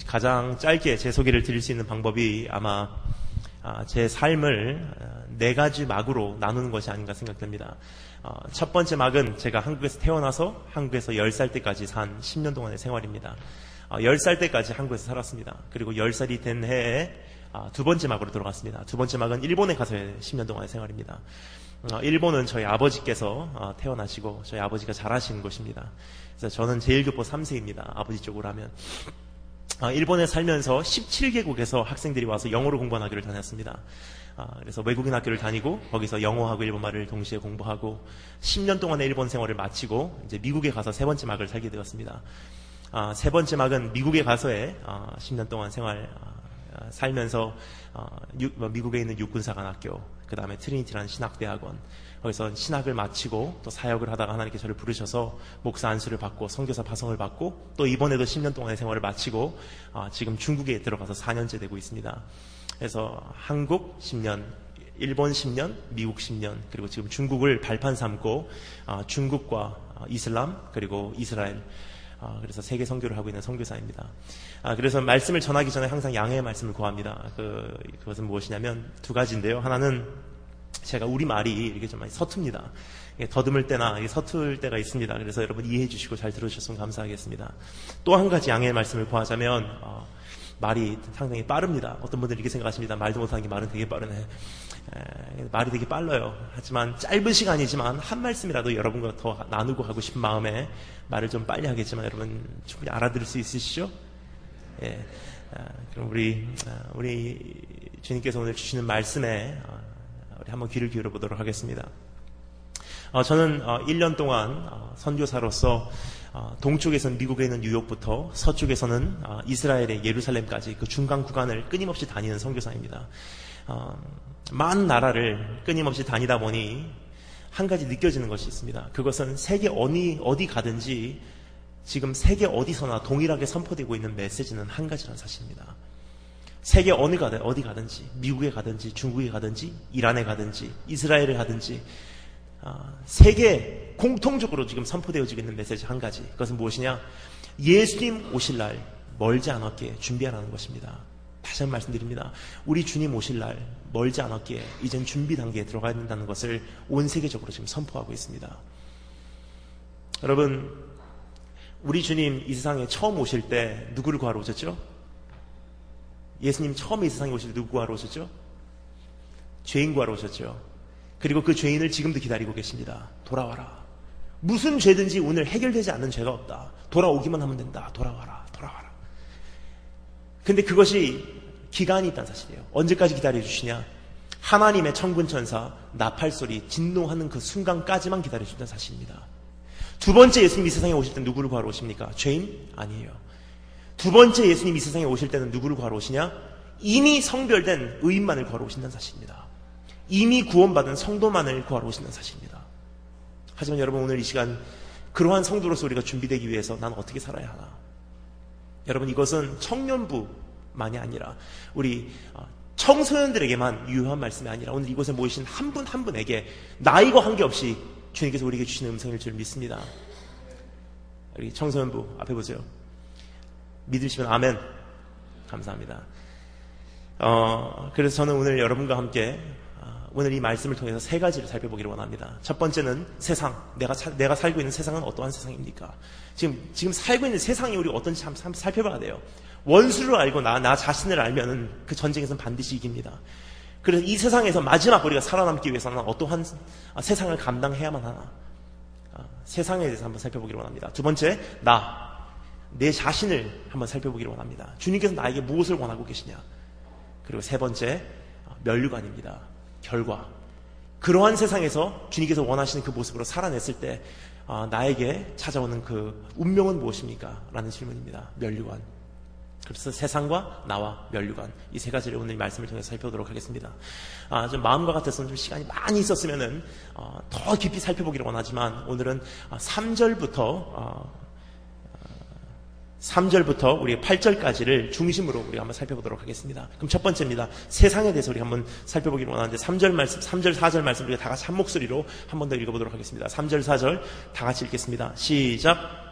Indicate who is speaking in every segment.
Speaker 1: 가장 짧게 제 소개를 드릴 수 있는 방법이 아마 제 삶을 4가지 막으로 나누는 것이 아닌가 생각됩니다. 첫 번째 막은 제가 한국에서 태어나서 한국에서 10살 때까지 산 10년 동안의 생활입니다. 10살 때까지 한국에서 살았습니다. 그리고 10살이 된 해에 두 번째 막으로 들어갔습니다. 두 번째 막은 일본에 가서의 10년 동안의 생활입니다. 일본은 저희 아버지께서 태어나시고 저희 아버지가 자라신 곳입니다. 그래서 저는 제1교포 3세입니다. 아버지 쪽으로 하면. 일본에 살면서 17개국에서 학생들이 와서 영어로 공부하는 학교를 다녔습니다. 그래서 외국인 학교를 다니고 거기서 영어하고 일본말을 동시에 공부하고 10년 동안의 일본 생활을 마치고 이제 미국에 가서 세 번째 막을 살게 되었습니다. 세 번째 막은 미국에 가서의 10년 동안 생활 살면서 미국에 있는 육군사관학교, 그 다음에 트리니티라는 신학대학원, 거기서 신학을 마치고 또 사역을 하다가 하나님께 저를 부르셔서 목사 안수를 받고 선교사 파송을 받고 또 이번에도 10년 동안의 생활을 마치고 지금 중국에 들어가서 4년째 되고 있습니다. 그래서 한국 10년, 일본 10년, 미국 10년, 그리고 지금 중국을 발판 삼고 중국과 이슬람 그리고 이스라엘, 그래서 세계 선교를 하고 있는 선교사입니다. 그래서 말씀을 전하기 전에 항상 양해의 말씀을 구합니다. 그것은 무엇이냐면 두 가지인데요. 하나는 제가 우리말이 이렇게 좀 많이 서툽니다. 더듬을 때나 서툴 때가 있습니다. 그래서 여러분 이해해 주시고 잘 들어주셨으면 감사하겠습니다. 또 한 가지 양해의 말씀을 구하자면 말이 상당히 빠릅니다. 어떤 분들이 이렇게 생각하십니다. 말도 못하는 게 말은 되게 빠르네. 말이 되게 빨라요. 하지만 짧은 시간이지만 한 말씀이라도 여러분과 더 나누고 하고 싶은 마음에 말을 좀 빨리 하겠지만 여러분 충분히 알아들을 수 있으시죠? 예. 그럼 우리 주님께서 오늘 주시는 말씀에 우리 한번 귀를 기울여 보도록 하겠습니다. 저는 1년 동안 선교사로서 동쪽에서는 미국에 있는 뉴욕부터 서쪽에서는 이스라엘의 예루살렘까지 그 중간 구간을 끊임없이 다니는 선교사입니다. 많은 나라를 끊임없이 다니다 보니 한 가지 느껴지는 것이 있습니다. 그것은 세계 어디 가든지 지금 세계 어디서나 동일하게 선포되고 있는 메시지는 한 가지라는 사실입니다. 세계 어디 가든지 미국에 가든지 중국에 가든지 이란에 가든지 이스라엘에 가든지 세계 공통적으로 지금 선포되어지고 있는 메시지 한 가지, 그것은 무엇이냐? 예수님 오실 날 멀지 않았기에 준비하라는 것입니다. 다시 한번 말씀드립니다. 우리 주님 오실 날 멀지 않았기에 이젠 준비 단계에 들어가야 된다는 것을 온 세계적으로 지금 선포하고 있습니다. 여러분, 우리 주님 이 세상에 처음 오실 때 누구를 구하러 오셨죠? 예수님 처음에 이 세상에 오실 때 누구 구하러 오셨죠? 죄인 구하러 오셨죠. 그리고 그 죄인을 지금도 기다리고 계십니다. 돌아와라. 무슨 죄든지 오늘 해결되지 않는 죄가 없다. 돌아오기만 하면 된다. 돌아와라. 근데 그것이 기간이 있다는 사실이에요. 언제까지 기다려주시냐? 하나님의 천군천사 나팔소리 진노하는 그 순간까지만 기다려준다는 사실입니다. 두 번째 예수님 이 세상에 오실 때 누구를 구하러 오십니까? 죄인? 아니에요. 두 번째 예수님 이 세상에 오실 때는 누구를 구하러 오시냐? 이미 성별된 의인만을 구하러 오신다는 사실입니다. 이미 구원받은 성도만을 구하러 오신다는 사실입니다. 하지만 여러분, 오늘 이 시간 그러한 성도로서 우리가 준비되기 위해서 난 어떻게 살아야 하나? 여러분, 이것은 청년부만이 아니라 우리 청소년들에게만 유효한 말씀이 아니라 오늘 이곳에 모이신 한 분 한 분에게 나이고 한계없이 주님께서 우리에게 주시는 음성일 줄 믿습니다. 우리 청소년부 앞에 보세요. 믿으시면 아멘. 감사합니다. 그래서 저는 오늘 여러분과 함께 오늘 이 말씀을 통해서 세 가지를 살펴보기를 원합니다. 첫 번째는 세상. 내가 살고 있는 세상은 어떠한 세상입니까? 지금 살고 있는 세상이 우리 어떤지 한번 살펴봐야 돼요. 원수를 알고 나 자신을 알면은 그 전쟁에서는 반드시 이깁니다. 그래서 이 세상에서 마지막 우리가 살아남기 위해서는 어떠한 세상을 감당해야만 하나? 세상에 대해서 한번 살펴보기를 원합니다. 두 번째, 내 자신을 한번 살펴보기를 원합니다. 주님께서 나에게 무엇을 원하고 계시냐? 그리고 세 번째, 면류관입니다. 결과. 그러한 세상에서 주님께서 원하시는 그 모습으로 살아냈을 때 나에게 찾아오는 그 운명은 무엇입니까? 라는 질문입니다. 면류관. 그래서 세상과 나와 면류관, 이 세 가지를 오늘 이 말씀을 통해서 살펴보도록 하겠습니다. 좀 마음과 같아서는 좀 시간이 많이 있었으면은 더 깊이 살펴보기를 원하지만 오늘은 3절부터 우리 8절까지를 중심으로 우리가 한번 살펴보도록 하겠습니다. 그럼 첫 번째입니다. 세상에 대해서 우리 한번 살펴보기를 원하는데 3절, 4절 말씀 우리가 다 같이 한 목소리로 한 번 더 읽어보도록 하겠습니다. 3절, 4절 다 같이 읽겠습니다. 시작.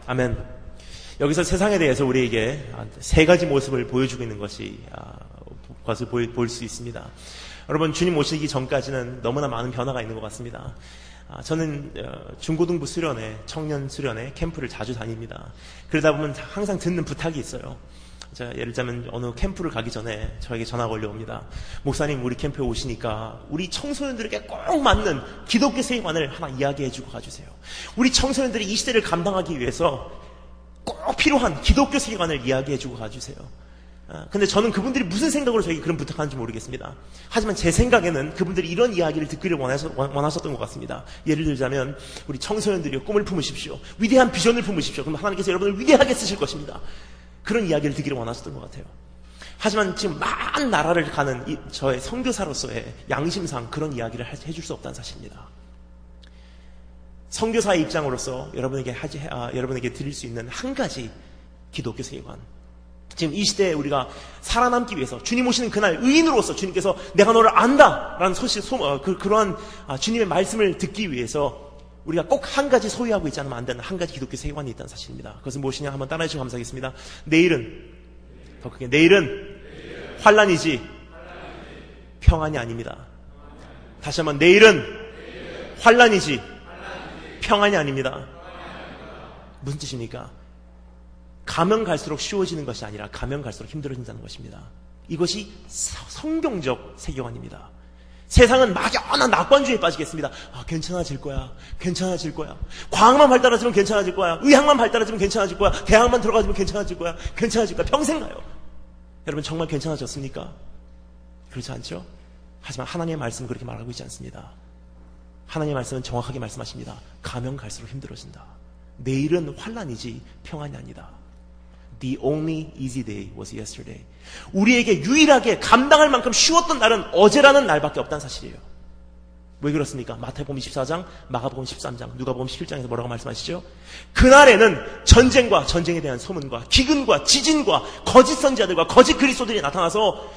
Speaker 1: 아멘. 여기서 세상에 대해서 우리에게 세 가지 모습을 보여주고 있는 것을 볼 수 있습니다. 여러분, 주님 오시기 전까지는 너무나 많은 변화가 있는 것 같습니다. 저는 중고등부 수련회, 청년 수련회 캠프를 자주 다닙니다. 그러다 보면 항상 듣는 부탁이 있어요. 자, 예를 들자면 어느 캠프를 가기 전에 저에게 전화가 올려옵니다. 목사님, 우리 캠프에 오시니까 우리 청소년들에게 꼭 맞는 기독교 세계관을 하나 이야기해주고 가주세요. 우리 청소년들이 이 시대를 감당하기 위해서 꼭 필요한 기독교 세계관을 이야기해주고 가주세요. 근데 저는 그분들이 무슨 생각으로 저에게 그런 부탁하는지 모르겠습니다. 하지만 제 생각에는 그분들이 이런 이야기를 듣기를 원하셨던 것 같습니다. 예를 들자면 우리 청소년들이요, 꿈을 품으십시오. 위대한 비전을 품으십시오. 그럼 하나님께서 여러분을 위대하게 쓰실 것입니다. 그런 이야기를 듣기를 원하셨던 것 같아요. 하지만 지금 많은 나라를 가는 저의 선교사로서의 양심상 그런 이야기를 해줄 수 없다는 사실입니다. 선교사의 입장으로서 여러분에게 드릴 수 있는 한 가지 기독교 세계관. 지금 이 시대에 우리가 살아남기 위해서 주님 오시는 그날 의인으로서 주님께서 내가 너를 안다라는 그러한 주님의 말씀을 듣기 위해서 우리가 꼭 한 가지 소유하고 있지 않으면 안 되는 한 가지 기독교 세계관이 있다는 사실입니다. 그것은 무엇이냐 한번 따라해 주시면 감사하겠습니다. 내일은 더 크게 내일은 환난이지 평안이 아닙니다. 다시 한번 내일은 환난이지 평안이 아닙니다. 무슨 뜻입니까? 가면 갈수록 쉬워지는 것이 아니라 가면 갈수록 힘들어진다는 것입니다. 이것이 성경적 세계관입니다. 세상은 막연한 낙관주의에 빠지겠습니다. 괜찮아질 거야. 괜찮아질 거야. 과학만 발달하지면 괜찮아질 거야. 의학만 발달하지면 괜찮아질 거야. 대학만 들어가지면 괜찮아질 거야. 괜찮아질 거야. 평생 가요. 여러분, 정말 괜찮아졌습니까? 그렇지 않죠? 하지만 하나님의 말씀은 그렇게 말하고 있지 않습니다. 하나님의 말씀은 정확하게 말씀하십니다. 가면 갈수록 힘들어진다. 내일은 환난이지 평안이 아니다. The only easy day was yesterday. 우리에게 유일하게 감당할 만큼 쉬웠던 날은 어제라는 날밖에 없다는 사실이에요. 왜 그렇습니까? 마태복음 24장, 마가복음 13장, 누가복음 11장에서 뭐라고 말씀하시죠? 그날에는 전쟁과 전쟁에 대한 소문과 기근과 지진과 거짓 선지자들과 거짓 그리스도들이 나타나서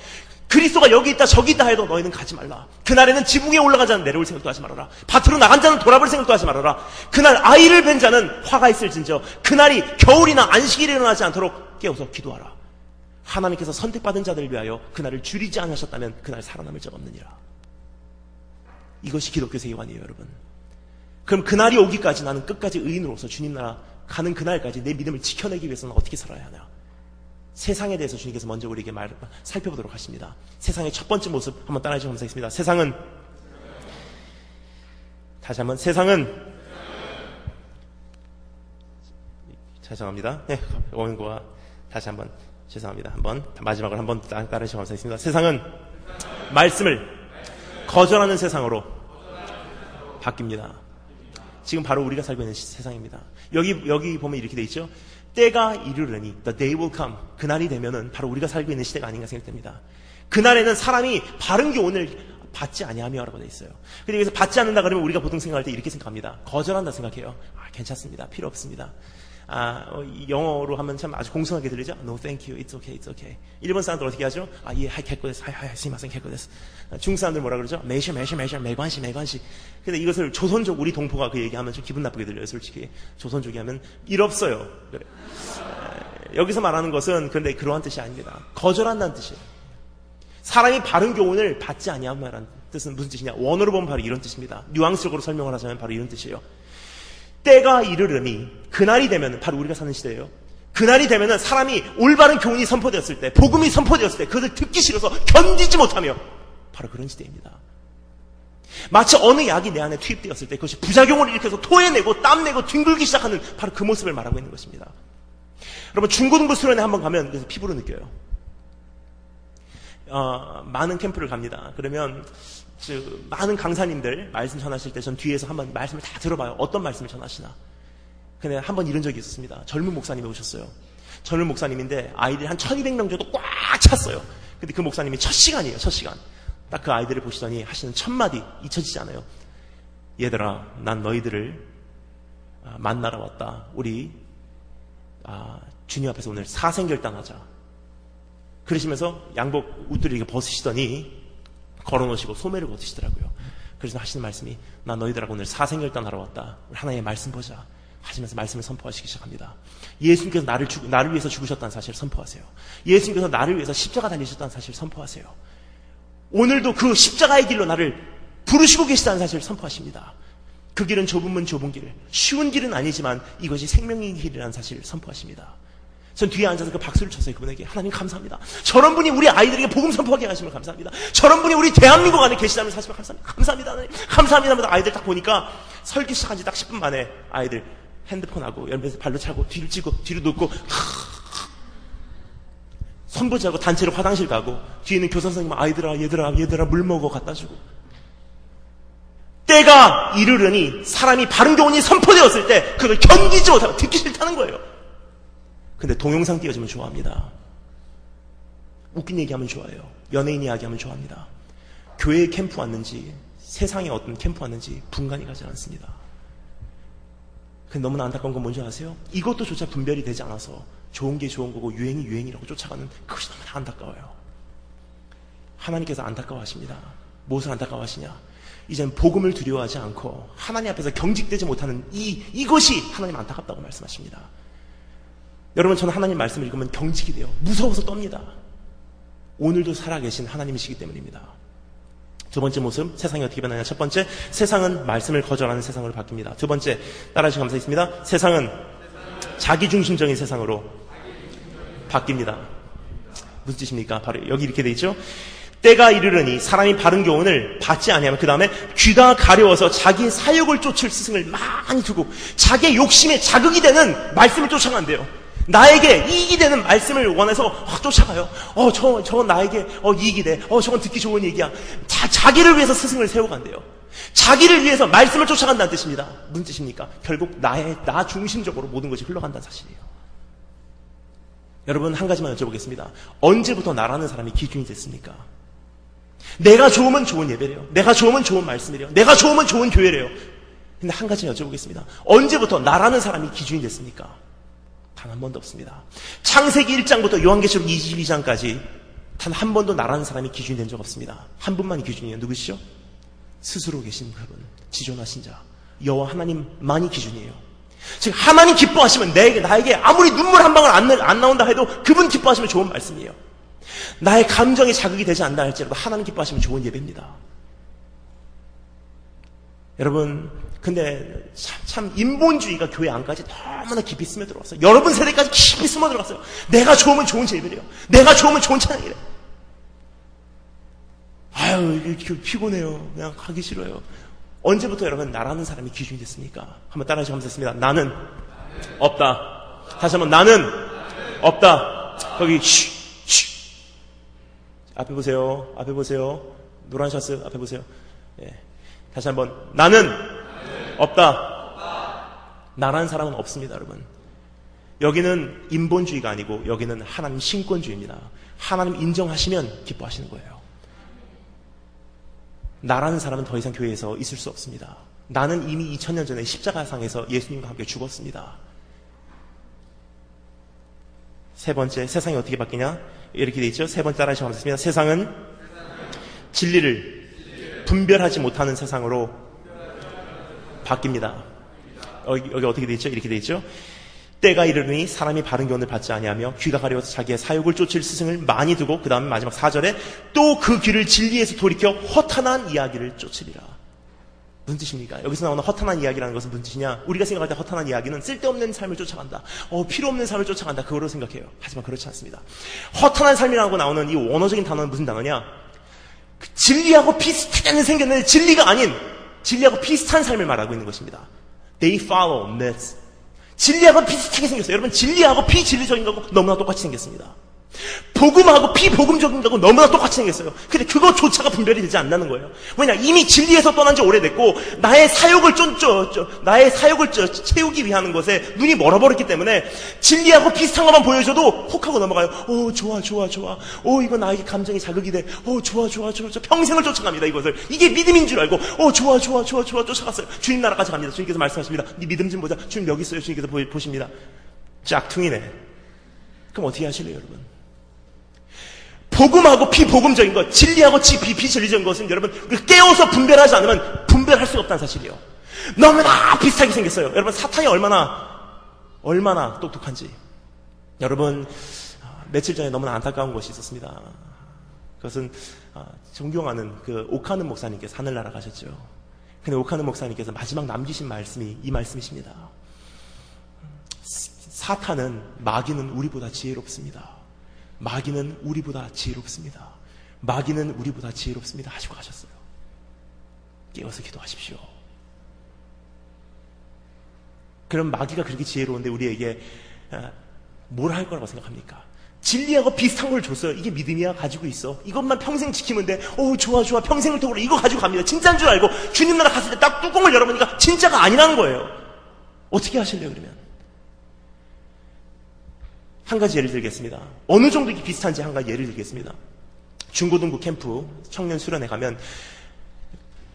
Speaker 1: 그리스도가 여기 있다 저기 있다 해도 너희는 가지 말라. 그날에는 지붕에 올라간 자는 내려올 생각도 하지 말아라. 밭으로 나간 자는 돌아볼 생각도 하지 말아라. 그날 아이를 뵌 자는 화가 있을진저 그날이 겨울이나 안식일이 일어나지 않도록 깨워서 기도하라. 하나님께서 선택받은 자들을 위하여 그날을 줄이지 않으셨다면 그날 살아남을 자가 없느니라. 이것이 기독교 세계관이에요, 여러분. 그럼 그날이 오기까지 나는 끝까지 의인으로서 주님 나라 가는 그날까지 내 믿음을 지켜내기 위해서는 어떻게 살아야 하냐? 세상에 대해서 주님께서 먼저 우리에게 살펴보도록 하십니다. 세상의 첫 번째 모습 한번 따라해 주시면 감사하겠습니다. 세상은 다시 한번 세상은 죄송합니다. 네, 원고가 다시 한번 죄송합니다. 한번 마지막으로 한번 따라해 주시면 감사하겠습니다. 세상은 말씀을 거절하는 세상으로 바뀝니다. 지금 바로 우리가 살고 있는 세상입니다. 여기 보면 이렇게 돼 있죠. 때가 이르르니 the day will come. 그날이 되면은 바로 우리가 살고 있는 시대가 아닌가 생각됩니다. 그날에는 사람이 바른 교훈을 받지 아니하며라고 돼 있어요. 근데 여기서 받지 않는다 그러면 우리가 보통 생각할 때 이렇게 생각합니다. 거절한다 생각해요. 괜찮습니다. 필요 없습니다. 영어로 하면 참 아주 공손하게 들리죠? No, thank you. It's okay. It's okay. 일본 사람들 어떻게 하죠? 예, 하이 개코데스. 하이, 스미마센 개코데스. 중국 사람들 뭐라 그러죠? 매셔. 매관시. 근데 이것을 조선족 우리 동포가 그 얘기하면 좀 기분 나쁘게 들려요, 솔직히. 조선족이 하면 일 없어요. 그래. 여기서 말하는 것은 근데 그러한 뜻이 아닙니다. 거절한다는 뜻이에요. 사람이 바른 교훈을 받지 아니하면 뜻은 무슨 뜻이냐? 원어로 보면 바로 이런 뜻입니다. 뉘앙스적으로 설명을 하자면 바로 이런 뜻이에요. 때가 이르르니 그날이 되면 바로 우리가 사는 시대예요. 그날이 되면은 사람이 올바른 교훈이 선포되었을 때, 복음이 선포되었을 때 그것을 듣기 싫어서 견디지 못하며 바로 그런 시대입니다. 마치 어느 약이 내 안에 투입되었을 때 그것이 부작용을 일으켜서 토해내고 땀내고 뒹굴기 시작하는 바로 그 모습을 말하고 있는 것입니다. 여러분, 중고등부 수련회 한번 가면 그래서 피부로 느껴요. 많은 캠프를 갑니다. 그러면 많은 강사님들 말씀 전하실 때 전 뒤에서 한번 말씀을 다 들어봐요. 어떤 말씀을 전하시나. 근데 한번 이런 적이 있었습니다. 젊은 목사님이 오셨어요. 젊은 목사님인데 아이들이 한 1200명 정도 꽉 찼어요. 근데 그 목사님이 첫 시간이에요. 첫 시간. 딱 그 아이들을 보시더니 하시는 첫 마디 잊혀지지 않아요. 얘들아, 난 너희들을 만나러 왔다. 우리 주님 앞에서 오늘 사생결단하자. 그러시면서 양복 웃들을 이렇게 벗으시더니 걸어놓으시고 소매를 걷으시더라고요. 그래서 하시는 말씀이 나 너희들하고 오늘 사생결단하러 왔다. 우리 하나님의 말씀 보자. 하시면서 말씀을 선포하시기 시작합니다. 예수님께서 나를 위해서 죽으셨다는 사실을 선포하세요. 예수님께서 나를 위해서 십자가 달리셨다는 사실을 선포하세요. 오늘도 그 십자가의 길로 나를 부르시고 계시다는 사실을 선포하십니다. 그 길은 좁은 길, 쉬운 길은 아니지만 이것이 생명의 길이라는 사실을 선포하십니다. 전 뒤에 앉아서 그 박수를 쳤어요. 그분에게. 하나님 감사합니다. 저런 분이 우리 아이들에게 복음 선포하게 하심을 감사합니다. 저런 분이 우리 대한민국 안에 계시다면 사실 감사합니다. 감사합니다. 하나님. 감사합니다. 아이들 딱 보니까 설교 시작한 지 딱 10분 만에 아이들 핸드폰하고 옆에서 발로 차고 뒤를 찌고 뒤로 눕고 선보자고 단체로 화장실 가고 뒤에 있는 교사 선생님 얘들아 물 먹어 갖다 주고 때가 이르려니 사람이 바른 교훈이 선포되었을 때 그걸 견디지 못하고 듣기 싫다는 거예요. 근데 동영상 띄워주면 좋아합니다. 웃긴 얘기하면 좋아해요. 연예인 이야기하면 좋아합니다. 교회에 캠프 왔는지 세상에 어떤 캠프 왔는지 분간이 가지 않습니다. 근데 너무나 안타까운 건 뭔지 아세요? 이것도조차 분별이 되지 않아서 좋은 게 좋은 거고 유행이 유행이라고 쫓아가는 그것이 너무나 안타까워요. 하나님께서 안타까워하십니다. 무엇을 안타까워하시냐? 이젠 복음을 두려워하지 않고 하나님 앞에서 경직되지 못하는 이것이 하나님 안타깝다고 말씀하십니다. 여러분, 저는 하나님 말씀을 읽으면 경직이 돼요. 무서워서 떱니다. 오늘도 살아계신 하나님이시기 때문입니다. 두 번째 모습, 세상이 어떻게 변하냐. 첫 번째, 세상은 말씀을 거절하는 세상으로 바뀝니다. 두 번째, 따라하시면 감사하겠습니다. 세상은 자기중심적인 세상으로 바뀝니다. 무슨 뜻입니까? 바로 여기 이렇게 돼 있죠. 때가 이르르니 사람이 바른 교훈을 받지 아니하면 그 다음에 귀가 가려워서 자기 사욕을 쫓을 스승을 많이 두고 자기의 욕심에 자극이 되는 말씀을 쫓아간대요. 나에게 이익이 되는 말씀을 원해서 쫓아가요. 저건 나에게 이익이 돼. 저건 듣기 좋은 얘기야. 자기를 위해서 스승을 세워간대요. 자기를 위해서 말씀을 쫓아간다는 뜻입니다. 무슨 뜻입니까? 결국 나 중심적으로 모든 것이 흘러간다는 사실이에요. 여러분, 한 가지만 여쭤보겠습니다. 언제부터 나라는 사람이 기준이 됐습니까? 내가 좋으면 좋은 예배래요. 내가 좋으면 좋은 말씀이래요. 내가 좋으면 좋은 교회래요. 근데 한 가지 여쭤보겠습니다. 언제부터 나라는 사람이 기준이 됐습니까? 단 한 번도 없습니다. 창세기 1장부터 요한계시록 22장까지 단 한 번도 나라는 사람이 기준이 된 적 없습니다. 한 분만이 기준이에요. 누구시죠? 스스로 계신 그분, 지존하신 자, 여호와 하나님만이 기준이에요. 즉 하나님 기뻐하시면 나에게 아무리 눈물 한 방울 안 나온다 해도 그분 기뻐하시면 좋은 말씀이에요. 나의 감정에 자극이 되지 않는다 할지라도 하나님 기뻐하시면 좋은 예배입니다. 여러분, 근데 참 인본주의가 교회 안까지 너무나 깊이 스며들어왔어요. 여러분 세대까지 깊이 스며들어왔어요. 내가 좋으면 좋은 예배래요. 내가 좋으면 좋은 찬양이래. 아유, 이게 피곤해요. 그냥 가기 싫어요. 언제부터 여러분 나라는 사람이 기준이 됐습니까? 한번 따라하시면 감사했습니다. 나는 없다. 다시 한번 나는 없다. 거기 앞에 보세요. 앞에 보세요. 노란 셔츠 앞에 보세요. 예. 다시 한번 나는 없다. 나라는 사람은 없습니다, 여러분. 여기는 인본주의가 아니고 여기는 하나님 신권주의입니다. 하나님 인정하시면 기뻐하시는 거예요. 나라는 사람은 더 이상 교회에서 있을 수 없습니다. 나는 이미 2000년 전에 십자가상에서 예수님과 함께 죽었습니다. 세 번째, 세상이 어떻게 바뀌냐? 이렇게 돼 있죠. 세 번째 따라하시면 감사합니다. 세상은 진리를 분별하지 못하는 세상으로 바뀝니다. 여기 어떻게 돼 있죠? 이렇게 돼 있죠. 때가 이르니 사람이 바른 교훈을 받지 아니하며 귀가 가려워서 자기의 사욕을 쫓을 스승을 많이 두고 그 다음에 마지막 4절에 또 그 귀를 진리에서 돌이켜 허탄한 이야기를 쫓으리라. 무슨 뜻입니까? 여기서 나오는 허탄한 이야기라는 것은 무슨 뜻이냐? 우리가 생각할 때 허탄한 이야기는 쓸데없는 삶을 쫓아간다. 필요 없는 삶을 쫓아간다. 그거로 생각해요. 하지만 그렇지 않습니다. 허탄한 삶이라고 나오는 이 원어적인 단어는 무슨 단어냐? 진리하고 비슷하게 생겼는데 진리가 아닌 진리하고 비슷한 삶을 말하고 있는 것입니다. They follow myths. 진리하고 비슷하게 생겼어요. 여러분, 진리하고 비진리적인 거하고 너무나 똑같이 생겼습니다. 복음하고 비복음적인 거하고 너무나 똑같이 생겼어요. 근데 그것조차가 분별이 되지 않는 거예요. 왜냐? 이미 진리에서 떠난 지 오래됐고 나의 사욕을 채우기 위한 것에 눈이 멀어버렸기 때문에 진리하고 비슷한 것만 보여줘도 혹하고 넘어가요. 좋아. 이거 나에게 감정이 자극이 돼. 좋아. 평생을 쫓아갑니다, 이것을. 이게 믿음인 줄 알고 좋아 쫓아갔어요. 주님 나라까지 갑니다. 주님께서 말씀하십니다. 네 믿음 좀 보자. 주님 여기 있어요. 주님께서 보십니다. 짝퉁이네. 그럼 어떻게 하실래요, 여러분? 복음하고 비복음적인 것, 진리하고 비진리적인 것은 여러분 깨워서 분별하지 않으면 분별할 수가 없다는 사실이에요. 너무나 비슷하게 생겼어요. 여러분, 사탄이 얼마나 똑똑한지. 여러분, 며칠 전에 너무나 안타까운 것이 있었습니다. 그것은 존경하는 그 오카는 목사님께서 하늘나라 가셨죠. 근데 오카는 목사님께서 마지막 남기신 말씀이 이 말씀이십니다. 사탄은, 마귀는 우리보다 지혜롭습니다. 마귀는 우리보다 지혜롭습니다. 마귀는 우리보다 지혜롭습니다 하시고 가셨어요. 깨어서 기도하십시오. 그럼 마귀가 그렇게 지혜로운데 우리에게 뭘 할 거라고 생각합니까? 진리하고 비슷한 걸 줬어요. 이게 믿음이야, 가지고 있어. 이것만 평생 지키면 돼. 오, 좋아, 평생을 통으로 이거 가지고 갑니다. 진짜인 줄 알고 주님 나라 갔을 때 딱 뚜껑을 열어보니까 진짜가 아니라는 거예요. 어떻게 하실래요, 그러면? 한 가지 예를 들겠습니다. 어느 정도 이게 비슷한지 한 가지 예를 들겠습니다. 중고등부 캠프 청년 수련회 가면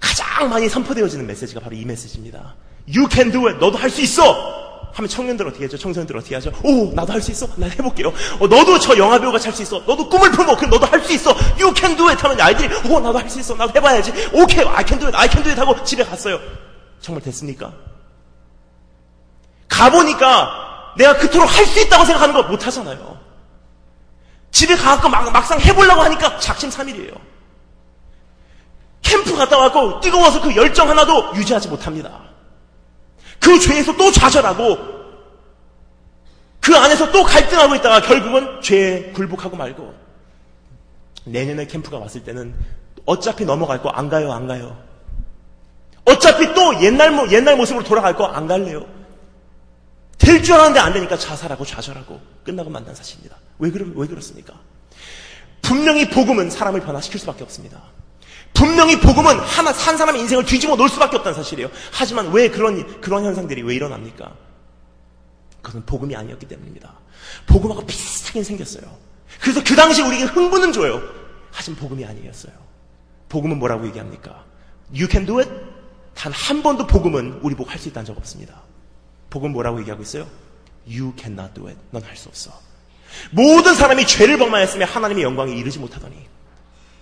Speaker 1: 가장 많이 선포되어지는 메시지가 바로 이 메시지입니다. You can do it. 너도 할 수 있어. 하면 청년들 어떻게 하죠? 청소년들 어떻게 하죠? 오, 나도 할 수 있어? 나 해볼게요. 너도 저 영화배우가 할 수 있어. 너도 꿈을 품어. 그럼 너도 할 수 있어. You can do it 하면 아이들이 오, 나도 할 수 있어. 나도 해봐야지. 오케이, I can do it 하고 집에 갔어요. 정말 됐습니까? 가보니까 내가 그토록 할 수 있다고 생각하는 거 못하잖아요. 집에 가갖고 막상 해보려고 하니까 작심삼일이에요. 캠프 갔다 와갖고 뜨거워서 그 열정 하나도 유지하지 못합니다. 그 죄에서 또 좌절하고 그 안에서 또 갈등하고 있다가 결국은 죄에 굴복하고 말고 내년에 캠프가 왔을 때는 어차피 넘어갈 거 안 가요. 어차피 또 옛날 모습으로 돌아갈 거 안 갈래요. 될 줄 알았는데 안 되니까 자살하고 좌절하고 끝나고 만난 사실입니다. 왜 그렇습니까? 분명히 복음은 사람을 변화시킬 수밖에 없습니다. 분명히 복음은 한 사람의 인생을 뒤집어 놓을 수밖에 없다는 사실이에요. 하지만 왜 그런 현상들이 왜 일어납니까? 그것은 복음이 아니었기 때문입니다. 복음하고 비슷하게 생겼어요. 그래서 그 당시 우리에게 흥분은 줘요. 하지만 복음이 아니었어요. 복음은 뭐라고 얘기합니까? You can do it? 단 한 번도 복음은 우리 보고 할 수 있다는 적 없습니다. 복음은 뭐라고 얘기하고 있어요? You cannot do it. 넌 할 수 없어. 모든 사람이 죄를 범하였으며 하나님의 영광에 이르지 못하더니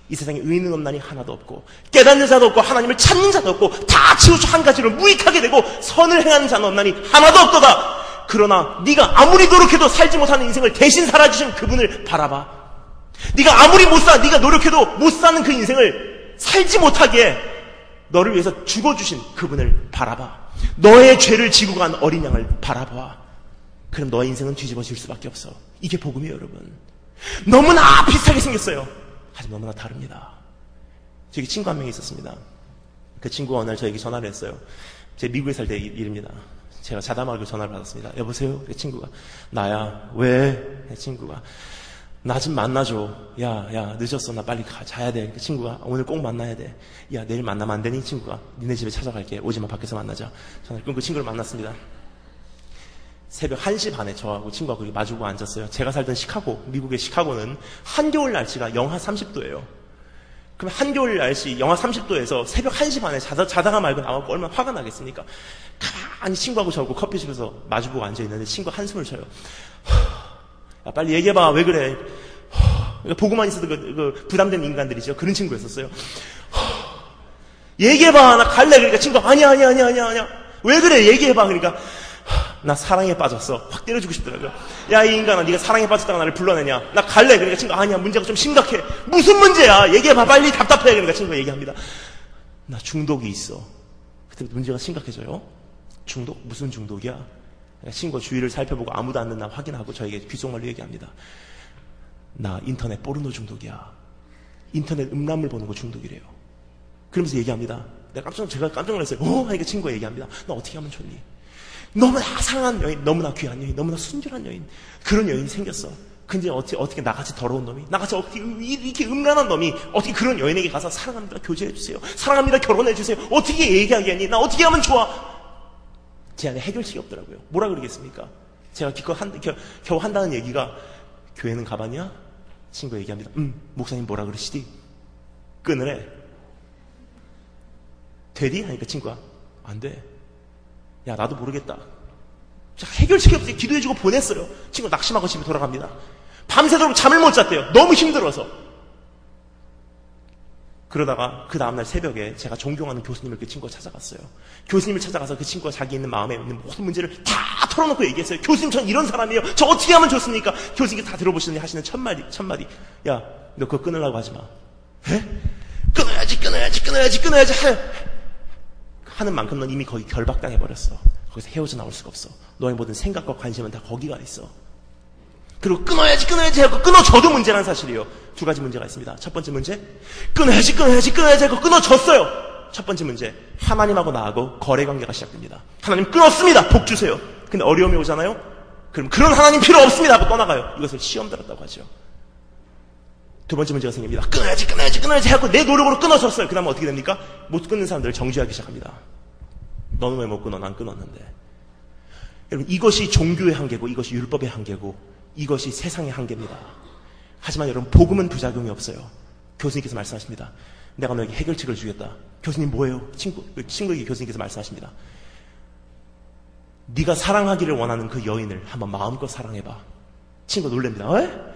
Speaker 1: 이 세상에 의인은 없나니 하나도 없고 깨닫는 자도 없고 하나님을 찾는 자도 없고 다 치우쳐 한 가지로 무익하게 되고 선을 행하는 자는 없나니 하나도 없도다. 그러나 네가 아무리 노력해도 살지 못하는 인생을 대신 살아주신 그분을 바라봐. 네가 아무리 네가 노력해도 못 사는 그 인생을 살지 못하게 너를 위해서 죽어주신 그분을 바라봐. 너의 죄를 지고 간 어린 양을 바라봐. 그럼 너의 인생은 뒤집어질 수밖에 없어. 이게 복음이에요, 여러분. 너무나 비슷하게 생겼어요. 하지만 너무나 다릅니다. 저기 친구 한 명이 있었습니다. 그 친구가 어느 날 저에게 전화를 했어요. 제가 미국에 살 때 일입니다. 제가 자다 말고 전화를 받았습니다. 여보세요? 그 친구가 나야. 왜? 그 친구가 나 좀 만나줘. 야 늦었어. 나 빨리 자야 돼. 그 친구가 오늘 꼭 만나야 돼. 야 내일 만나면 안 되니? 친구가 니네 집에 찾아갈게. 오지마. 밖에서 만나자. 전화를 끊고 친구를 만났습니다. 새벽 1시 반에 저하고 친구하고 마주보고 앉았어요. 제가 살던 미국의 시카고는 한겨울 날씨가 영하 30도예요. 그럼 한겨울 날씨 영하 30도에서 새벽 1시 반에 자다가 말고 나와서 얼마나 화가 나겠습니까? 가만히 친구하고 저하고 커피숍에서 마주보고 앉아있는데 친구가 한숨을 쉬어요. 야, 빨리 얘기해봐. 왜 그래? 그러니까 보고만 있어도 그 부담된 인간들이죠. 그런 친구였었어요. 얘기해봐. 나 갈래. 그러니까 친구가 아니야. 왜 그래? 얘기해봐. 그러니까 나 사랑에 빠졌어. 확 때려주고 싶더라고요. 야, 이 인간아, 네가 사랑에 빠졌다가 나를 불러내냐? 나 갈래. 그러니까 친구가 아니야. 문제가 좀 심각해. 무슨 문제야? 얘기해봐. 빨리. 답답해. 그러니까 친구가 얘기합니다. 나 중독이 있어. 그때부터 문제가 심각해져요. 중독? 무슨 중독이야? 그러니까 친구가 주위를 살펴보고 아무도 안 듣나 확인하고 저에게 귓속말로 얘기합니다. 나 인터넷 포르노 중독이야. 인터넷 음란물 보는 거 중독이래요. 그러면서 얘기합니다. 제가 깜짝 놀랐어요. 하니까 친구가 얘기합니다. 너 어떻게 하면 좋니? 너무나 사랑한 여인, 너무나 귀한 여인, 너무나 순결한 여인, 그런 여인이 생겼어. 근데 어떻게 나같이 더러운 놈이, 나같이 어떻게 이렇게 음란한 놈이 어떻게 그런 여인에게 가서 사랑합니다, 교제해주세요, 사랑합니다, 결혼해주세요, 어떻게 얘기하겠니? 나 어떻게 하면 좋아? 제 안에 해결책이 없더라고요. 뭐라 그러겠습니까? 제가 겨우 한다는 얘기가 교회는 가봤냐? 친구가 얘기합니다. 목사님 뭐라 그러시디? 끊으래. 되디? 하니까 친구가 안 돼. 야, 나도 모르겠다. 해결책이 없어요. 기도해주고 보냈어요. 친구 낙심하고 집에 돌아갑니다. 밤새도록 잠을 못 잤대요. 너무 힘들어서. 그러다가 그 다음날 새벽에 제가 존경하는 교수님을 그 친구가 찾아갔어요. 교수님을 찾아가서 그 친구가 자기 있는 마음에 있는 모든 문제를 다 털어놓고 얘기했어요. 교수님, 전 이런 사람이에요. 저 어떻게 하면 좋습니까? 교수님께 다 들어보시더니 하시는 첫마디. 야, 너 그거 끊으려고 하지 마. 에? 끊어야지 하는 만큼 넌 이미 거의 결박당해버렸어. 거기서 헤어져 나올 수가 없어. 너의 모든 생각과 관심은 다 거기가 있어. 그리고 끊어야지 하고 끊어져도 문제란 사실이에요. 두 가지 문제가 있습니다. 첫 번째 문제, 끊어야지 하고 끊어졌어요. 첫 번째 문제, 하나님하고 나하고 거래관계가 시작됩니다. 하나님 끊었습니다. 복 주세요. 근데 어려움이 오잖아요. 그럼 그런 하나님 필요 없습니다 하고 떠나가요. 이것을 시험 들었다고 하죠. 두 번째 문제가 생깁니다. 끊어야지 하고 내 노력으로 끊어졌어요. 그 다음에 어떻게 됩니까? 못 끊는 사람들을 정죄하기 시작합니다. 너는 왜 못 끊어? 난 끊었는데. 여러분, 이것이 종교의 한계고 이것이 율법의 한계고 이것이 세상의 한계입니다. 하지만 여러분, 복음은 부작용이 없어요. 교수님께서 말씀하십니다. 내가 너에게 해결책을 주겠다. 교수님 뭐예요? 친구에게 교수님께서 말씀하십니다. 네가 사랑하기를 원하는 그 여인을 한번 마음껏 사랑해봐. 친구가 놀랍니다. 에?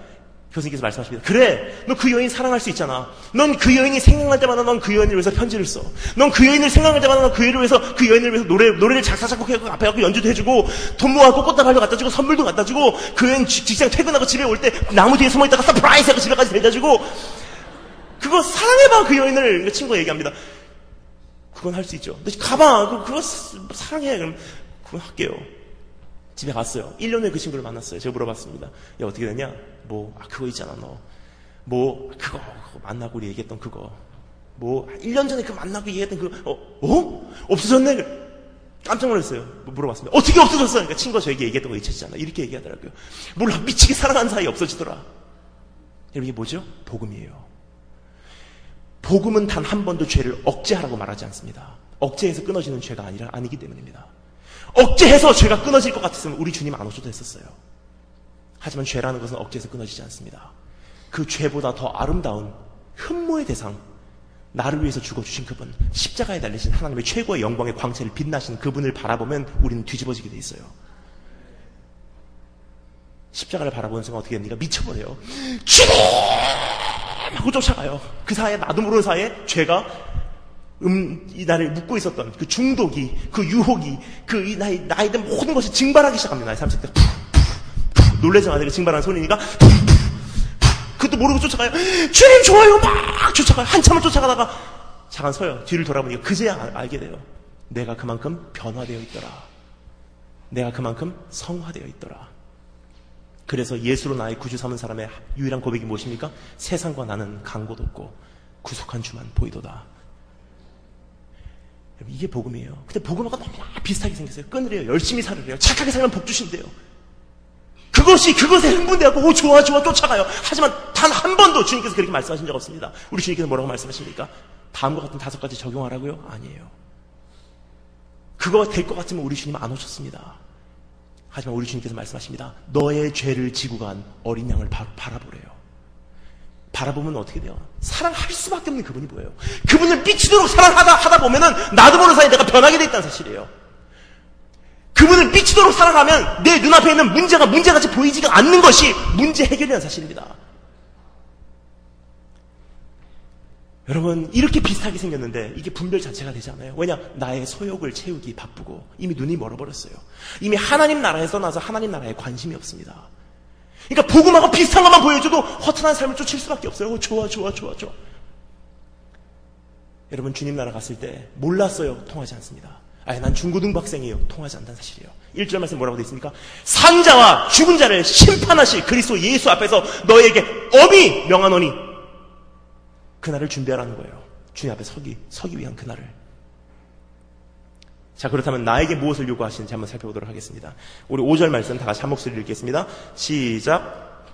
Speaker 1: 교수님께서 말씀하십니다. 그래, 너 그 여인 사랑할 수 있잖아. 넌 그 여인이 생각날 때마다 넌 그 여인을 위해서 편지를 써. 넌 그 여인을 생각날 때마다 넌 그 여인을 위해서 노래를 작사 작곡해서 앞에 가고 연주도 해주고 돈 모아갖고 꽃다발도 갖다 주고 선물도 갖다 주고 그 여인 직장 퇴근하고 집에 올 때 나무 뒤에 숨어있다가 서프라이즈 하고 집에까지 데려다 주고 그거 사랑해봐. 그 여인을. 친구가 얘기합니다. 그건 할 수 있죠. 너 가봐. 그거 사랑해. 그럼 그건 할게요. 집에 갔어요. 1년 후에 그 친구를 만났어요. 제가 물어봤습니다. 야, 어떻게 됐냐? 그거 있잖아, 너. 그거 만나고 우리 얘기했던 그거. 1년 전에 그 만나고 얘기했던 그거, 없어졌네? 깜짝 놀랐어요. 물어봤습니다. 어떻게 없어졌어? 그러니까 친구가 저에게 얘기했던 거 잊혀지잖아. 이렇게 얘기하더라고요. 몰라, 미치게 사랑하는 사이 없어지더라. 여러분, 이게 뭐죠? 복음이에요. 복음은 단 한 번도 죄를 억제하라고 말하지 않습니다. 억제해서 끊어지는 죄가 아니기 때문입니다. 억제해서 죄가 끊어질 것 같았으면 우리 주님 안 오셔도 했었어요. 하지만 죄라는 것은 억제해서 끊어지지 않습니다. 그 죄보다 더 아름다운 흠모의 대상, 나를 위해서 죽어주신 그분, 십자가에 달리신 하나님의 최고의 영광의 광채를 빛나신 그분을 바라보면 우리는 뒤집어지게 돼 있어요. 십자가를 바라보는 순간 어떻게 됩니까? 미쳐버려요. 주님! 하고 쫓아가요. 그 사이에 나도 모르는 사이에 죄가 나를 묶고 있었던 그 중독이, 그 유혹이, 나에 대한 모든 것이 증발하기 시작합니다. 나의 삶 속에 놀라자마자 그 증발하는 소리니까 그것도 모르고 쫓아가요. 주님 좋아요. 막 쫓아가요. 한참을 쫓아가다가 잠깐 서요. 뒤를 돌아보니까 그제야 알게 돼요. 내가 그만큼 변화되어 있더라. 내가 그만큼 성화되어 있더라. 그래서 예수로 나의 구주 삼은 사람의 유일한 고백이 무엇입니까? 세상과 나는 간 곳 없고 구속한 주만 보이도다. 이게 복음이에요. 근데 복음하고 너무 비슷하게 생겼어요. 끊으래요. 열심히 살으래요. 착하게 살면 복 주신대요. 그것에 흥분되고 좋아 쫓아가요. 하지만 단 한 번도 주님께서 그렇게 말씀하신 적 없습니다. 우리 주님께서 뭐라고 말씀하십니까? 다음과 같은 5가지 적용하라고요? 아니에요. 그거 될 것 같으면 우리 주님 안 오셨습니다. 하지만 우리 주님께서 말씀하십니다. 너의 죄를 지고 간 어린 양을 바라보래요. 바라보면 어떻게 돼요? 사랑할 수밖에 없는 그분이 뭐예요? 그분을 미치도록 사랑하다 보면은 나도 모르는 사이에 내가 변하게 돼 있다는 사실이에요. 그분을 미치도록 사랑하면 내 눈앞에 있는 문제가 문제같이 보이지가 않는 것이 문제 해결이라는 사실입니다. 여러분, 이렇게 비슷하게 생겼는데 이게 분별 자체가 되지 않아요. 왜냐? 나의 소욕을 채우기 바쁘고 이미 눈이 멀어버렸어요. 이미 하나님 나라에 떠나서 하나님 나라에 관심이 없습니다. 그러니까 복음하고 비슷한 것만 보여줘도 허탄한 삶을 쫓을 수밖에 없어요. 좋아. 여러분, 주님 나라 갔을 때 몰랐어요. 통하지 않습니다. 난 중고등부 학생이에요. 통하지 않다는 사실이에요. 1절 말씀 뭐라고 되어 있습니까? 산자와 죽은 자를 심판하실 그리스도 예수 앞에서 너에게 엄히 명하노니 그날을 준비하라는 거예요. 주님 앞에 서기 위한 그날을. 자, 그렇다면 나에게 무엇을 요구하시는지 한번 살펴보도록 하겠습니다. 우리 5절 말씀 다 같이 한 목소리로 읽겠습니다. 시작.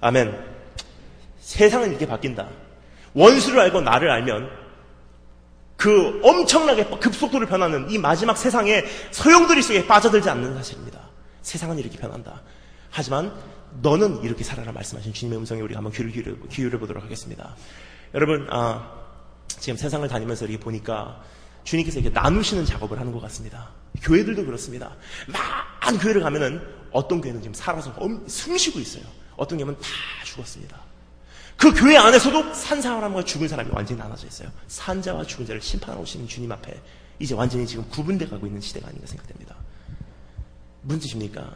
Speaker 1: 아멘. 세상은 이렇게 바뀐다. 원수를 알고 나를 알면 그 엄청나게 급속도로 변하는 이 마지막 세상에 소용돌이 속에 빠져들지 않는 사실입니다. 세상은 이렇게 변한다. 하지만 너는 이렇게 살아라 말씀하신 주님의 음성에 우리가 한번 귀를 기울여 보도록 하겠습니다. 여러분, 지금 세상을 다니면서 이렇게 보니까 주님께서 이렇게 나누시는 작업을 하는 것 같습니다. 교회들도 그렇습니다. 많은 교회를 가면은 어떤 교회는 지금 살아서 숨쉬고 있어요. 어떤 교회는 다 죽었습니다. 그 교회 안에서도 산 사람과 죽은 사람이 완전히 나눠져 있어요. 산 자와 죽은 자를 심판하러 오시는 주님 앞에 이제 완전히 지금 구분돼 가고 있는 시대가 아닌가 생각됩니다. 무슨 뜻입니까?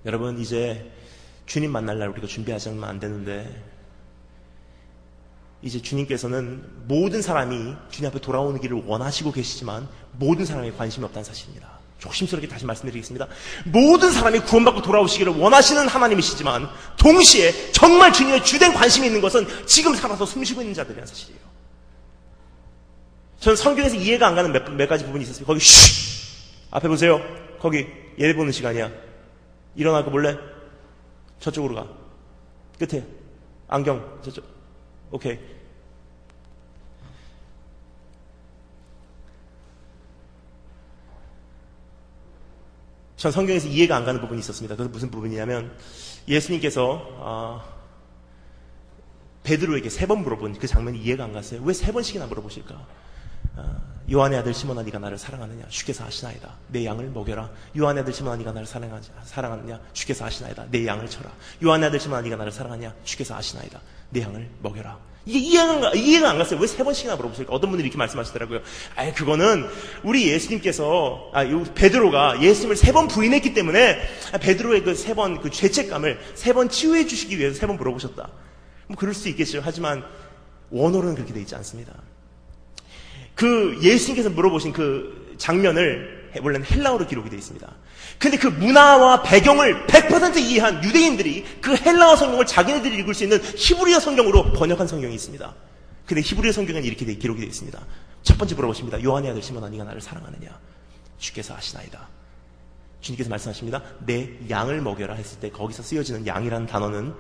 Speaker 1: 여러분, 이제 주님 만날 날 우리가 준비하지 않으면 안 되는데, 이제 주님께서는 모든 사람이 주님 앞에 돌아오는 길을 원하시고 계시지만 모든 사람이 관심이 없다는 사실입니다. 조심스럽게 다시 말씀드리겠습니다. 모든 사람이 구원받고 돌아오시기를 원하시는 하나님이시지만 동시에 정말 주님의 주된 관심이 있는 것은 지금 살아서 숨쉬고 있는 자들이라는 사실이에요. 저는 성경에서 이해가 안 가는 몇 가지 부분이 있었어요. 거기 앞에 보세요. 거기 예배 보는 시간이야. 일어나고 몰래 저쪽으로 가. 끝에 안경 저쪽. 오케이. 전 성경에서 이해가 안 가는 부분이 있었습니다. 그것은 무슨 부분이냐면 예수님께서 베드로에게 3번 물어본 그 장면이 이해가 안 갔어요. 왜 3번씩이나 물어보실까? 요한의 아들 시몬아 네가 나를 사랑하느냐? 주께서 아시나이다. 내 양을 먹여라. 요한의 아들 시몬아 네가 나를 사랑하느냐? 주께서 아시나이다. 내 양을 쳐라. 요한의 아들 시몬아 네가 나를 사랑하느냐? 주께서 아시나이다. 내 양을 먹여라. 이게 이해가 안 갔어요. 왜 3번씩이나 물어보실까? 어떤 분들이 이렇게 말씀하시더라고요. 그거는 우리 예수님께서, 베드로가 예수님을 3번 부인했기 때문에 베드로의 그 3번 그 죄책감을 3번 치유해 주시기 위해서 3번 물어보셨다. 뭐 그럴 수 있겠죠. 하지만 원어로는 그렇게 되어 있지 않습니다. 그 예수님께서 물어보신 그 장면을 원래는 헬라어로 기록이 되어 있습니다. 근데 그 문화와 배경을 100% 이해한 유대인들이 그 헬라어 성경을 자기네들이 읽을 수 있는 히브리어 성경으로 번역한 성경이 있습니다. 근데 히브리어 성경은 이렇게 기록이 되어 있습니다. 첫 번째 물어보십니다. 요한의 아들 시몬아 네가 나를 사랑하느냐? 주께서 아시나이다. 주님께서 말씀하십니다. 내 양을 먹여라 했을 때 거기서 쓰여지는 양이라는 단어는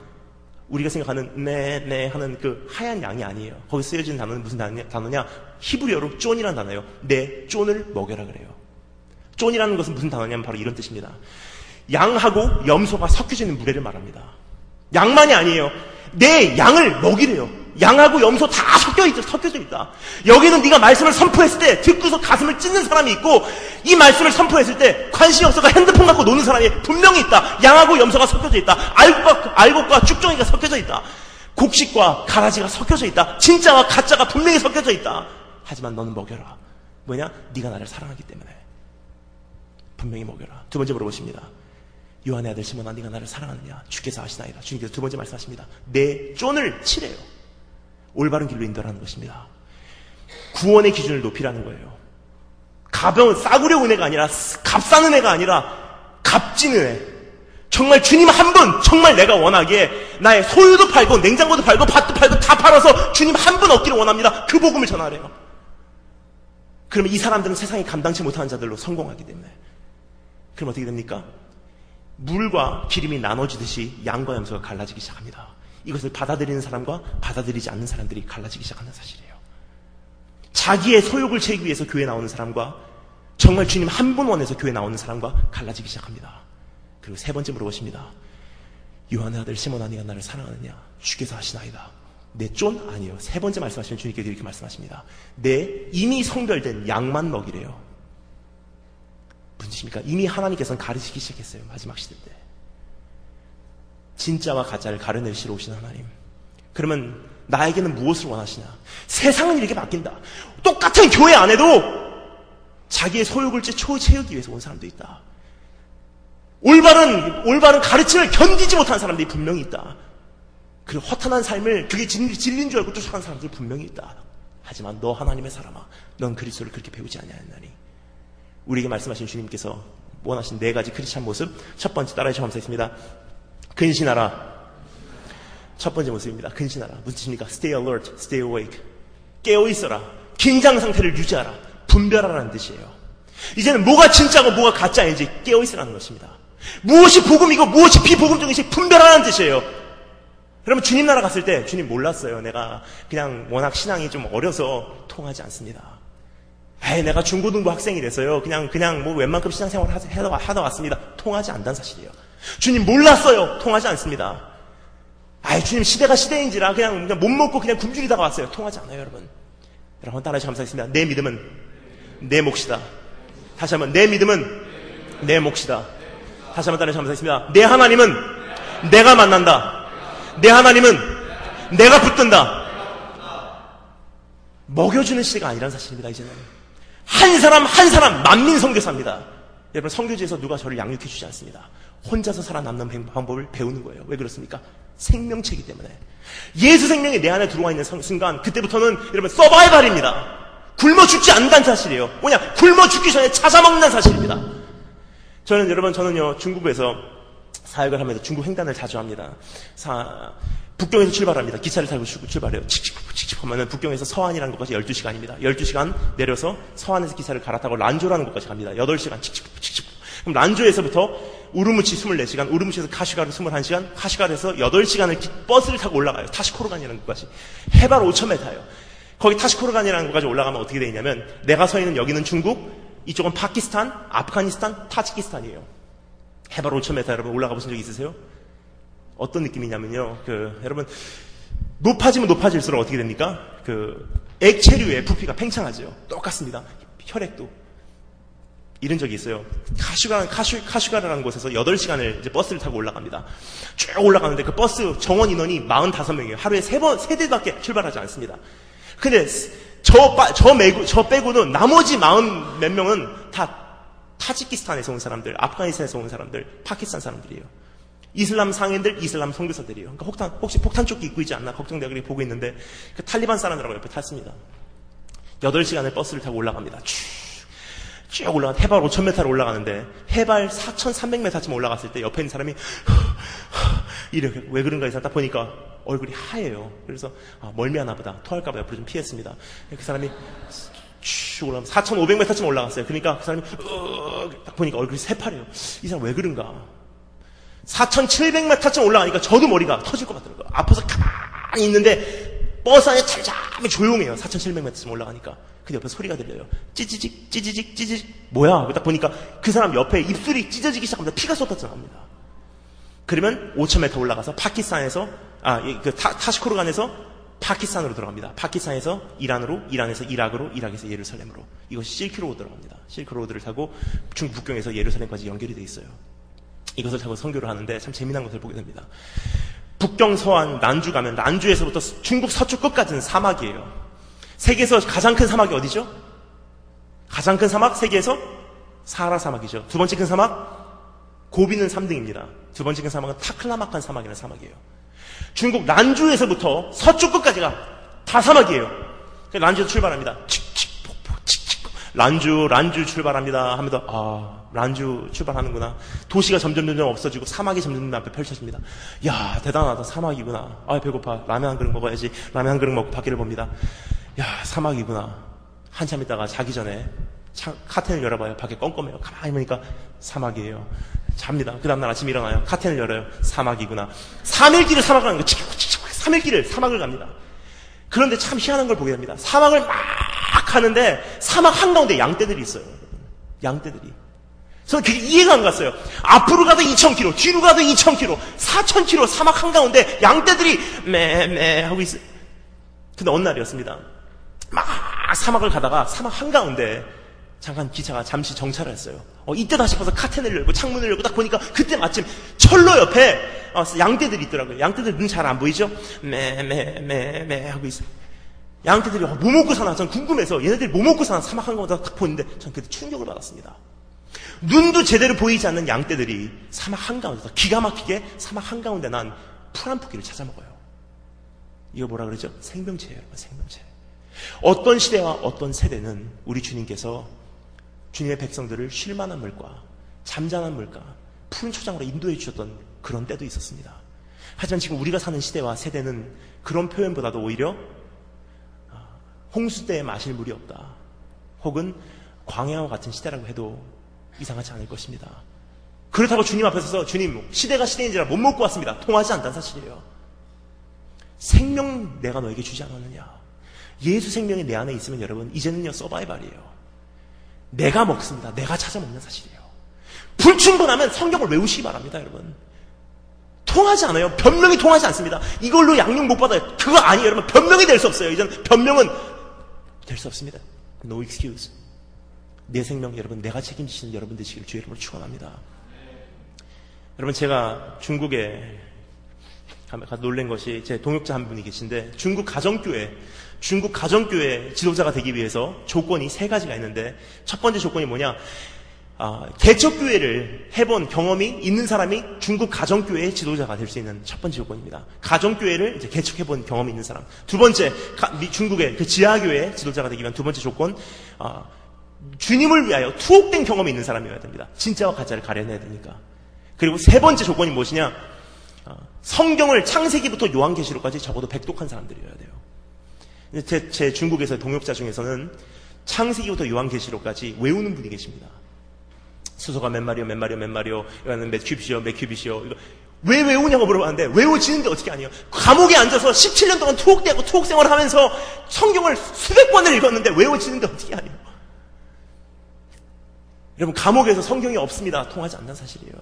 Speaker 1: 우리가 생각하는 네 하는 그 하얀 양이 아니에요. 거기 쓰여진 단어는 무슨 단어냐? 히브리어로 쫀이라는 단어예요. 내 쫀을 먹여라 그래요. 쫀이라는 것은 무슨 단어냐면 바로 이런 뜻입니다. 양하고 염소가 섞여져 있는 무례를 말합니다. 양만이 아니에요. 내 양을 먹이래요. 양하고 염소 다 섞여져 있다. 여기는 네가 말씀을 선포했을 때 듣고서 가슴을 찢는 사람이 있고, 이 말씀을 선포했을 때 관심이 없어가 핸드폰 갖고 노는 사람이 분명히 있다. 양하고 염소가 섞여져 있다. 알곡과 쭉정이가 섞여져 있다. 곡식과 가라지가 섞여져 있다. 진짜와 가짜가 분명히 섞여져 있다. 하지만 너는 먹여라. 뭐냐? 네가 나를 사랑하기 때문에 분명히 먹여라. 두 번째 물어보십니다. 요한의 아들 시몬아 네가 나를 사랑하느냐? 주께서 아시나이다. 주님께서 두 번째 말씀하십니다. 내 쫀을 치래요. 올바른 길로 인도하는 것입니다. 구원의 기준을 높이라는 거예요. 싸구려 은혜가 아니라 값싼 은혜가 아니라 값진 은혜. 정말 주님 한 분, 정말 내가 원하기에 나의 소유도 팔고 냉장고도 팔고 밭도 팔고 다 팔아서 주님 한 분 얻기를 원합니다. 그 복음을 전하래요. 그러면 이 사람들은 세상이 감당치 못하는 자들로 성공하기 때문에. 그럼 어떻게 됩니까? 물과 기름이 나눠지듯이 양과 염소가 갈라지기 시작합니다. 이것을 받아들이는 사람과 받아들이지 않는 사람들이 갈라지기 시작하는 사실이에요. 자기의 소욕을 채우기 위해서 교회에 나오는 사람과 정말 주님 한 분 원해서 교회에 나오는 사람과 갈라지기 시작합니다. 그리고 세 번째 물어보십니다. 요한의 아들 시몬아 네가 나를 사랑하느냐? 주께서 하시나이다. 내 쫀? 아니요. 세 번째 말씀하시면 주님께서 이렇게 말씀하십니다. 내 이미 성별된 양만 먹이래요. 무슨 뜻입니까? 이미 하나님께서는 가르치기 시작했어요. 마지막 시대 때. 진짜와 가짜를 가려내시러 오신 하나님. 그러면 나에게는 무엇을 원하시냐? 세상은 이렇게 바뀐다. 똑같은 교회 안에도 자기의 소욕을 채우기 위해서 온 사람도 있다. 올바른 가르침을 견디지 못하는 사람들이 분명히 있다. 그리고 허탄한 삶을 그게 진리인 줄 알고 쫓아가는 사람들이 분명히 있다. 하지만 너 하나님의 사람아, 넌 그리스도를 그렇게 배우지 아니하였나니. 우리에게 말씀하신 주님께서 원하신 4가지 크리스찬 모습. 첫 번째 따라해 주시면 감사하겠습니다. 근신하라. 첫 번째 모습입니다. 근신하라. 무슨 뜻입니까? Stay alert, stay awake. 깨어있어라. 긴장 상태를 유지하라. 분별하라는 뜻이에요. 이제는 뭐가 진짜고 뭐가 가짜인지 깨어있으라는 것입니다. 무엇이 복음이고 무엇이 비복음적인지 분별하라는 뜻이에요. 여러분, 주님 나라 갔을 때 주님 몰랐어요. 내가 그냥 워낙 신앙이 좀 어려서 통하지 않습니다. 내가 중고등부 학생이 돼서요. 그냥 뭐 웬만큼 신앙생활을 하다 왔습니다. 통하지 않다는 사실이에요. 주님 몰랐어요. 통하지 않습니다. 주님 시대가 시대인지라 그냥 못 먹고 그냥 굶주리다가 왔어요. 통하지 않아요, 여러분. 여러분 따라해서 감사했습니다. 내 믿음은 내 몫이다. 다시 한번, 내 믿음은 내 몫이다. 다시 한번 따라서 감사했습니다. 내 하나님은 내가 만난다. 내 하나님은 내가 붙든다. 먹여주는 시대가 아니란 사실입니다. 이제는 한 사람 한 사람 만민 선교사입니다. 여러분, 선교지에서 누가 저를 양육해 주지 않습니다. 혼자서 살아남는 방법을 배우는 거예요. 왜 그렇습니까? 생명체이기 때문에. 예수 생명이 내 안에 들어와 있는 순간, 그때부터는 여러분 서바이벌입니다. 굶어 죽지 않는다는 사실이에요. 뭐냐? 굶어 죽기 전에 찾아먹는 사실입니다. 저는요 중국에서 사역을 하면서 중국 횡단을 자주 합니다. 북경에서 출발합니다. 기차를 타고 출발해요. 칙칙 하면은 북경에서 서안이라는 곳까지 12시간입니다. 12시간 내려서 서안에서 기차를 갈아타고 란조라는 곳까지 갑니다. 8시간 칙칙. 그럼 란조에서부터 우르무치 24시간, 우르무치에서 카시가르 21시간, 카시가르에서 8시간을 버스를 타고 올라가요. 타시코르간이라는 곳까지. 해발 5,000m예요. 거기 타시코르간이라는 곳까지 올라가면 어떻게 되냐면, 내가 서 있는 여기는 중국, 이쪽은 파키스탄, 아프가니스탄, 타지키스탄이에요. 해발 5,000m 여러분 올라가 보신 적 있으세요? 어떤 느낌이냐면요. 여러분, 높아지면 높아질수록 어떻게 됩니까? 액체류의 부피가 팽창하죠. 똑같습니다. 혈액도. 이런 적이 있어요. 카슈가라는 곳에서 8시간을 이제 버스를 타고 올라갑니다. 쭉 올라가는데 그 버스 정원 인원이 45명이에요. 하루에 3대밖에 출발하지 않습니다. 근데 저 빼고는 나머지 40 몇 명은 다 타지키스탄에서 온 사람들, 아프가니스탄에서 온 사람들, 파키스탄 사람들이에요. 이슬람 상인들, 이슬람 선교사들이에요. 그러니까 혹시 폭탄조끼 입고 있지 않나 걱정되고 그렇게 보고 있는데, 그 탈리반 사람들하고 옆에 탔습니다. 8시간을 버스를 타고 올라갑니다. 쭉 올라가, 해발 5,000m를 올라가는데, 해발 4,300m쯤 올라갔을 때 옆에 있는 사람이 이렇게, 왜 그런가 해서 딱 보니까 얼굴이 하얘요. 그래서 멀미하나 보다. 토할까봐 옆으로 좀 피했습니다. 그 사람이 쭉 올라가면 4,500m쯤 올라갔어요. 그러니까 그 사람이 딱 보니까 얼굴이 새파래요. 이 사람 왜 그런가? 4,700m쯤 올라가니까 저도 머리가 터질 것 같더라고요. 아파서 가만히 있는데 버스 안에 잠잠히 조용해요. 4,700m쯤 올라가니까. 근데 옆에 소리가 들려요. 찌지직 찌지직 찌지직. 뭐야? 딱 보니까 그 사람 옆에 입술이 찢어지기 시작합니다. 피가 쏟아져 나옵니다. 그러면 5,000m 올라가서 파키스탄에서 타시코르간에서 파키스탄으로 들어갑니다. 파키스탄에서 이란으로, 이란에서 이락으로, 이락에서 예루살렘으로. 이것이 실크로드 들어갑니다. 실크로드를 타고 중국 북경에서 예루살렘까지 연결이 되어 있어요. 이것을 타고 선교를 하는데 참 재미난 것을 보게 됩니다. 북경 서안 난주 가면 난주에서부터 중국 서쪽 끝까지는 사막이에요. 세계에서 가장 큰 사막이 어디죠? 가장 큰 사막 세계에서 사하라 사막이죠. 두 번째 큰 사막 고비는 3등입니다. 두 번째 큰 사막은 타클라마칸 사막이라는 사막이에요. 중국 난주에서부터 서쪽 끝까지가 다 사막이에요. 난주에서 출발합니다. 란주 출발합니다 하면서 란주 출발하는구나. 도시가 점점 없어지고 사막이 점점 앞에 펼쳐집니다. 야, 대단하다. 사막이구나. 배고파. 라면 한 그릇 먹어야지. 라면 한 그릇 먹고 밖을 봅니다. 야, 사막이구나. 한참 있다가 자기 전에 카텐을 열어봐요. 밖에 껌껌해요. 가만히 보니까 사막이에요. 잡니다. 그 다음날 아침에 일어나요. 카텐을 열어요. 사막이구나. 3일 길을 사막을 가는 거예요. 3일 길을 사막을 갑니다. 그런데 참 희한한 걸 보게 됩니다. 사막을 막 하는데 사막 한가운데 양떼들이 있어요. 양떼들이. 저는 그게 이해가 안 갔어요. 앞으로 가도 2,000km, 뒤로 가도 2,000km, 4,000km 사막 한가운데 양떼들이 매매 하고 있어요. 근데 어느 날이었습니다. 막 사막을 가다가 사막 한가운데 잠깐 기차가 잠시 정차를 했어요. 이때다 싶어서 카텐을 열고 창문을 열고 딱 보니까 그때 마침 철로 옆에 양떼들이 있더라고요. 양떼들 눈 잘 안 보이죠? 매매매매 하고 있어요. 양떼들이 뭐 먹고 사나? 전 궁금해서 얘네들이 뭐 먹고 사나 사막 한가운데 딱 보는데 전 그때 충격을 받았습니다. 눈도 제대로 보이지 않는 양떼들이 사막 한가운데서 기가 막히게 사막 한가운데 난 풀 한 포기를 찾아 먹어요. 이거 뭐라 그러죠? 생명체예요. 생명체. 어떤 시대와 어떤 세대는 우리 주님께서 주님의 백성들을 쉴만한 물과 잠잠한 물과 푸른 초장으로 인도해 주셨던 그런 때도 있었습니다. 하지만 지금 우리가 사는 시대와 세대는 그런 표현보다도 오히려 홍수 때에 마실 물이 없다. 혹은 광야와 같은 시대라고 해도 이상하지 않을 것입니다. 그렇다고 주님 앞에 서서 주님 시대가 시대인지라 못 먹고 왔습니다. 통하지 않다는 사실이에요. 생명 내가 너에게 주지 않았느냐. 예수 생명이 내 안에 있으면 여러분 이제는요 서바이벌이에요. 내가 먹습니다. 내가 찾아 먹는 사실이에요. 불충분하면 성경을 외우시기 바랍니다. 여러분 통하지 않아요. 변명이 통하지 않습니다. 이걸로 양육 못 받아요. 그거 아니에요. 여러분 변명이 될 수 없어요. 이제는 변명은 될 수 없습니다. No excuse. 내 생명 여러분 내가 책임지시는 여러분 되시길 주의 이름으로 축원합니다. 여러분, 제가 중국에 가서 놀란 것이, 제 동역자 한 분이 계신데, 중국 가정교회 지도자가 되기 위해서 조건이 3가지가 있는데, 첫 번째 조건이 뭐냐? 개척교회를 해본 경험이 있는 사람이 중국 가정교회의 지도자가 될 수 있는 첫 번째 조건입니다. 가정교회를 이제 개척해본 경험이 있는 사람. 두 번째, 중국의 그 지하교회 지도자가 되기 위한 두 번째 조건, 주님을 위하여 투옥된 경험이 있는 사람이어야 됩니다. 진짜와 가짜를 가려내야 되니까. 그리고 세 번째 조건이 무엇이냐? 성경을 창세기부터 요한계시록까지 적어도 백독한 사람들이어야 돼요. 제 중국에서 동역자 중에서는 창세기부터 요한계시록까지 외우는 분이 계십니다. 수소가 몇 마리요, 이거는 몇 큐빗이요. 이거 왜 외우냐고 물어봤는데, 외워지는데 어떻게 아니에요? 감옥에 앉아서 17년 동안 투옥되고 투옥 생활을 하면서 성경을 수백 번을 읽었는데 외워지는데 어떻게 아니에요? 여러분, 감옥에서 성경이 없습니다. 통하지 않는 사실이에요.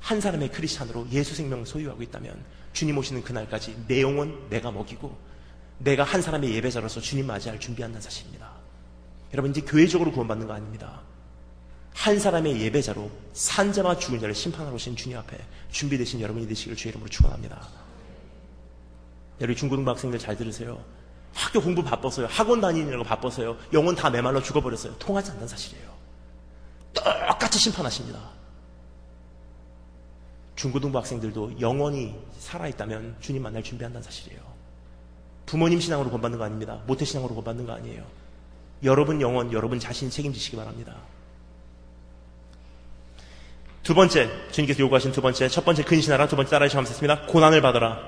Speaker 1: 한 사람의 크리스찬으로 예수 생명을 소유하고 있다면 주님 오시는 그날까지 내 영혼 내가 먹이고 내가 한 사람의 예배자로서 주님 맞이할 준비한다는 사실입니다. 여러분, 이제 교회적으로 구원받는 거 아닙니다. 한 사람의 예배자로 산자와 죽은 자를 심판하러 오신 주님 앞에 준비되신 여러분이 되시길 주의 이름으로 축원합니다. 여러분, 중고등부 학생들 잘 들으세요. 학교 공부 바빠서요, 학원 다니느라고 바빠서요, 영혼 다 메말라 죽어버렸어요. 통하지 않는 사실이에요. 똑같이 심판하십니다. 중고등부 학생들도 영원히 살아있다면 주님 만날 준비한다는 사실이에요. 부모님 신앙으로 구원받는 거 아닙니다. 모태 신앙으로 구원받는 거 아니에요. 여러분 영혼, 여러분 자신이 책임지시기 바랍니다. 두 번째, 주님께서 요구하신 두 번째, 첫 번째 근신하라, 두 번째 따라해 주시겠습니다. 고난을 받아라.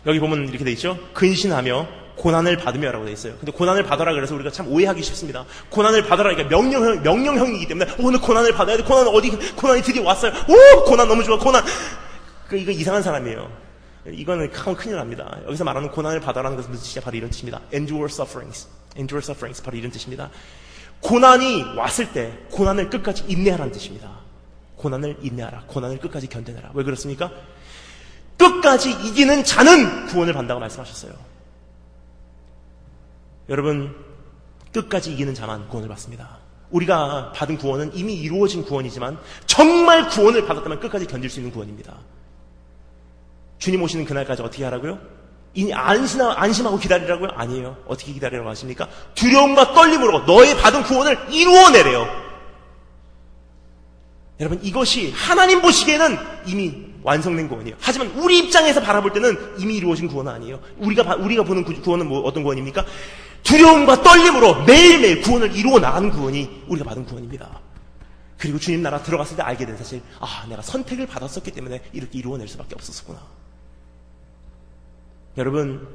Speaker 1: 여기 보면 이렇게 돼 있죠. 근신하며 고난을 받으며라고 돼 있어요. 근데 고난을 받아라 그래서 우리가 참 오해하기 쉽습니다. 고난을 받아라, 그러니까 명령형이기 때문에 오늘 고난을 받아야 돼. 고난이 드디어 왔어요. 오, 고난 너무 좋아. 고난. 이거 이상한 사람이에요. 이거는 큰일 납니다. 여기서 말하는 고난을 받아라는 것은 무슨 뜻이냐? 바로 이런 뜻입니다. endure sufferings. 바로 이런 뜻입니다. 고난이 왔을 때 고난을 끝까지 인내하라는 뜻입니다. 고난을 인내하라. 고난을 끝까지 견뎌내라. 왜 그렇습니까? 끝까지 이기는 자는 구원을 받는다고 말씀하셨어요. 여러분, 끝까지 이기는 자만 구원을 받습니다. 우리가 받은 구원은 이미 이루어진 구원이지만 정말 구원을 받았다면 끝까지 견딜 수 있는 구원입니다. 주님 오시는 그날까지 어떻게 하라고요? 안심하고 기다리라고요? 아니에요. 어떻게 기다리라고 하십니까? 두려움과 떨림으로 너의 받은 구원을 이루어내래요. 여러분, 이것이 하나님 보시기에는 이미 완성된 구원이에요. 하지만 우리 입장에서 바라볼 때는 이미 이루어진 구원은 아니에요. 우리가 보는 구원은 어떤 구원입니까? 두려움과 떨림으로 매일매일 구원을 이루어 나가는 구원이 우리가 받은 구원입니다. 그리고 주님 나라 들어갔을 때 알게 된 사실, 내가 선택을 받았었기 때문에 이렇게 이루어낼 수밖에 없었구나. 여러분,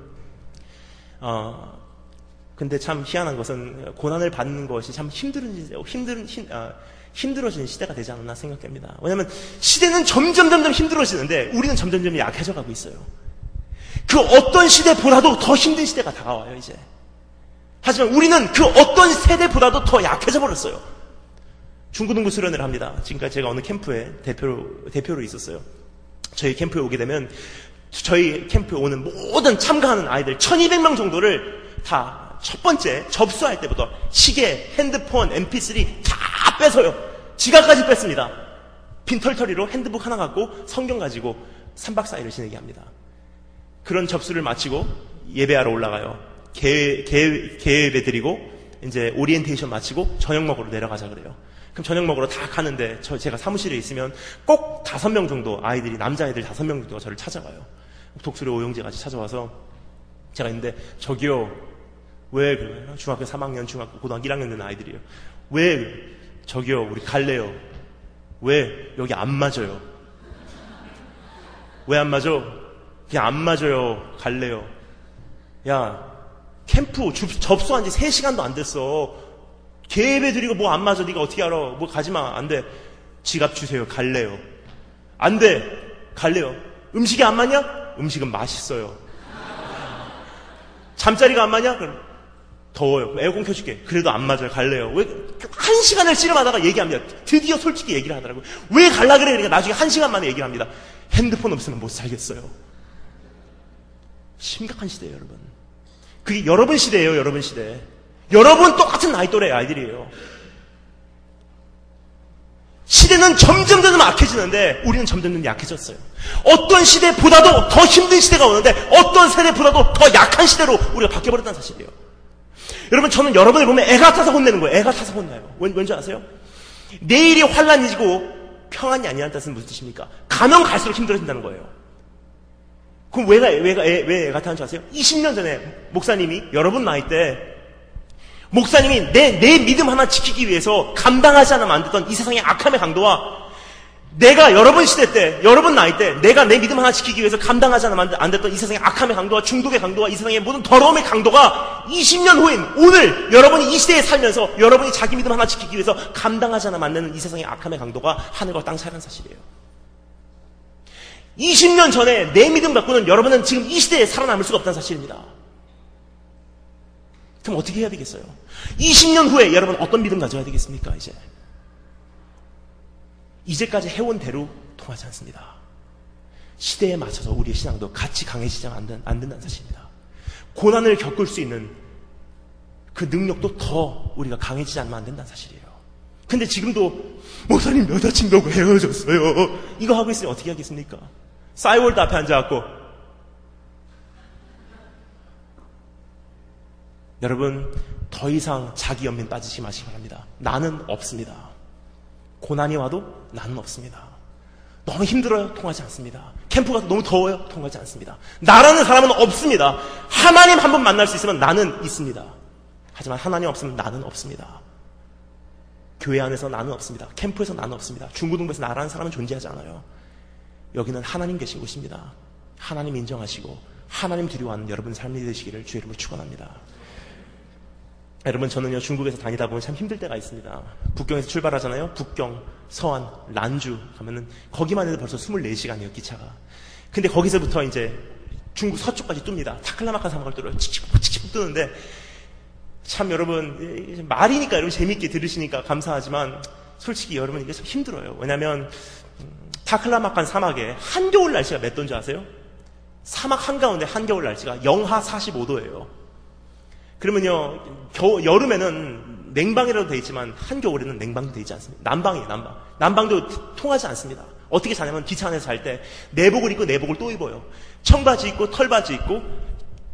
Speaker 1: 근데 참 희한한 것은 고난을 받는 것이 참 힘들어지는 시대가 되지 않았나 생각됩니다. 왜냐하면 시대는 점점 힘들어지는데 우리는 점점 약해져 가고 있어요. 그 어떤 시대보다도 더 힘든 시대가 다가와요, 이제. 하지만 우리는 그 어떤 세대보다도 더 약해져 버렸어요. 중고등부 수련을 합니다. 지금까지 제가 어느 캠프에 대표로 있었어요. 저희 캠프에 오게 되면 저희 캠프에 오는 모든 참가하는 아이들 1200명 정도를 다 첫 번째 접수할 때부터 시계, 핸드폰, mp3 다 뺏어요. 지갑까지 뺐습니다. 빈털터리로 핸드북 하나 갖고 성경 가지고 3박 4일을 지내게 합니다. 그런 접수를 마치고 예배하러 올라가요. 개예배 드리고 이제 오리엔테이션 마치고 저녁 먹으러 내려가자 그래요. 그럼 저녁 먹으러 다 가는데 제가 사무실에 있으면 꼭 5명 정도 아이들이, 남자아이들 5명 정도가 저를 찾아와요. 독수리 오영재 같이 찾아와서 제가 있는데, 저기요, 왜 그래요? 중학교 3학년, 고등학교 1학년 된 아이들이에요. 왜, 저기요, 우리 갈래요. 왜 여기 안 맞아요? 왜 안 맞아? 그냥 안 맞아요. 갈래요. 야, 캠프 접수한 지 3시간도 안 됐어. 개예배 드리고 뭐 안 맞아. 네가 어떻게 알아? 뭐 가지마. 안 돼. 지갑 주세요. 갈래요. 안 돼. 갈래요. 음식이 안 맞냐? 음식은 맛있어요. 잠자리가 안 맞냐? 그럼 더워요. 에어컨 켜줄게. 그래도 안 맞아요. 갈래요. 왜? 1시간을 씨름하다가 얘기합니다. 드디어 솔직히 얘기를 하더라고요. 왜 갈라 그래? 그러니까 나중에 1시간 만에 얘기를 합니다. 핸드폰 없으면 못 살겠어요. 심각한 시대예요, 여러분. 그게 여러분 시대예요, 여러분 시대. 여러분 똑같은 나이 또래 아이들이에요. 시대는 점점 악해지는데 우리는 점점 약해졌어요. 어떤 시대보다도 더 힘든 시대가 오는데 어떤 세대보다도 더 약한 시대로 우리가 바뀌어버렸다는 사실이에요. 여러분, 저는 여러분을 보면 애가 타서 혼내는 거예요. 애가 타서 혼나요. 왠지 아세요? 내일이 환란이지고 평안이 아니라는 뜻은 무슨 뜻입니까? 가면 갈수록 힘들어진다는 거예요. 그럼 왜 애가 타는 줄 아세요? 20년 전에 목사님이, 여러분 나이 때 목사님이 내 믿음 하나 지키기 위해서 감당하지 않으면 안 됐던 이 세상의 악함의 강도와 내가 여러분 시대 때, 여러분 나이 때 내가 내 믿음 하나 지키기 위해서 감당하지 않으면 안 됐던 이 세상의 악함의 강도와 중독의 강도와 이 세상의 모든 더러움의 강도가 20년 후인 오늘 여러분이 이 시대에 살면서 여러분이 자기 믿음 하나 지키기 위해서 감당하지 않으면 안 되는 이 세상의 악함의 강도가 하늘과 땅 차이라는 사실이에요. 20년 전에 내 믿음 갖고는 여러분은 지금 이 시대에 살아남을 수가 없다는 사실입니다. 그럼 어떻게 해야 되겠어요? 20년 후에 여러분 어떤 믿음 가져야 되겠습니까? 이제까지 해온 대로 통하지 않습니다. 시대에 맞춰서 우리의 신앙도 같이 강해지지 안 된다는 사실입니다. 고난을 겪을 수 있는 그 능력도 더 우리가 강해지지 않으면 안 된다는 사실이에요. 근데 지금도 목사님 여자친구하고 헤어졌어요. 이거 하고 있으면 어떻게 하겠습니까? 싸이월드 앞에 앉아갖고 여러분 더 이상 자기 연민 빠지지 마시기 바랍니다. 나는 없습니다. 고난이 와도 나는 없습니다. 너무 힘들어요? 통하지 않습니다. 캠프 가서 너무 더워요? 통하지 않습니다. 나라는 사람은 없습니다. 하나님 한 번 만날 수 있으면 나는 있습니다. 하지만 하나님 없으면 나는 없습니다. 교회 안에서 나는 없습니다. 캠프에서 나는 없습니다. 중고등부에서 나라는 사람은 존재하지 않아요. 여기는 하나님 계신 곳입니다. 하나님 인정하시고 하나님 두려워하는 여러분 삶이 되시기를 주의 이름으로 축원합니다. 여러분, 저는요 중국에서 다니다 보면 참 힘들 때가 있습니다. 북경에서 출발하잖아요. 북경, 서안, 란주 가면은 거기만 해도 벌써 24시간이에요, 기차가. 근데 거기서부터 이제 중국 서쪽까지 뜹니다. 타클라마칸 사막을 뚫어요. 칙칙 뜨는데 참 여러분 말이니까 여러분 재밌게 들으시니까 감사하지만 솔직히 여러분 이게 참 힘들어요. 왜냐하면 타클라마칸 사막에 한겨울 날씨가 몇 도인지 아세요? 사막 한가운데 한겨울 날씨가 영하 45도예요. 그러면요 여름에는 냉방이라도 돼 있지만 한겨울에는 냉방도 돼 있지 않습니다. 난방이에요. 난방도 통하지 않습니다. 어떻게 자냐면 기차 안에서 잘 때 내복을 입고 내복을 또 입어요. 청바지 입고 털바지 입고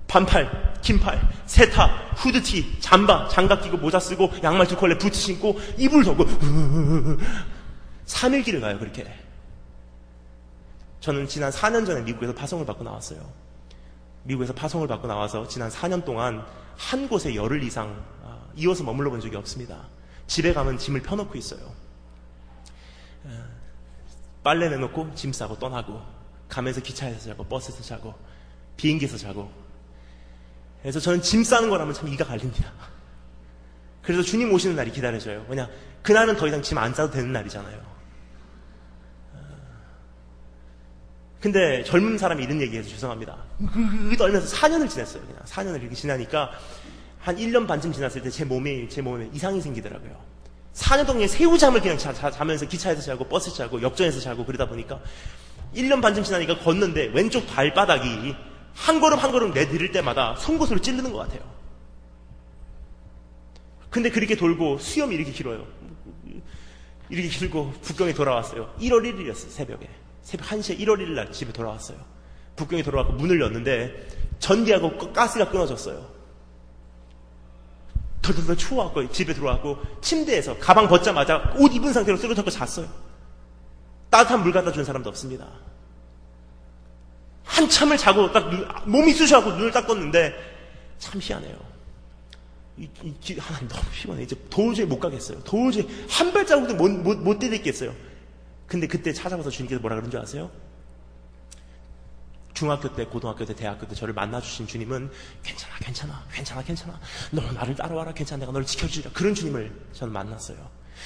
Speaker 1: 반팔, 긴팔, 세타, 후드티, 잠바, 장갑 끼고 모자 쓰고 양말 2컬레 부츠 신고 이불 덮고 3일길을 가요. 그렇게. 저는 지난 4년 전에 미국에서 파송을 받고 나왔어요. 미국에서 파송을 받고 나와서 지난 4년 동안 한 곳에 열흘 이상 이어서 머물러 본 적이 없습니다. 집에 가면 짐을 펴놓고 있어요. 빨래 내놓고 짐 싸고 떠나고 가면서 기차에서 자고 버스에서 자고 비행기에서 자고. 그래서 저는 짐 싸는 거라면 참 이가 갈립니다. 그래서 주님 오시는 날이 기다려져요. 왜냐 그날은 더 이상 짐 안 싸도 되는 날이잖아요. 근데 젊은 사람이 이런 얘기해서 죄송합니다. 떨면서 4년을 지냈어요. 그냥 4년을 이렇게 지나니까 한 1년 반쯤 지났을 때 제 몸에 이상이 생기더라고요. 4년 동안 새우잠을 그냥 자면서 기차에서 자고 버스에서 자고 역전에서 자고 그러다 보니까 1년 반쯤 지나니까 걷는데 왼쪽 발바닥이 한 걸음 한 걸음 내디딜 때마다 송곳으로 찌르는 것 같아요. 근데 그렇게 돌고 수염이 이렇게 길어요. 이렇게 길고 북경에 돌아왔어요. 1월 1일이었어요. 새벽 1시에 1월 1일 날 집에 돌아왔어요. 북경에 돌아와서 문을 열었는데 전기하고 가스가 끊어졌어요. 덜덜덜 추워갖고 집에 들어와갖고 침대에서 가방 벗자마자 옷 입은 상태로 쓰러져서 잤어요. 따뜻한 물 갖다 준 사람도 없습니다. 한참을 자고 딱 몸이 쑤셔갖고 눈을 딱 떴는데 참 희한해요. 하나님 너무 피곤해. 이제 도저히 못 가겠어요. 도저히 한 발자국도 못 디딜겠어요. 근데 그때 찾아와서 주님께서 뭐라 그런 줄 아세요? 중학교 때, 고등학교 때, 대학교 때 저를 만나주신 주님은 괜찮아. 너 나를 따라와라. 괜찮아. 내가 너를 지켜주리라. 그런 주님을 저는 만났어요.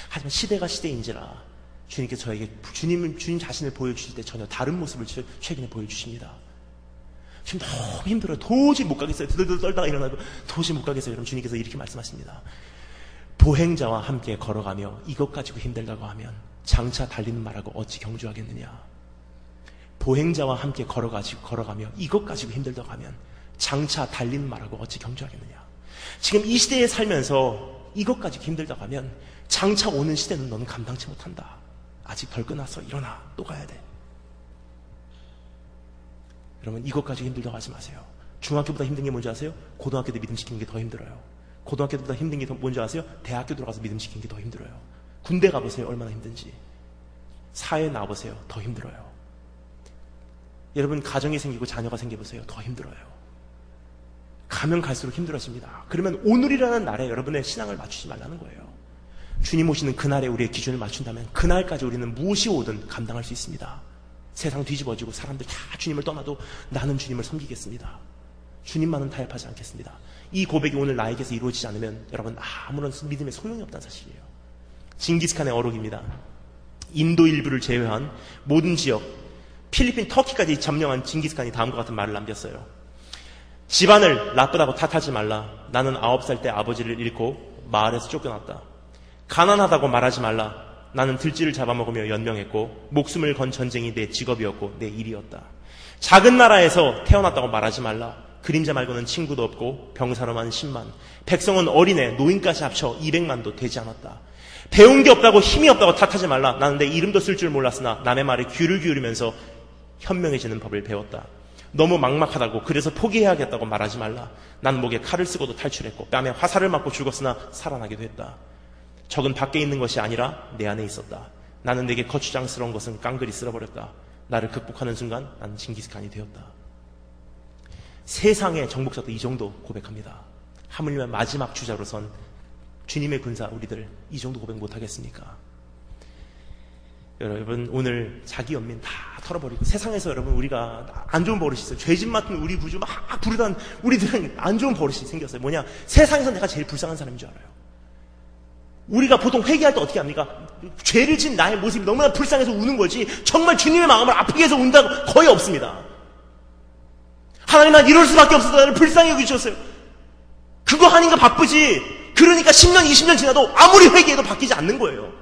Speaker 1: 하지만 시대가 시대인지라 주님께서 저에게 주님 자신을 보여주실 때 전혀 다른 모습을 최근에 보여주십니다. 지금 너무 힘들어요. 도저히 못 가겠어요. 들들 떨다가 일어나고 도저히 못 가겠어요. 여러분 주님께서 이렇게 말씀하십니다. 보행자와 함께 걸어가며 이것 가지고 힘들다고 하면 장차 달리는 말하고 어찌 경주하겠느냐. 보행자와 함께 걸어가며 이것 가지고 힘들다고 하면 장차 달리는 말하고 어찌 경주하겠느냐. 지금 이 시대에 살면서 이것 가지고 힘들다고 하면 장차 오는 시대는 너는 감당치 못한다. 아직 덜 끝났어. 일어나. 또 가야 돼. 여러분, 이것 가지고 힘들다고 하지 마세요. 중학교보다 힘든 게 뭔지 아세요? 고등학교 때 믿음 지키는 게 더 힘들어요. 고등학교 때보다 힘든 게 뭔지 아세요? 대학교 들어가서 믿음 지키는 게 더 힘들어요. 군대 가보세요. 얼마나 힘든지. 사회에 나와보세요. 더 힘들어요. 여러분, 가정이 생기고 자녀가 생겨보세요. 더 힘들어요. 가면 갈수록 힘들어집니다. 그러면 오늘이라는 날에 여러분의 신앙을 맞추지 말라는 거예요. 주님 오시는 그날에 우리의 기준을 맞춘다면 그날까지 우리는 무엇이 오든 감당할 수 있습니다. 세상 뒤집어지고 사람들 다 주님을 떠나도 나는 주님을 섬기겠습니다. 주님만은 타협하지 않겠습니다. 이 고백이 오늘 나에게서 이루어지지 않으면 여러분 아무런 믿음에 소용이 없다는 사실이에요. 징기스칸의 어록입니다. 인도 일부를 제외한 모든 지역, 필리핀, 터키까지 점령한 징기스칸이 다음과 같은 말을 남겼어요. 집안을 나쁘다고 탓하지 말라. 나는 9살 때 아버지를 잃고 마을에서 쫓겨났다. 가난하다고 말하지 말라. 나는 들쥐를 잡아먹으며 연명했고 목숨을 건 전쟁이 내 직업이었고 내 일이었다. 작은 나라에서 태어났다고 말하지 말라. 그림자 말고는 친구도 없고 병사로만 10만, 백성은 어린애, 노인까지 합쳐 200만도 되지 않았다. 배운 게 없다고 힘이 없다고 탓하지 말라. 나는 내 이름도 쓸 줄 몰랐으나 남의 말에 귀를 기울이면서 현명해지는 법을 배웠다. 너무 막막하다고 그래서 포기해야겠다고 말하지 말라. 난 목에 칼을 쓰고도 탈출했고 뺨에 화살을 맞고 죽었으나 살아나기도 했다. 적은 밖에 있는 것이 아니라 내 안에 있었다. 나는 내게 거추장스러운 것은 깡그리 쓸어버렸다. 나를 극복하는 순간 나는 징기스칸이 되었다. 세상의 정복자도 이 정도 고백합니다. 하물며 마지막 주자로선 주님의 군사 우리들 이 정도 고백 못하겠습니까? 여러분, 오늘 자기 연민 다 털어버리고 세상에서 여러분 우리가 안 좋은 버릇이 있어요. 죄짓 맡은 우리 부주 막 부르던 우리들은 안 좋은 버릇이 생겼어요. 뭐냐? 세상에서 내가 제일 불쌍한 사람인 줄 알아요. 우리가 보통 회개할 때 어떻게 합니까? 죄를 진 나의 모습이 너무나 불쌍해서 우는 거지 정말 주님의 마음을 아프게 해서 운다고 거의 없습니다. 하나님, 난 이럴 수밖에 없어서 나를 불쌍히 여기셨어요. 그거 하니까 바쁘지. 그러니까 10년, 20년 지나도 아무리 회개해도 바뀌지 않는 거예요.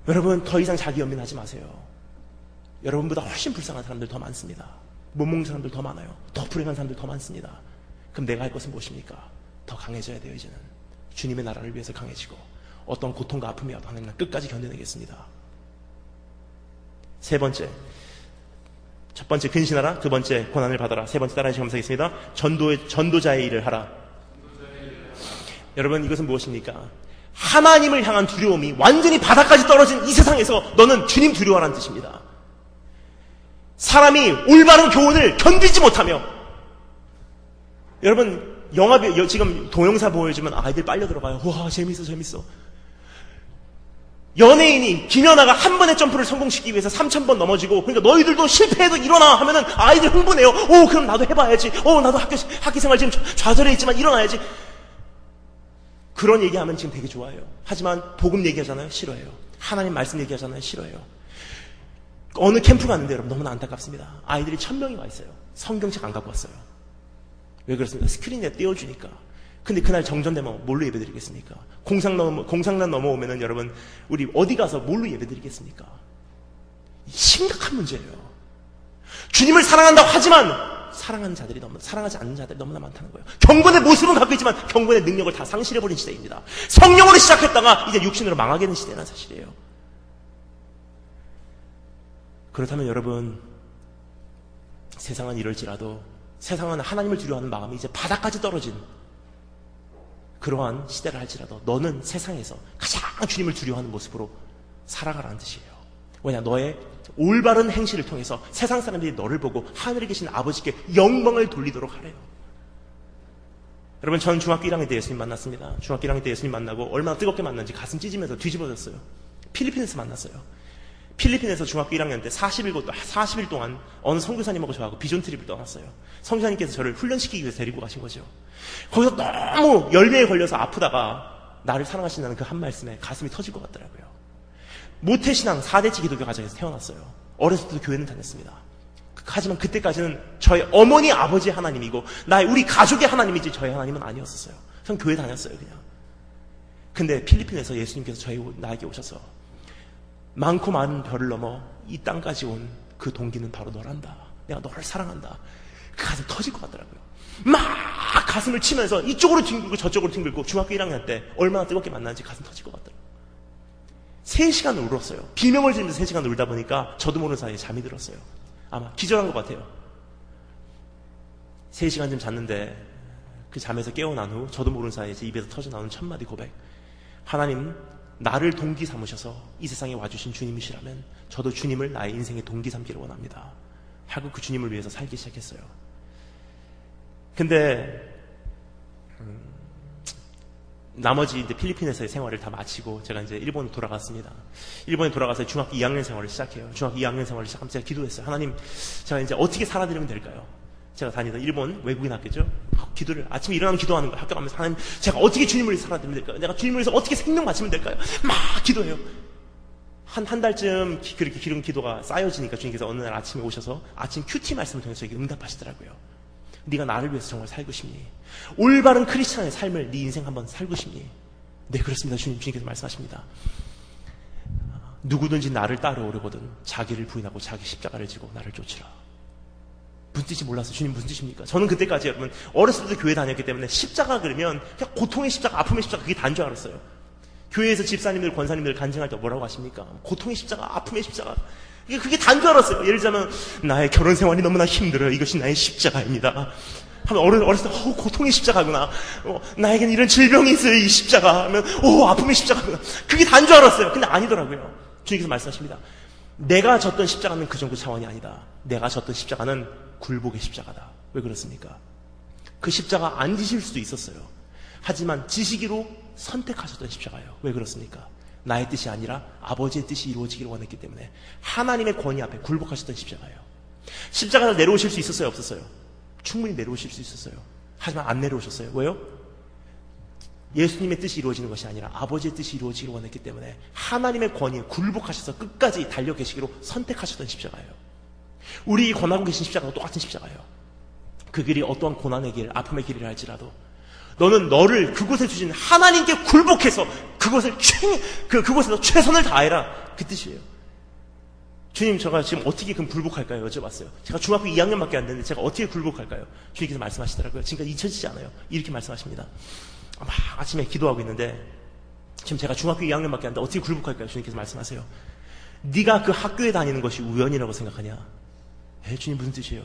Speaker 1: 여러분, 더 이상 자기 연민하지 마세요. 여러분보다 훨씬 불쌍한 사람들 더 많습니다. 못 먹는 사람들 더 많아요. 더 불행한 사람들 더 많습니다. 그럼 내가 할 것은 무엇입니까? 더 강해져야 돼요. 이제는 주님의 나라를 위해서 강해지고 어떤 고통과 아픔이 와도 하나님, 난 끝까지 견뎌내겠습니다. 세 번째, 첫 번째 근신하라, 두 번째 고난을 받아라, 세 번째 따라해 주시기 감사하겠습니다. 전도자의 일을 하라. 여러분, 이것은 무엇입니까? 하나님을 향한 두려움이 완전히 바닥까지 떨어진 이 세상에서 너는 주님 두려워하라는 뜻입니다. 사람이 올바른 교훈을 견디지 못하며, 여러분 영화 지금 동영상 보여주면 아이들 빨려 들어가요. 와, 재밌어. 연예인이 김연아가 한 번의 점프를 성공시키기 위해서 3,000번 넘어지고, 그러니까 너희들도 실패해도 일어나 하면은 아이들 흥분해요. 오, 그럼 나도 해봐야지. 나도 학교 생활 지금 좌절해 있지만 일어나야지. 그런 얘기하면 지금 되게 좋아해요. 하지만 복음 얘기하잖아요. 싫어해요. 하나님 말씀 얘기하잖아요. 싫어해요. 어느 캠프 갔는데 여러분 너무나 안타깝습니다. 아이들이 1,000명이 와 있어요. 성경책 안 갖고 왔어요. 왜 그렇습니까? 스크린에 띄워주니까. 근데 그날 정전되면 뭘로 예배드리겠습니까? 공상난 넘어오면은 여러분 우리 어디 가서 뭘로 예배드리겠습니까? 심각한 문제예요. 주님을 사랑한다고 하지만 사랑하지 않는 자들이 너무나 많다는 거예요. 경건의 모습은 갖고 있지만 경건의 능력을 다 상실해버린 시대입니다. 성령으로 시작했다가 이제 육신으로 망하게 되는 시대라는 사실이에요. 그렇다면 여러분, 세상은 이럴지라도, 세상은 하나님을 두려워하는 마음이 이제 바닥까지 떨어진 그러한 시대를 할지라도 너는 세상에서 가장 주님을 두려워하는 모습으로 살아가라는 뜻이에요. 왜냐, 너의 올바른 행실을 통해서 세상 사람들이 너를 보고 하늘에 계신 아버지께 영광을 돌리도록 하래요. 여러분, 저는 중학교 1학년 때 예수님 만났습니다. 중학교 1학년 때 예수님 만나고 얼마나 뜨겁게 만났는지 가슴 찢으면서 뒤집어졌어요. 필리핀에서 만났어요. 필리핀에서 중학교 1학년 때 40일 동안 어느 선교사님하고 저하고 비전 트립을 떠났어요. 선교사님께서 저를 훈련시키기 위해서 데리고 가신 거죠. 거기서 너무 열매에 걸려서 아프다가 나를 사랑하신다는 그 한 말씀에 가슴이 터질 것 같더라고요. 모태신앙 4대째 기독교 가정에서 태어났어요. 어렸을 때도 교회는 다녔습니다. 하지만 그때까지는 저희 어머니 아버지 하나님이고 우리 가족의 하나님이지 저희 하나님은 아니었었어요. 전 교회 다녔어요, 그냥. 근데 필리핀에서 예수님께서 나에게 오셔서 많고 많은 별을 넘어 이 땅까지 온 그 동기는 바로 너란다. 내가 너를 사랑한다. 그 가슴 터질 것 같더라고요. 막 가슴을 치면서 이쪽으로 뒹굴고 저쪽으로 뒹굴고 중학교 1학년 때 얼마나 뜨겁게 만났는지 가슴 터질 것 같더라고요. 3시간 울었어요. 비명을 지르면서 3시간 울다 보니까 저도 모르는 사이에 잠이 들었어요. 아마 기절한 것 같아요. 3시간쯤 잤는데 그 잠에서 깨어난 후 저도 모르는 사이에 제 입에서 터져나오는 첫마디 고백. 하나님, 나를 동기 삼으셔서 이 세상에 와주신 주님이시라면 저도 주님을 나의 인생의 동기 삼기를 원합니다. 하고 그 주님을 위해서 살기 시작했어요. 근데 나머지 이제 필리핀에서의 생활을 다 마치고 제가 이제 일본으로 돌아갔습니다. 일본에 돌아가서 중학교 2학년 생활을 시작해요. 중학교 2학년 생활을 시작하면서 제가 기도했어요. 하나님, 제가 이제 어떻게 살아드리면 될까요? 제가 다니던 일본 외국인 학교죠. 기도를 아침에 일어나면 기도하는 거예요. 학교 가면서 하나님, 제가 어떻게 주님을 위해서 살아드리면 될까요? 내가 주님을 위해서 어떻게 생명 바치면 될까요? 막 기도해요. 한 달쯤 그렇게 기름 기도가 쌓여지니까 주님께서 어느 날 아침에 오셔서 아침 큐티 말씀을 통해서 저에게 응답하시더라고요. 네가 나를 위해서 정말 살고 싶니? 올바른 크리스찬의 삶을 네 인생 한번 살고 싶니? 네, 그렇습니다. 주님께서 말씀하십니다. 누구든지 나를 따라오려거든 자기를 부인하고 자기 십자가를 지고 나를 쫓으라. 무슨 뜻인지 몰랐어요. 주님 무슨 뜻입니까? 저는 그때까지 여러분 어렸을 때 교회 다녔기 때문에 십자가 그러면 그냥 고통의 십자가, 아픔의 십자가, 그게 단 줄 알았어요. 교회에서 집사님들, 권사님들 간증할 때 뭐라고 하십니까? 고통의 십자가, 아픔의 십자가. 그게 단 줄 알았어요. 예를 들자면 나의 결혼 생활이 너무나 힘들어요. 이것이 나의 십자가입니다. 하면 어렸을 때 고통의 십자가구나. 나에겐 이런 질병이 있어요. 이 십자가. 하면 아픔의 십자가구나. 그게 단 줄 알았어요. 근데 아니더라고요. 주님께서 말씀하십니다. 내가 졌던 십자가는 그 정도 차원이 아니다. 내가 졌던 십자가는 굴복의 십자가다. 왜 그렇습니까? 그 십자가 안 지실 수도 있었어요. 하지만 지시기로 선택하셨던 십자가예요. 왜 그렇습니까? 나의 뜻이 아니라 아버지의 뜻이 이루어지기를 원했기 때문에 하나님의 권위 앞에 굴복하셨던 십자가예요. 십자가를 내려오실 수 있었어요? 없었어요? 충분히 내려오실 수 있었어요. 하지만 안 내려오셨어요. 왜요? 예수님의 뜻이 이루어지는 것이 아니라 아버지의 뜻이 이루어지기를 원했기 때문에 하나님의 권위에 굴복하셔서 끝까지 달려 계시기로 선택하셨던 십자가예요. 우리 권하고 계신 십자가가 똑같은 십자가예요. 그 길이 어떠한 고난의 길, 아픔의 길이라 할지라도 너는 너를 그곳에 주신 하나님께 굴복해서 그곳에서 최선을 다해라. 그 뜻이에요. 주님, 제가 지금 어떻게 그럼 굴복할까요? 여쭤봤어요. 제가 중학교 2학년밖에 안 됐는데 제가 어떻게 굴복할까요? 주님께서 말씀하시더라고요. 지금까지 잊혀지지 않아요. 이렇게 말씀하십니다. 막 아침에 기도하고 있는데 지금 제가 중학교 2학년밖에 안 됐는데 어떻게 굴복할까요? 주님께서 말씀하세요. 네가 그 학교에 다니는 것이 우연이라고 생각하냐? 주님 무슨 뜻이에요?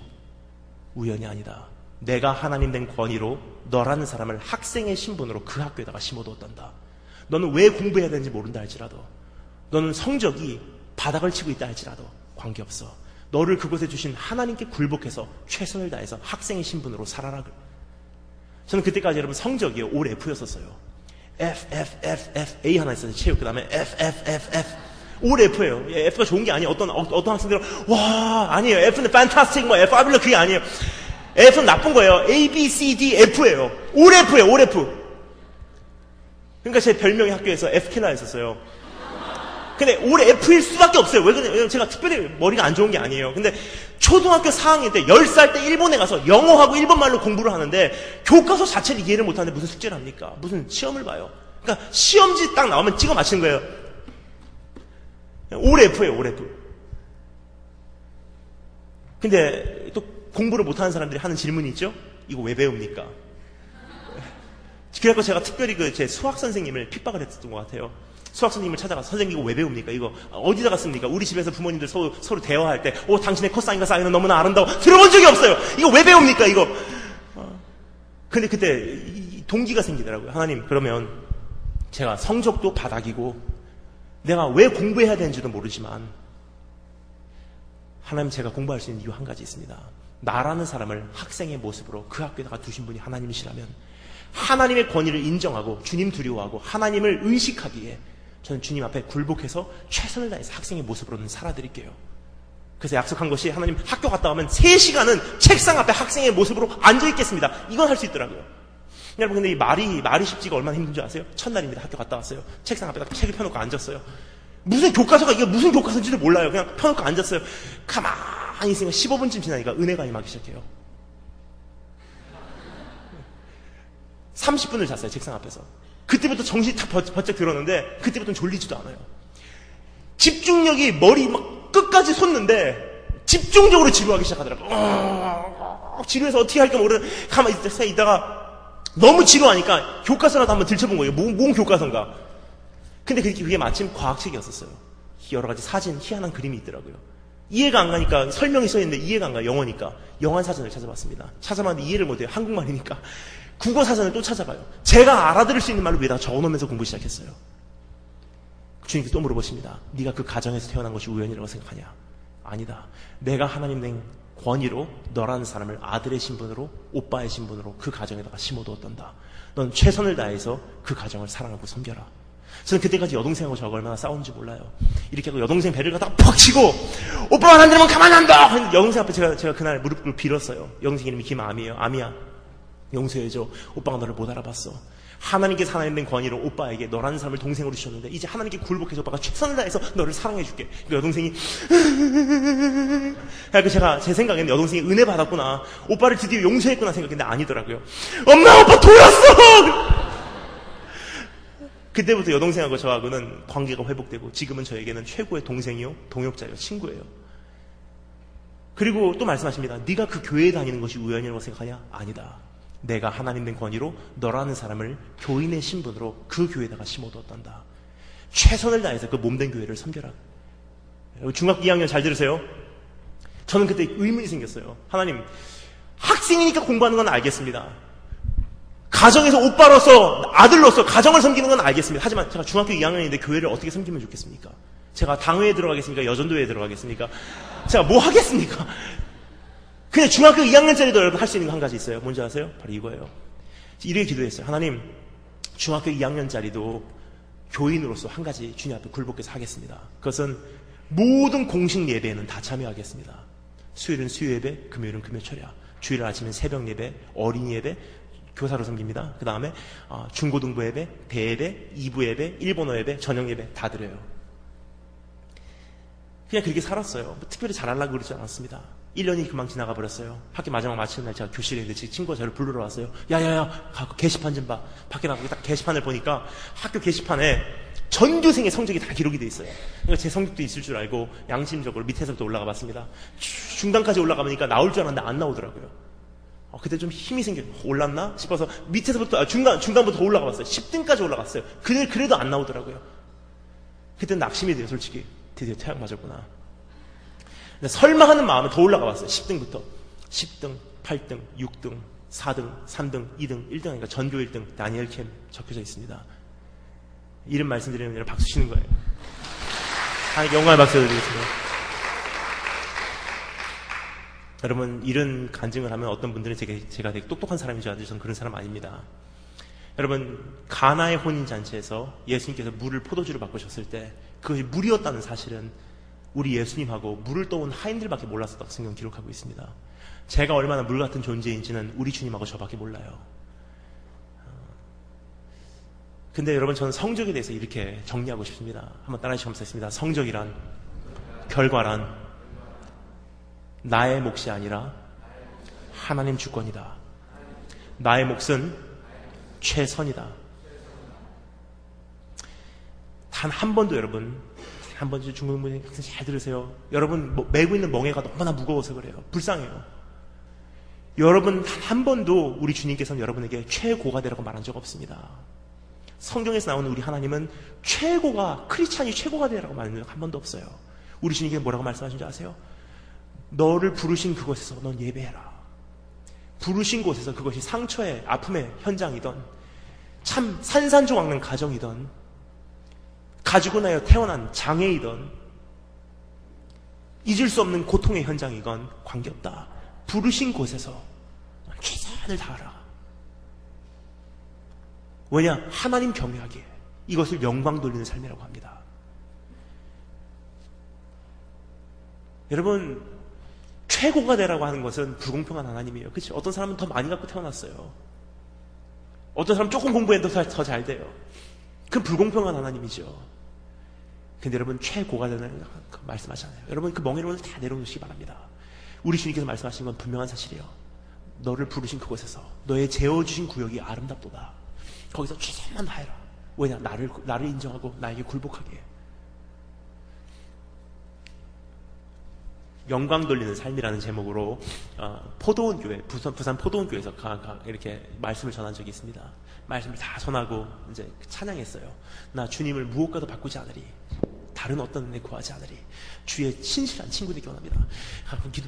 Speaker 1: 우연이 아니다. 내가 하나님 된 권위로 너라는 사람을 학생의 신분으로 그 학교에다가 심어두었단다. 너는 왜 공부해야 되는지 모른다 할지라도, 너는 성적이 바닥을 치고 있다 할지라도 관계없어. 너를 그곳에 주신 하나님께 굴복해서 최선을 다해서 학생의 신분으로 살아라. 저는 그때까지 여러분 성적이요 올 F였었어요. A 하나 있었어요. 체육. 그 다음에 F. 올 F예요. F가 좋은 게 아니에요. 어떤 학생들은 와 아니에요. F는 fantastic 뭐 Fabulous 그게 아니에요. F는 나쁜 거예요. A, B, C, D, F예요. 올 F예요. 올 F. 그러니까 제 별명이 학교에서 F킬러였었어요. 근데 올 F일 수밖에 없어요. 왜 그러냐면 제가 특별히 머리가 안 좋은 게 아니에요. 근데 초등학교 4학년 때 10살 때 일본에 가서 영어하고 일본말로 공부를 하는데 교과서 자체를 이해를 못하는데 무슨 숙제를 합니까? 무슨 시험을 봐요. 그러니까 시험지 딱 나오면 찍어 맞히는 거예요. 올 F예요. 올 F. 근데 또 공부를 못하는 사람들이 하는 질문이 있죠. 이거 왜 배웁니까? 그래서 제가 특별히 제 수학 선생님을 핍박을 했었던 것 같아요. 수학 선생님을 찾아가서 선생님 이거 왜 배웁니까? 이거 어디다가 씁니까? 우리 집에서 부모님들 서로 대화할 때 당신의 코사인과 사인은 너무나 아름다워. 들어본 적이 없어요. 이거 왜 배웁니까? 이거. 근데 그때 동기가 생기더라고요. 하나님, 그러면 제가 성적도 바닥이고 내가 왜 공부해야 되는지도 모르지만 하나님, 제가 공부할 수 있는 이유 한 가지 있습니다. 나라는 사람을 학생의 모습으로 그 학교에다가 두신 분이 하나님이시라면 하나님의 권위를 인정하고 주님 두려워하고 하나님을 의식하기에 저는 주님 앞에 굴복해서 최선을 다해서 학생의 모습으로는 살아드릴게요. 그래서 약속한 것이 하나님 학교 갔다 오면 3시간은 책상 앞에 학생의 모습으로 앉아있겠습니다. 이건 할 수 있더라고요. 여러분, 근데 이 말이 쉽지가 얼마나 힘든 줄 아세요? 첫날입니다. 학교 갔다 왔어요. 책상 앞에다 책을 펴놓고 앉았어요. 이게 무슨 교과서인지도 몰라요. 그냥 펴놓고 앉았어요. 가만히 있으니까 15분쯤 지나니까 은혜가 임하기 시작해요. 30분을 잤어요. 책상 앞에서. 그때부터 정신이 탁 번쩍 들었는데 그때부터는 졸리지도 않아요. 집중력이 머리 막 끝까지 솟는데 집중적으로 지루하기 시작하더라고요. 지루해서 어떻게 할까 모르는 가만히 있다가 너무 지루하니까 교과서라도 한번 들춰본 거예요. 뭔 교과서인가. 근데 그게 마침 과학책이었었어요. 여러 가지 사진, 희한한 그림이 있더라고요. 이해가 안 가니까 설명이 써있는데 이해가 안 가요. 영어니까. 영어 사전을 찾아봤습니다. 찾아봤는데 이해를 못해요. 한국말이니까. 국어 사전을 또 찾아봐요. 제가 알아들을 수 있는 말로 위에다가 적어놓으면서 공부 시작했어요. 주님께서 또 물어보십니다. 네가 그 가정에서 태어난 것이 우연이라고 생각하냐? 아니다. 내가 하나님 낸 권위로 너라는 사람을 아들의 신분으로, 오빠의 신분으로 그 가정에다가 심어두었단다. 넌 최선을 다해서 그 가정을 사랑하고 섬겨라. 저는 그때까지 여동생하고 저가 얼마나 싸웠는지 몰라요. 이렇게 하고 여동생 배를 갖다가 퍽 치고 오빠만 안 들으면 가만 안 둬! 여동생 앞에 제가 그날 무릎을 빌었어요. 여동생 이름이 김아미예요. 아미야, 용서해줘. 오빠가 너를 못 알아봤어. 하나님께서 하나님 된 권위로 오빠에게 너라는 사람을 동생으로 주셨는데 이제 하나님께 굴복해서 오빠가 최선을 다해서 너를 사랑해줄게. 그러니까 여동생이 그래서 제가 제 생각에는 여동생이 은혜 받았구나, 오빠를 드디어 용서했구나 생각했는데 아니더라고요. 엄마, 오빠 돌았어! 그때부터 여동생하고 저하고는 관계가 회복되고 지금은 저에게는 최고의 동생이요, 동역자요, 친구예요. 그리고 또 말씀하십니다. 네가 그 교회에 다니는 것이 우연이라고 생각하냐? 아니다. 내가 하나님 된 권위로 너라는 사람을 교인의 신분으로 그 교회에다가 심어두었단다. 최선을 다해서 그 몸된 교회를 섬겨라. 중학교 2학년 잘 들으세요. 저는 그때 의문이 생겼어요. 하나님, 학생이니까 공부하는 건 알겠습니다. 가정에서 오빠로서, 아들로서 가정을 섬기는 건 알겠습니다. 하지만 제가 중학교 2학년인데 교회를 어떻게 섬기면 좋겠습니까? 제가 당회에 들어가겠습니까? 여전도회에 들어가겠습니까? 제가 뭐 하겠습니까? 그냥 중학교 2학년짜리도 여러분 할 수 있는 거 한 가지 있어요. 뭔지 아세요? 바로 이거예요. 이렇게 기도했어요. 하나님, 중학교 2학년짜리도 교인으로서 한 가지 주님 앞에 굴복해서 하겠습니다. 그것은 모든 공식 예배에는 다 참여하겠습니다. 수요일은 수요 예배, 금요일은 금요 철야, 주일 아침엔 새벽 예배, 어린이 예배, 교사로 섬깁니다. 그 다음에 중고등부 예배, 대예배, 2부 예배, 일본어 예배, 저녁 예배 다 드려요. 그냥 그렇게 살았어요. 뭐 특별히 잘하려고 그러지 않았습니다. 1년이 금방 지나가 버렸어요. 학기 마지막 마치는 날 제가 교실에 있는데 제 친구가 저를 부르러 왔어요. 야야야, 가고 게시판 좀 봐. 밖에 나가고 딱 게시판을 보니까 학교 게시판에 전교생의 성적이 다 기록이 돼 있어요. 그러니까 제 성적도 있을 줄 알고 양심적으로 밑에서부터 올라가 봤습니다. 중간까지 올라가보니까 나올 줄 알았는데 안 나오더라고요. 그때 좀 힘이 생겨요. 올랐나 싶어서 밑에서부터 중간부터 올라가 봤어요. 10등까지 올라갔어요. 그래도 안 나오더라고요. 그때 낙심이 돼요. 솔직히 드디어 태양 맞았구나. 설마 하는 마음에 더 올라가 봤어요. 10등부터 10등, 8등, 6등, 4등, 3등, 2등, 1등 하니까 전교 1등 다니엘 캠 적혀져 있습니다. 이름 말씀드리면 여러분 박수 치는 거예요. 하나님께 영광의 박수 드리겠습니다. 여러분, 이런 간증을 하면 어떤 분들은 제가 되게 똑똑한 사람인 줄 알아요. 저는 그런 사람 아닙니다. 여러분, 가나의 혼인잔치에서 예수님께서 물을 포도주로 바꾸셨을 때 그것이 물이었다는 사실은 우리 예수님하고 물을 떠온 하인들밖에 몰랐었다고 성경 기록하고 있습니다. 제가 얼마나 물 같은 존재인지는 우리 주님하고 저밖에 몰라요. 근데 여러분, 저는 성적에 대해서 이렇게 정리하고 싶습니다. 한번 따라하시면 감사했습니다. 성적이란, 결과란 나의 몫이 아니라 하나님 주권이다. 나의 몫은 최선이다. 단 한 번도 여러분, 한 번도 중국분이 잘 들으세요. 여러분 메고 있는 멍에가 너무나 무거워서 그래요. 불쌍해요. 여러분 단 한 번도 우리 주님께서는 여러분에게 최고가 되라고 말한 적 없습니다. 성경에서 나오는 우리 하나님은 크리스찬이 최고가 되라고 말한 적 한 번도 없어요. 우리 주님께서 뭐라고 말씀하신 줄 아세요? 너를 부르신 그곳에서 넌 예배해라. 부르신 곳에서 그것이 상처의 아픔의 현장이던 참 산산조각난 가정이던 가지고 나여 태어난 장애이던 잊을 수 없는 고통의 현장이건 관계없다. 부르신 곳에서 최선을 다하라. 왜냐? 하나님 경외하기에 이것을 영광 돌리는 삶이라고 합니다. 여러분, 최고가 되라고 하는 것은 불공평한 하나님이에요. 그렇죠? 어떤 사람은 더 많이 갖고 태어났어요. 어떤 사람은 조금 공부해도 더 잘 돼요. 그건 불공평한 하나님이죠. 근데 여러분, 최고가 되는 말씀하잖아요. 여러분, 그 멍에를 오늘 다 내려놓으시기 바랍니다. 우리 주님께서 말씀하신 건 분명한 사실이에요. 너를 부르신 그곳에서 너의 재워주신 구역이 아름답도다. 거기서 최선만 다해라. 왜냐? 나를 인정하고 나에게 굴복하게. 영광 돌리는 삶이라는 제목으로 포도원 교회, 부산 포도원 교회에서 이렇게 말씀을 전한 적이 있습니다. 말씀을 다 전하고 이제 찬양했어요. 나 주님을 무엇과도 바꾸지 않으리. 다른 어떤 은혜 구하지 않으리. 주의 신실한 친구 되기 원합니다.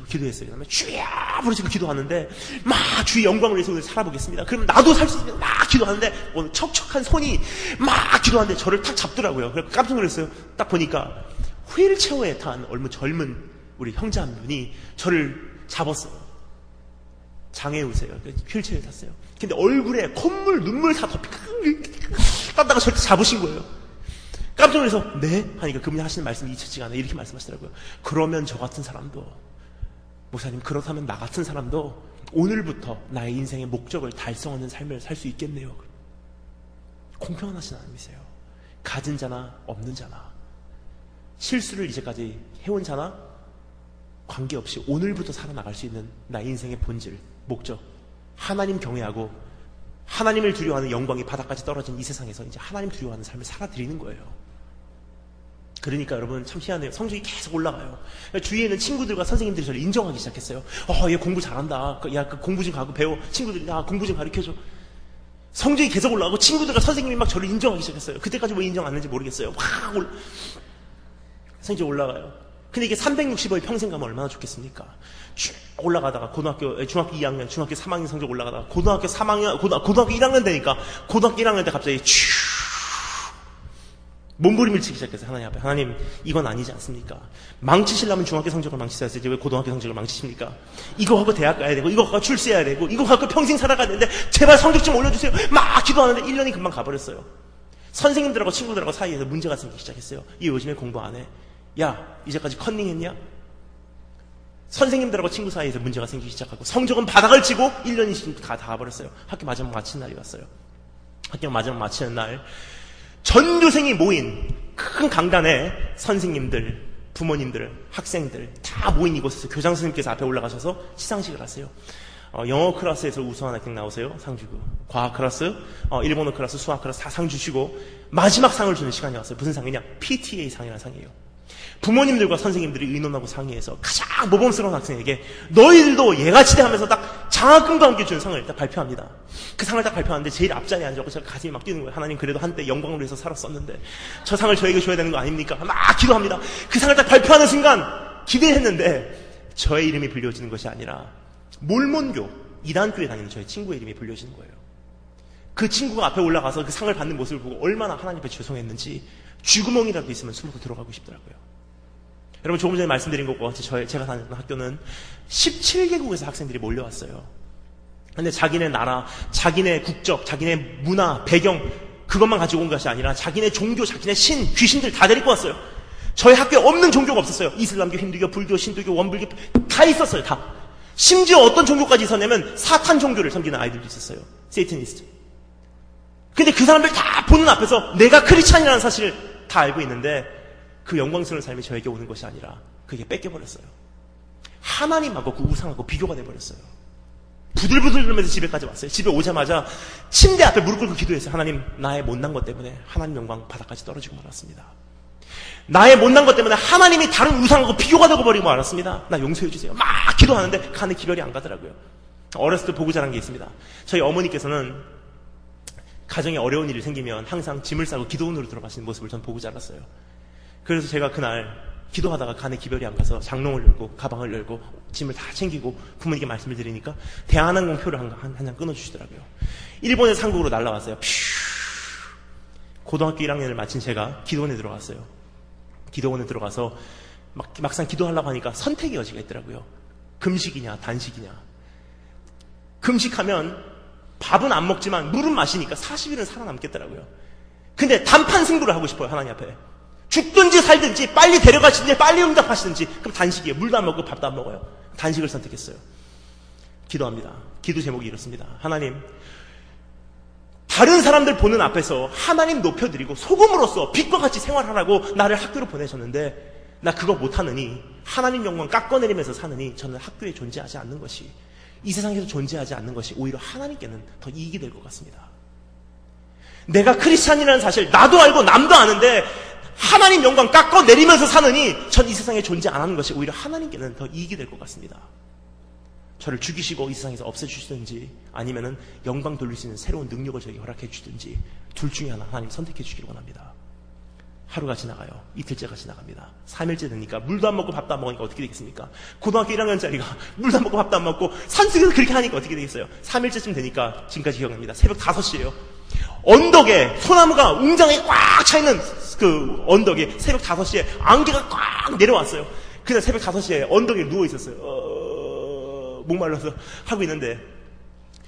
Speaker 1: 기도했어요. 그다음에 주야 부르시고 기도하는데 막 주의 영광을 위해서 오늘 살아보겠습니다. 그러면 나도 살 수 있습니다. 막 기도하는데 오늘 척척한 손이 막 기도하는데 저를 탁 잡더라고요. 그래서 깜짝 놀랐어요. 딱 보니까 휠체어에 탄 얼마 젊은 우리 형제 한 분이 저를 잡았어요. 장애우세요. 휠체어에 탔어요. 근데 얼굴에 콧물, 눈물 다 땀다가 저를 잡으신 거예요. 깜짝 놀라서 네? 하니까 그분이 하시는 말씀이 잊혀지가 않아요. 이렇게 말씀하시더라고요. 그러면 저 같은 사람도, 목사님 그렇다면 나 같은 사람도 오늘부터 나의 인생의 목적을 달성하는 삶을 살 수 있겠네요. 공평하신 하나님이세요. 가진 자나 없는 자나, 실수를 이제까지 해온 자나 관계없이 오늘부터 살아나갈 수 있는 나의 인생의 본질, 목적, 하나님 경외하고 하나님을 두려워하는 영광이 바닥까지 떨어진 이 세상에서 이제 하나님 두려워하는 삶을 살아드리는 거예요. 그러니까 여러분 참 희한해요. 성적이 계속 올라가요. 주위에 있는 친구들과 선생님들이 저를 인정하기 시작했어요. 얘 공부 잘한다. 야, 그 공부 좀 가고 배워. 친구들이 야, 공부 좀 가르쳐줘. 성적이 계속 올라가고 친구들과 선생님이 막 저를 인정하기 시작했어요. 그때까지 왜 인정 안 했는지 모르겠어요. 성적이 올라가요. 근데 이게 365일 평생 가면 얼마나 좋겠습니까? 쭉 올라가다가 중학교 2학년, 중학교 3학년 성적 올라가다가 고등학교 1학년 되니까 고등학교 1학년 때 갑자기 쭉 몸부림을 치기 시작했어요. 하나님 앞에. 하나님, 이건 아니지 않습니까? 망치시려면 중학교 성적을 망치셔야지 왜 고등학교 성적을 망치십니까? 이거 하고 대학 가야 되고 이거 하고 출세해야 되고 이거 하고 평생 살아가야 되는데 제발 성적 좀 올려주세요. 막 기도하는데 1년이 금방 가버렸어요. 선생님들하고 친구들하고 사이에서 문제가 생기기 시작했어요. 얘 요즘에 공부 안 해. 야, 이제까지 컨닝 했냐? 선생님들하고 친구 사이에서 문제가 생기기 시작하고 성적은 바닥을 치고 1년이 다 가버렸어요. 학교 마지막 마치는 날이 왔어요. 학교 마지막 마치는 날 전교생이 모인 큰 강단에 선생님들, 부모님들, 학생들 다 모인 이곳에서 교장 선생님께서 앞에 올라가셔서 시상식을 하세요. 영어 클래스에서 우수한 학생 나오세요. 상 주고. 과학 클래스, 일본어 클래스, 수학 클래스 다 상 주시고 마지막 상을 주는 시간이 왔어요. 무슨 상이냐? PTA 상이라는 상이에요. 부모님들과 선생님들이 의논하고 상의해서 가장 모범스러운 학생에게 너희들도 얘같이 하면서 딱 장학금과 함께 준 상을 딱 발표합니다. 그 상을 딱 발표하는데 제일 앞자리에 앉아서 제가 가슴이 막 뛰는 거예요. 하나님 그래도 한때 영광을 위해서 살았었는데 저 상을 저에게 줘야 되는 거 아닙니까? 막 기도합니다. 그 상을 딱 발표하는 순간 기대했는데 저의 이름이 불려지는 것이 아니라 몰몬교 이단교에 다니는 저의 친구의 이름이 불려지는 거예요. 그 친구가 앞에 올라가서 그 상을 받는 모습을 보고 얼마나 하나님 앞에 죄송했는지 쥐구멍이라도 있으면 숨고 들어가고 싶더라고요. 여러분 조금 전에 말씀드린 것과 제가 다니는 학교는 17개국에서 학생들이 몰려왔어요. 근데 자기네 나라, 자기네 국적, 자기네 문화, 배경 그것만 가지고 온 것이 아니라 자기네 종교, 자기네 신, 귀신들 다 데리고 왔어요. 저희 학교에 없는 종교가 없었어요. 이슬람교, 힌두교, 불교, 신도교, 원불교 다 있었어요. 다. 심지어 어떤 종교까지 있었냐면 사탄 종교를 섬기는 아이들도 있었어요. 세이트니스트. 근데 그 사람들 다 보는 앞에서 내가 크리스찬이라는 사실을 다 알고 있는데 그 영광스러운 삶이 저에게 오는 것이 아니라 그게 뺏겨버렸어요. 하나님하고 그 우상하고 비교가 돼버렸어요. 부들부들 그러면서 집에까지 왔어요. 집에 오자마자 침대 앞에 무릎 꿇고 기도했어요. 하나님, 나의 못난 것 때문에 하나님 영광 바닥까지 떨어지고 말았습니다. 나의 못난 것 때문에 하나님이 다른 우상하고 비교가 되고 버리고 말았습니다. 나 용서해 주세요. 막 기도하는데 간에 기별이 안 가더라고요. 어렸을 때 보고 자란 게 있습니다. 저희 어머니께서는 가정에 어려운 일이 생기면 항상 짐을 싸고 기도원으로 들어가시는 모습을 전 보고 자랐어요. 그래서 제가 그날 기도하다가 간에 기별이 안 가서 장롱을 열고 가방을 열고 짐을 다 챙기고 부모님께 말씀을 드리니까 대한항공 표를 한 장 끊어주시더라고요. 일본에서 한국으로 날라왔어요. 고등학교 1학년을 마친 제가 기도원에 들어갔어요. 기도원에 들어가서 막상 기도하려고 하니까 선택의 여지가 있더라고요. 금식이냐 단식이냐. 금식하면 밥은 안 먹지만 물은 마시니까 40일은 살아남겠더라고요. 근데 단판 승부를 하고 싶어요. 하나님 앞에. 죽든지 살든지 빨리 데려가시든지 빨리 응답하시든지. 그럼 단식이에요. 물도 안 먹고 밥도 안 먹어요. 단식을 선택했어요. 기도합니다. 기도 제목이 이렇습니다. 하나님, 다른 사람들 보는 앞에서 하나님 높여드리고 소금으로서 빛과 같이 생활하라고 나를 학교로 보내셨는데 나 그거 못하느니 하나님 영광 깎아내리면서 사느니 저는 학교에 존재하지 않는 것이 이 세상에서 존재하지 않는 것이 오히려 하나님께는 더 이익이 될 것 같습니다. 내가 크리스찬이라는 사실 나도 알고 남도 아는데 하나님 영광 깎아내리면서 사느니 전 이 세상에 존재 안 하는 것이 오히려 하나님께는 더 이익이 될 것 같습니다. 저를 죽이시고 이 세상에서 없애주시든지 아니면은 영광 돌릴 수 있는 새로운 능력을 저에게 허락해 주든지 둘 중에 하나 하나님 선택해 주기를 원합니다. 하루가 지나가요. 이틀째가 지나갑니다. 3일째 되니까 물도 안 먹고 밥도 안 먹으니까 어떻게 되겠습니까? 고등학교 1학년짜리가 물도 안 먹고 밥도 안 먹고 산속에서 그렇게 하니까 어떻게 되겠어요? 3일째쯤 되니까 지금까지 기억납니다. 새벽 5시에요. 언덕에 소나무가 웅장하게 꽉 차있는 그 언덕에 새벽 5시에 안개가 꽉 내려왔어요. 그날 새벽 5시에 언덕에 누워있었어요. 목말라서 하고 있는데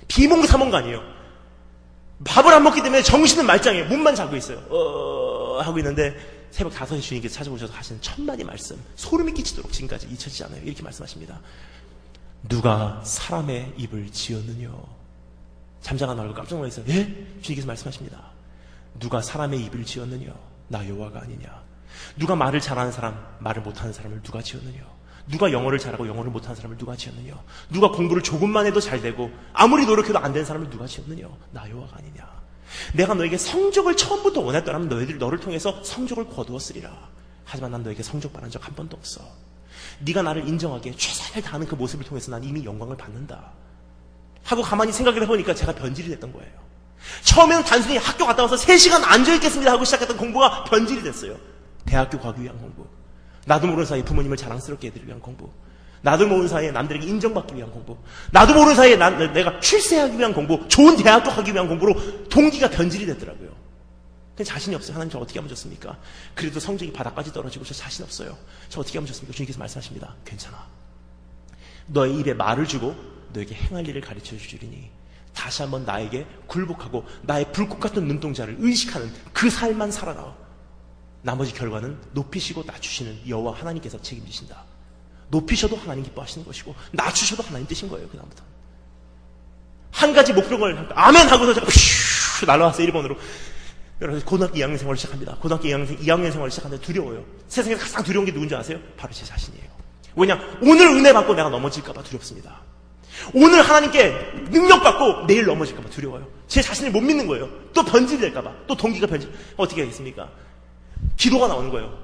Speaker 1: 비몽 사몽가 아니에요. 밥을 안 먹기 때문에 정신은 말짱해요. 몸만 자고 있어요. 하고 있는데 새벽 5시 주님께서 찾아오셔서 하시는 첫마디 말씀, 소름이 끼치도록 지금까지 잊혀지지 않아요. 이렇게 말씀하십니다. 누가 사람의 입을 지었느냐? 잠잠한 말고 깜짝 놀랐어요. 예? 주님께서 말씀하십니다. 누가 사람의 입을 지었느냐? 나 여호와가 아니냐? 누가 말을 잘하는 사람, 말을 못하는 사람을 누가 지었느냐? 누가 영어를 잘하고 영어를 못하는 사람을 누가 지었느냐? 누가 공부를 조금만 해도 잘 되고 아무리 노력해도 안 되는 사람을 누가 지었느냐? 나 여호와가 아니냐? 내가 너에게 성적을 처음부터 원했더라면 너를 통해서 성적을 거두었으리라. 하지만 난 너에게 성적 바란 적 한 번도 없어. 네가 나를 인정하기에 최선을 다하는 그 모습을 통해서 난 이미 영광을 받는다. 하고 가만히 생각을 해보니까 제가 변질이 됐던 거예요. 처음에는 단순히 학교 갔다 와서 3시간 앉아있겠습니다 하고 시작했던 공부가 변질이 됐어요. 대학교 가기 위한 공부, 나도 모르는 사이에 부모님을 자랑스럽게 해드리기 위한 공부, 나도 모르는 사이에 남들에게 인정받기 위한 공부, 나도 모르는 사이에 내가 출세하기 위한 공부, 좋은 대학교 가기 위한 공부로 동기가 변질이 됐더라고요. 근데 자신이 없어요. 하나님 저 어떻게 하면 좋습니까? 그래도 성적이 바닥까지 떨어지고 저 자신 없어요. 저 어떻게 하면 좋습니까? 주님께서 말씀하십니다. 괜찮아. 너의 입에 말을 주고 너에게 행할 일을 가르쳐 주리니 다시 한번 나에게 굴복하고 나의 불꽃 같은 눈동자를 의식하는 그 삶만 살아라. 나머지 결과는 높이시고 낮추시는 여호와 하나님께서 책임지신다. 높이셔도 하나님 기뻐하시는 것이고 낮추셔도 하나님 뜻인 거예요. 그다음부터 한 가지 목표를 아멘 하고서 제가 푸슈 날아왔어요. 일본으로. 여러분 고등학교 2학년 생활을 시작합니다. 고등학교 2학년 생활을 시작하는데 두려워요. 세상에서 가장 두려운 게 누군지 아세요? 바로 제 자신이에요. 왜냐? 오늘 은혜 받고 내가 넘어질까 봐 두렵습니다. 오늘 하나님께 능력 받고 내일 넘어질까 봐 두려워요. 제 자신을 못 믿는 거예요. 또 변질될까 봐. 또 동기가 변질. 어떻게 하겠습니까? 기도가 나오는 거예요.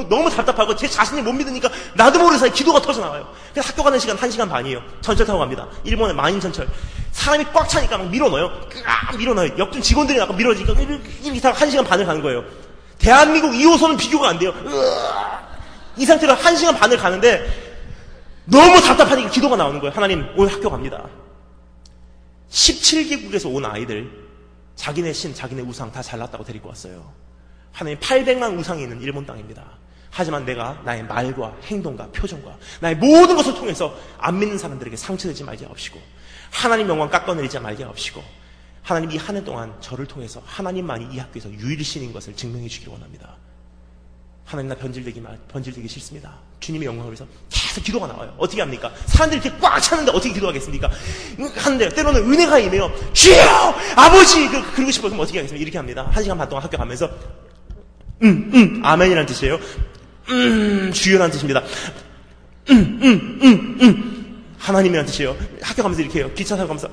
Speaker 1: 너무 답답하고 제 자신을 못 믿으니까 나도 모르는 사이에 기도가 터져나와요. 그래서 학교 가는 시간 1시간 반이에요. 전철 타고 갑니다. 일본의 만인 전철. 사람이 꽉 차니까 막 밀어넣어요. 밀어넣어요. 역전 직원들이 막 밀어지니까 이렇게 다 1시간 반을 가는 거예요. 대한민국 2호선은 비교가 안 돼요. 이 상태로 1시간 반을 가는데 너무 답답하니까 기도가 나오는 거예요. 하나님 오늘 학교 갑니다. 17개국에서 온 아이들 자기네 신, 자기네 우상 다 잘났다고 데리고 왔어요. 하나님 800만 우상이 있는 일본 땅입니다. 하지만 내가 나의 말과 행동과 표정과 나의 모든 것을 통해서 안 믿는 사람들에게 상처되지 말게 하옵시고 하나님 영광 깎아내리지 말게 하옵시고 하나님 이 한 해 동안 저를 통해서 하나님만이 이 학교에서 유일신인 것을 증명해 주기를 원합니다. 하나님 나 변질되기 싫습니다. 주님의 영광을 위해서 계속 기도가 나와요. 어떻게 합니까? 사람들이 이렇게 꽉 차는데 어떻게 기도하겠습니까? 하는데 때로는 은혜가 임해요. 주여! 아버지! 그러고 싶어서 어떻게 하겠습니까? 이렇게 합니다. 1시간 반 동안 학교 가면서 아멘이라는 뜻이에요. 주여라는 뜻입니다. 하나님이라는 뜻이에요. 학교 가면서 이렇게 해요. 기차 타고 가면서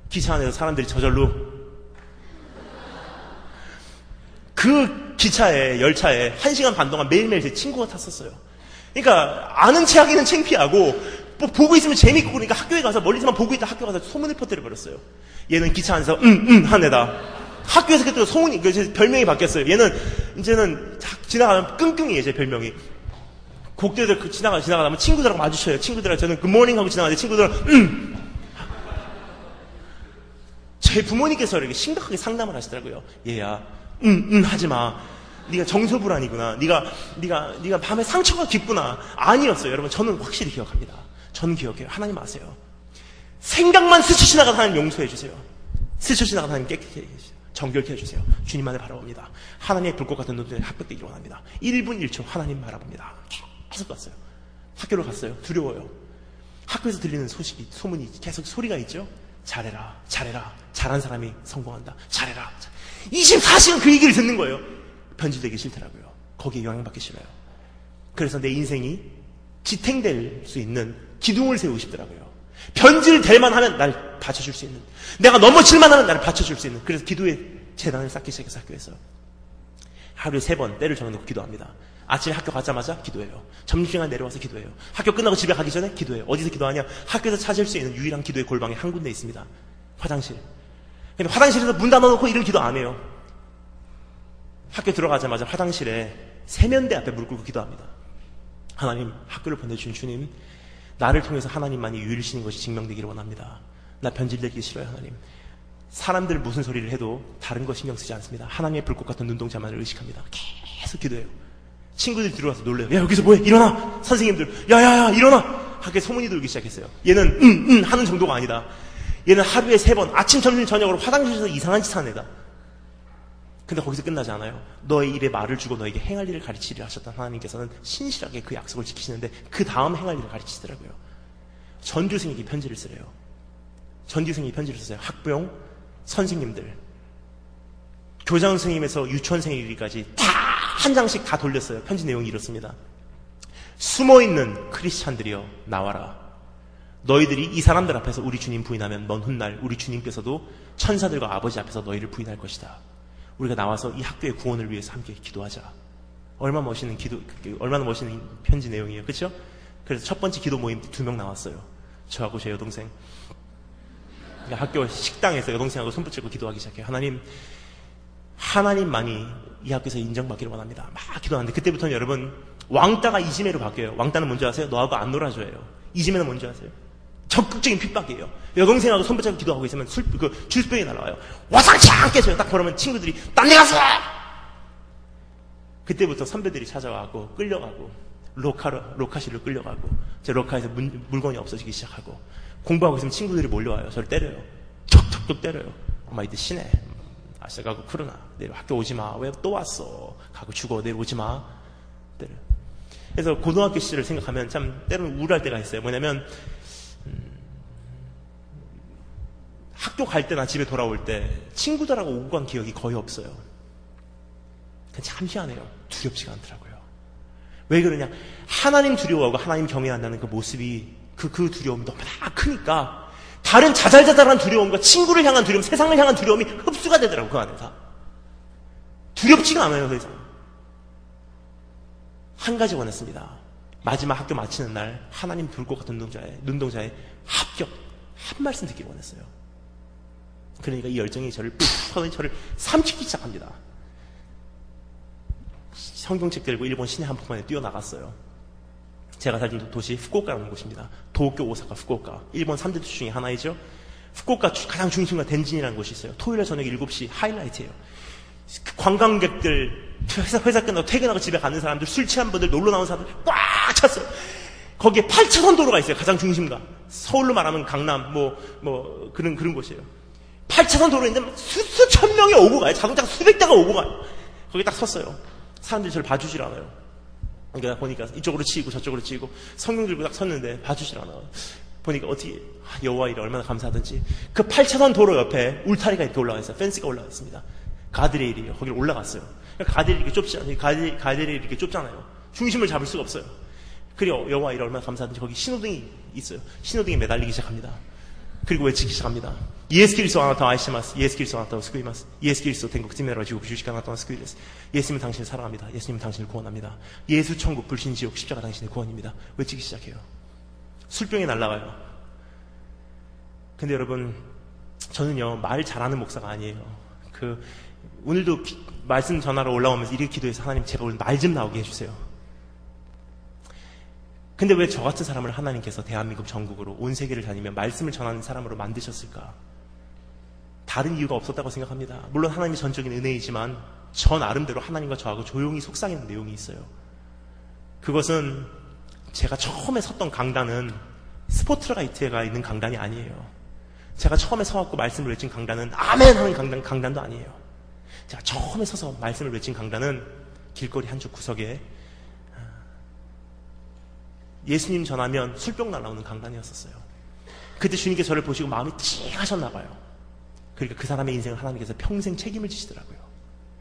Speaker 1: 기차 안에서 사람들이 저절로 그 기차에 열차에 1시간 반 동안 매일매일 제 친구가 탔었어요. 그러니까 아는 체 하기는 창피하고 뭐 보고 있으면 재밌고 그러니까 학교에 가서 멀리서만 보고 있다 학교 가서 소문을 퍼뜨려 버렸어요. 얘는 기차 안에서 한 애다. 학교에서 그때 소문이 제 별명이 바뀌었어요. 얘는 이제는 지나가면 끙끙이에요. 제 별명이. 곡대들 지나가면 친구들하고 마주쳐요. 친구들하고 저는 굿모닝 하고 지나가는데 친구들은 제 부모님께서 이렇게 심각하게 상담을 하시더라고요. 얘야 하지 마. 네가 정서불안이구나. 네가 밤에 상처가 깊구나. 아니었어요. 여러분 저는 확실히 기억합니다. 저는 기억해요. 하나님 아세요. 생각만 스쳐 지나가는 하나님 용서해 주세요. 스쳐 지나가는 하나님 깨끗게 해주세요. 정결케 해주세요. 주님만을 바라봅니다. 하나님의 불꽃 같은 눈들에 합격되기를 원합니다. 1분 1초 하나님 바라봅니다. 계속 갔어요. 학교로 갔어요. 두려워요. 학교에서 들리는 소문이 계속 소리가 있죠. 잘해라. 잘한 사람이 성공한다. 잘해라. 24시간 그 얘기를 듣는 거예요. 변질되기 싫더라고요. 거기에 영향받기 싫어요. 그래서 내 인생이 지탱될 수 있는 기둥을 세우고 싶더라고요. 변질될 만하면 날 받쳐줄 수 있는, 내가 넘어질 만하면 나를 받쳐줄 수 있는, 그래서 기도의 재단을 쌓기 시작해서 학교에서 하루에 3번 때를 정해놓고 기도합니다. 아침에 학교 가자마자 기도해요. 점심시간 내려와서 기도해요. 학교 끝나고 집에 가기 전에 기도해요. 어디서 기도하냐? 학교에서 찾을 수 있는 유일한 기도의 골방이 한 군데 있습니다. 화장실. 근데 화장실에서 문 닫아놓고 이런 기도 안 해요. 학교 들어가자마자 화장실에 세면대 앞에 무릎 꿇고 기도합니다. 하나님, 학교를 보내주신 주님, 나를 통해서 하나님만이 유일신인 것이 증명되기를 원합니다. 나 변질되기 싫어요, 하나님. 사람들 무슨 소리를 해도 다른 거 신경 쓰지 않습니다. 하나님의 불꽃 같은 눈동자만을 의식합니다. 계속 기도해요. 친구들이 들어와서 놀래요. 야, 여기서 뭐해? 일어나! 선생님들, 야야야, 일어나! 학교에 소문이 돌기 시작했어요. 얘는 하는 정도가 아니다. 얘는 하루에 3번 아침, 점심, 저녁으로 화장실에서 이상한 짓 하는 애다. 근데 거기서 끝나지 않아요. 너의 입에 말을 주고 너에게 행할 일을 가르치리라 하셨던 하나님께서는 신실하게 그 약속을 지키시는데 그 다음 행할 일을 가르치시더라고요. 전교생에게 편지를 쓰래요. 전교생이 편지를 쓰세요. 학부형, 선생님들, 교장 선생님에서 유치원생이기까지 다 한 장씩 다 돌렸어요. 편지 내용이 이렇습니다. 숨어있는 크리스찬들이여 나와라. 너희들이 이 사람들 앞에서 우리 주님 부인하면 먼 훗날 우리 주님께서도 천사들과 아버지 앞에서 너희를 부인할 것이다. 우리가 나와서 이 학교의 구원을 위해서 함께 기도하자. 얼마나 멋있는 편지 내용이에요. 그렇죠? 그래서 첫 번째 기도 모임 2명 나왔어요. 저하고 제 여동생. 학교 식당에서 여동생하고 손 붙잡고 기도하기 시작해요. 하나님만이 이 학교에서 인정받기를 원합니다. 막 기도하는데 그때부터는 여러분 왕따가 이지매로 바뀌어요. 왕따는 뭔지 아세요? 너하고 안 놀아줘요. 이지매는 뭔지 아세요? 적극적인 핍박이에요. 여동생하고 손 붙잡고 기도하고 있으면 주스병이 날라와요. 와상창 깨져요. 딱 그러면 친구들이 딴 데 가서! 그때부터 선배들이 찾아와고 끌려가고 로카실로 끌려가고 제 로카에서 물건이 없어지기 시작하고 공부하고 있으면 친구들이 몰려와요. 저를 때려요. 툭툭툭 때려요. 엄마 이때 쉬네. 아싸 가고 그러나 내일 학교 오지마. 왜 또 왔어? 가고 죽어. 내일 오지마. 때려요. 그래서 고등학교 시절을 생각하면 참 때로는 우울할 때가 있어요. 뭐냐면 학교 갈 때나 집에 돌아올 때 친구들하고 오고 간 기억이 거의 없어요. 참 희한해요. 두렵지가 않더라고요. 왜 그러냐? 하나님 두려워하고 하나님 경외한다는 그 모습이 그 두려움이 너무나 크니까 다른 자잘자잘한 두려움과 친구를 향한 두려움, 세상을 향한 두려움이 흡수가 되더라고요. 그 안에서 두렵지가 않아요. 더 이상. 한 가지 원했습니다. 마지막 학교 마치는 날 하나님 불꽃 같은 눈동자에 합격 한 말씀 듣기를 원했어요. 그러니까 이 열정이 저를 삼키기 시작합니다. 성경책 들고 일본 시내 한복판에 뛰어나갔어요. 제가 살던 도시 후쿠오카라는 곳입니다. 도쿄, 오사카, 후쿠오카. 일본 3대 도시 중에 하나이죠. 후쿠오카 가장 중심과 덴진이라는 곳이 있어요. 토요일에 저녁 7시 하이라이트예요. 관광객들, 회사 끝나고 퇴근하고 집에 가는 사람들, 술 취한 분들, 놀러 나온 사람들 꽉 찼어요. 거기에 8차선 도로가 있어요. 가장 중심가. 서울로 말하면 강남, 그런 곳이에요. 8차선 도로인데 수천 명이 오고 가요. 자동차가 수백 대가 오고 가요. 거기 딱 섰어요. 사람들이 저를 봐주질 않아요. 그러니까 보니까 이쪽으로 치이고 저쪽으로 치이고 성경 들고 딱 섰는데 봐주질 않아요. 보니까 어떻게 여호와 이래 얼마나 감사하든지 그 8차선 도로 옆에 울타리가 이렇게 올라가 있어요. 펜스가 올라가 있습니다. 가드레일이에요. 거기를 올라갔어요. 가드레일이 이렇게 좁잖아요. 가드레일이 이렇게 좁잖아요. 중심을 잡을 수가 없어요. 그리고 여호와 이래 얼마나 감사하든지 거기 신호등이 있어요. 신호등에 매달리기 시작합니다. 그리고 외치기 시작합니다. 예수 그리스도 아나타 아이시마스, 예수 그리스도 아나타 스쿠이마스, 예수 그리스도天国地面を地獄十字架あなたの救いです. 예수님은 당신을 사랑합니다. 예수님은 당신을 구원합니다. 예수 천국 불신 지옥 십자가 당신의 구원입니다. 외치기 시작해요. 술병이 날아가요. 근데 여러분 저는요 말 잘하는 목사가 아니에요. 오늘도 말씀 전하러 올라오면서 이렇게 기도해서 하나님 제발 오늘 말 좀 나오게 해주세요. 근데 왜 저 같은 사람을 하나님께서 대한민국 전국으로 온 세계를 다니며 말씀을 전하는 사람으로 만드셨을까? 다른 이유가 없었다고 생각합니다. 물론 하나님의 전적인 은혜이지만 저 나름대로 하나님과 저하고 조용히 속상했는 내용이 있어요. 그것은 제가 처음에 섰던 강단은 스포트라이트가 있는 강단이 아니에요. 제가 처음에 서갖고 말씀을 외친 강단은 아멘 하는 강단도 아니에요. 제가 처음에 서서 말씀을 외친 강단은 길거리 한쪽 구석에 예수님 전하면 술병 날아오는 강단이었었어요. 그때 주님께서 저를 보시고 마음이 찡하셨나 봐요. 그러니까 그 사람의 인생을 하나님께서 평생 책임을 지시더라고요.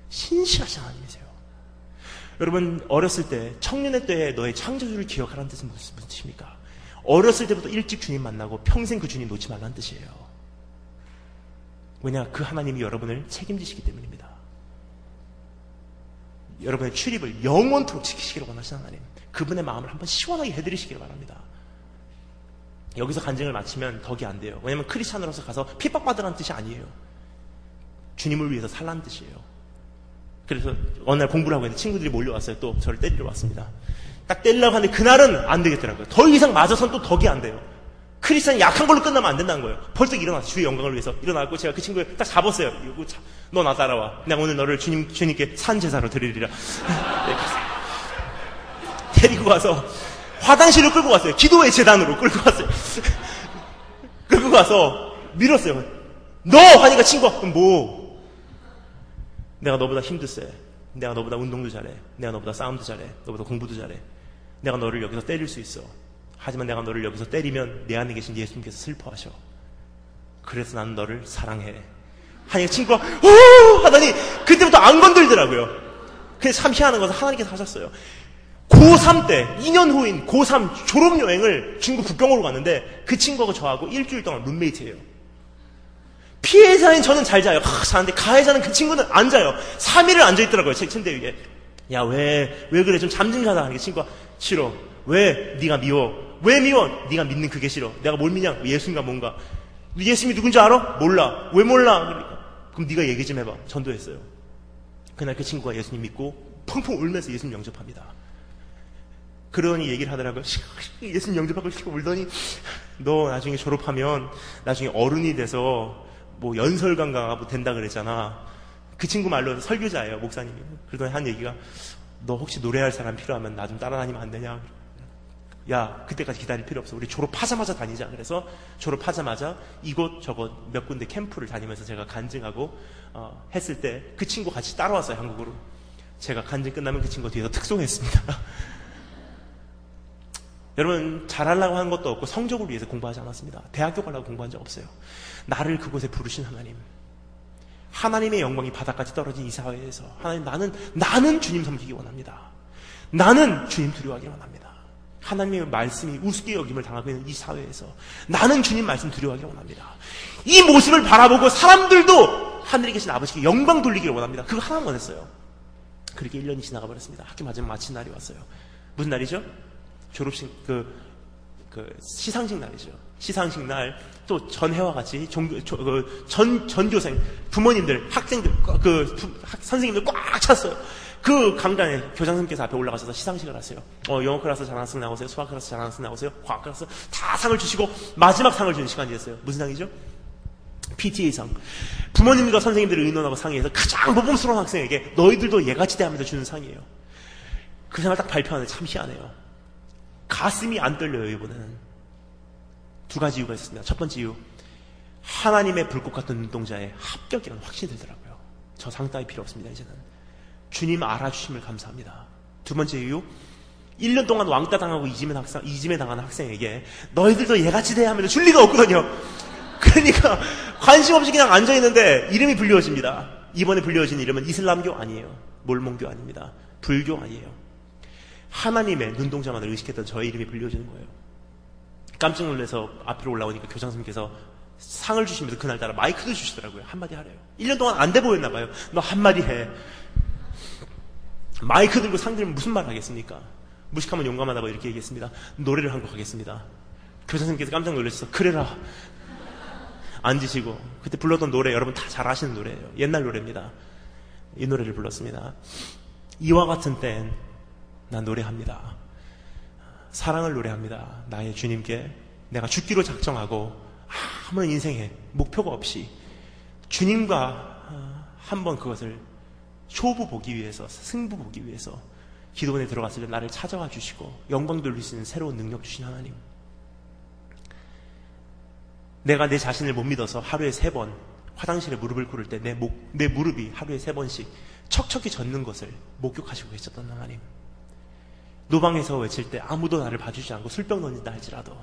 Speaker 1: 신실하신 하나님이세요. 여러분 어렸을 때 청년의 때에 너의 창조주를 기억하라는 뜻은 무슨 뜻입니까? 어렸을 때부터 일찍 주님 만나고 평생 그 주님 놓지 말라는 뜻이에요. 왜냐? 그 하나님이 여러분을 책임지시기 때문입니다. 여러분의 출입을 영원토록 지키시기를 원하시는 하나님, 그분의 마음을 한번 시원하게 해드리시기를 바랍니다. 여기서 간증을 마치면 덕이 안 돼요. 왜냐면 크리스찬으로서 가서 핍박받으라는 뜻이 아니에요. 주님을 위해서 살라는 뜻이에요. 그래서 어느 날 공부를 하고 있는데 친구들이 몰려왔어요. 또 저를 때리러 왔습니다. 딱 때리려고 하는데 그날은 안 되겠더라고요. 더 이상 맞아서는 또 덕이 안 돼요. 크리스찬이 약한 걸로 끝나면 안 된다는 거예요. 벌떡 일어나서 주의 영광을 위해서 일어나고 제가 그 친구를 딱 잡았어요. 너 나 따라와. 내가 오늘 너를 주님께 산제사로 드리리라. 데리고 가서 화장실을 끌고 갔어요. 기도의 재단으로 끌고 갔어요. 끌고 가서 밀었어요. 너! 하니까 친구가 뭐? 내가 너보다 힘도 세. 내가 너보다 운동도 잘해. 내가 너보다 싸움도 잘해. 너보다 공부도 잘해. 내가 너를 여기서 때릴 수 있어. 하지만 내가 너를 여기서 때리면 내 안에 계신 예수님께서 슬퍼하셔. 그래서 나는 너를 사랑해. 하니까 친구가 오! 하더니 그때부터 안 건들더라고요. 근데 참 희한한 것은 하나님께서 하셨어요. 고3 때 2년 후인 고3 졸업여행을 중국 북경으로 갔는데 그 친구하고 저하고 일주일 동안 룸메이트예요. 피해자인 저는 잘 자요. 자는데 가해자는 그 친구는 안 자요. 3일을 앉아있더라고요. 제 침대 위에. 야, 왜 그래? 좀 잠 좀 자자. 하니까 친구가 싫어. 왜? 네가 미워. 왜 미워? 네가 믿는 그게 싫어. 내가 뭘 믿냐? 예수인가 뭔가. 예수님이 누군지 알아? 몰라. 왜 몰라? 그러니까 그럼 네가 얘기 좀 해봐. 전도했어요. 그날 그 친구가 예수님 믿고 펑펑 울면서 예수님 영접합니다. 그러니 얘기를 하더라고요. 예수님 영접하고 싶고 울더니 너 나중에 졸업하면 나중에 어른이 돼서 뭐 연설가가 뭐 된다 그랬잖아. 그 친구 말로 설교자예요, 목사님이. 그러더니 한 얘기가 너 혹시 노래할 사람 필요하면 나 좀 따라다니면 안 되냐? 야, 그때까지 기다릴 필요 없어. 우리 졸업하자마자 다니자. 그래서 졸업하자마자 이곳 저곳 몇 군데 캠프를 다니면서 제가 간증하고 했을 때 그 친구 같이 따라왔어요, 한국으로. 제가 간증 끝나면 그 친구가 뒤에서 특송했습니다. 여러분, 잘하려고 하는 것도 없고 성적을 위해서 공부하지 않았습니다. 대학교 가려고 공부한 적 없어요. 나를 그곳에 부르신 하나님, 하나님의 영광이 바닥까지 떨어진 이 사회에서 하나님, 나는 주님 섬기기 원합니다. 나는 주님 두려워하기 원합니다. 하나님의 말씀이 우습게 여김을 당하고 있는 이 사회에서 나는 주님 말씀 두려워하기 원합니다. 이 모습을 바라보고 사람들도 하늘에 계신 아버지께 영광 돌리기를 원합니다. 그거 하나만 원했어요. 그렇게 1년이 지나가 버렸습니다. 학교 마친 날이 왔어요. 무슨 날이죠? 졸업식, 시상식 날이죠. 시상식 날, 또 전해와 같이 전교생, 부모님들, 학생들, 선생님들 꽉 찼어요. 그 강단에 교장 선생님께서 앞에 올라가셔서 시상식을 하세요. 영어 클래스 잘하는 학생 나오세요. 수학 클래스 잘하는 학생 나오세요. 과학 클래스 다 상을 주시고 마지막 상을 주는 시간이 됐어요. 무슨 상이죠? PTA상. 부모님과 선생님들을 의논하고 상의해서 가장 모범스러운 학생에게 너희들도 얘같이 대하면서 주는 상이에요. 그 상을 딱 발표하는데 참 희한해요. 가슴이 안 떨려요, 이번에는. 두 가지 이유가 있습니다. 첫 번째 이유, 하나님의 불꽃 같은 눈동자에 합격이라는 확신이 들더라고요. 저 상 따위 필요 없습니다, 이제는. 주님 알아주심을 감사합니다. 두 번째 이유, 1년 동안 왕따 당하고 이짐에 당하는 학생에게 너희들도 얘같이 돼야 하면 줄 리가 없거든요. 그러니까 관심 없이 그냥 앉아있는데 이름이 불려집니다. 이번에 불려진 이름은 이슬람교 아니에요. 몰몬교 아닙니다. 불교 아니에요. 하나님의 눈동자만을 의식했던 저의 이름이 불려지는 거예요. 깜짝 놀라서 앞으로 올라오니까 교장 선생님께서 상을 주시면서 그날따라 마이크도 주시더라고요. 한마디 하래요. 1년 동안 안 돼 보였나 봐요. 너 한마디 해. 마이크 들고 상 들면 무슨 말 하겠습니까? 무식하면 용감하다고 이렇게 얘기했습니다. 노래를 한 곡 하겠습니다. 교장 선생님께서 깜짝 놀라셔서 그래라. 앉으시고 그때 불렀던 노래 여러분 다 잘 아시는 노래예요. 옛날 노래입니다. 이 노래를 불렀습니다. 이와 같은 때엔 난 노래합니다. 사랑을 노래합니다. 나의 주님께 내가 죽기로 작정하고 아무런 인생에 목표가 없이 주님과 한번 그것을 쇼부 보기 위해서, 승부 보기 위해서 기도원에 들어갔을 때 나를 찾아와 주시고 영광 돌릴 수 있는 새로운 능력 주신 하나님, 내가 내 자신을 못 믿어서 하루에 3번 화장실에 무릎을 꿇을 때 내 무릎이 하루에 3번씩 척척이 젖는 것을 목격하시고 계셨던 하나님, 노방에서 외칠 때 아무도 나를 봐주지 않고 술병 던진다 할지라도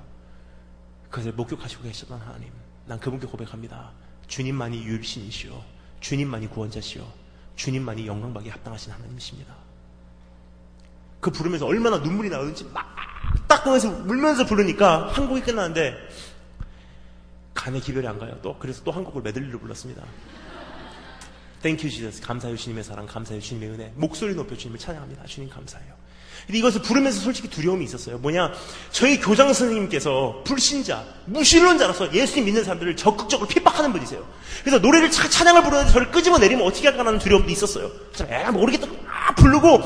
Speaker 1: 그것을 목격하시고 계셨던 하나님, 난 그분께 고백합니다. 주님만이 유일신이시오, 주님만이 구원자시오, 주님만이 영광받기에 합당하신 하나님이십니다. 그 부르면서 얼마나 눈물이 나오는지 막 닦으면서 울면서 부르니까 한 곡이 끝나는데 간에 기별이 안 가요. 그래서 또 한 곡을 메들리로 불렀습니다. Thank you, Jesus. 감사해요, 주님의 사랑. 감사해요, 주님의 은혜. 목소리 높여 주님을 찬양합니다. 주님 감사해요. 근데 이것을 부르면서 솔직히 두려움이 있었어요. 뭐냐? 저희 교장 선생님께서 불신자, 무신론자라서 예수님 믿는 사람들을 적극적으로 핍박하는 분이세요. 그래서 노래를 찬양을 부르는데 저를 끄집어내리면 어떻게 할까라는 두려움도 있었어요. 모르겠다. 부르고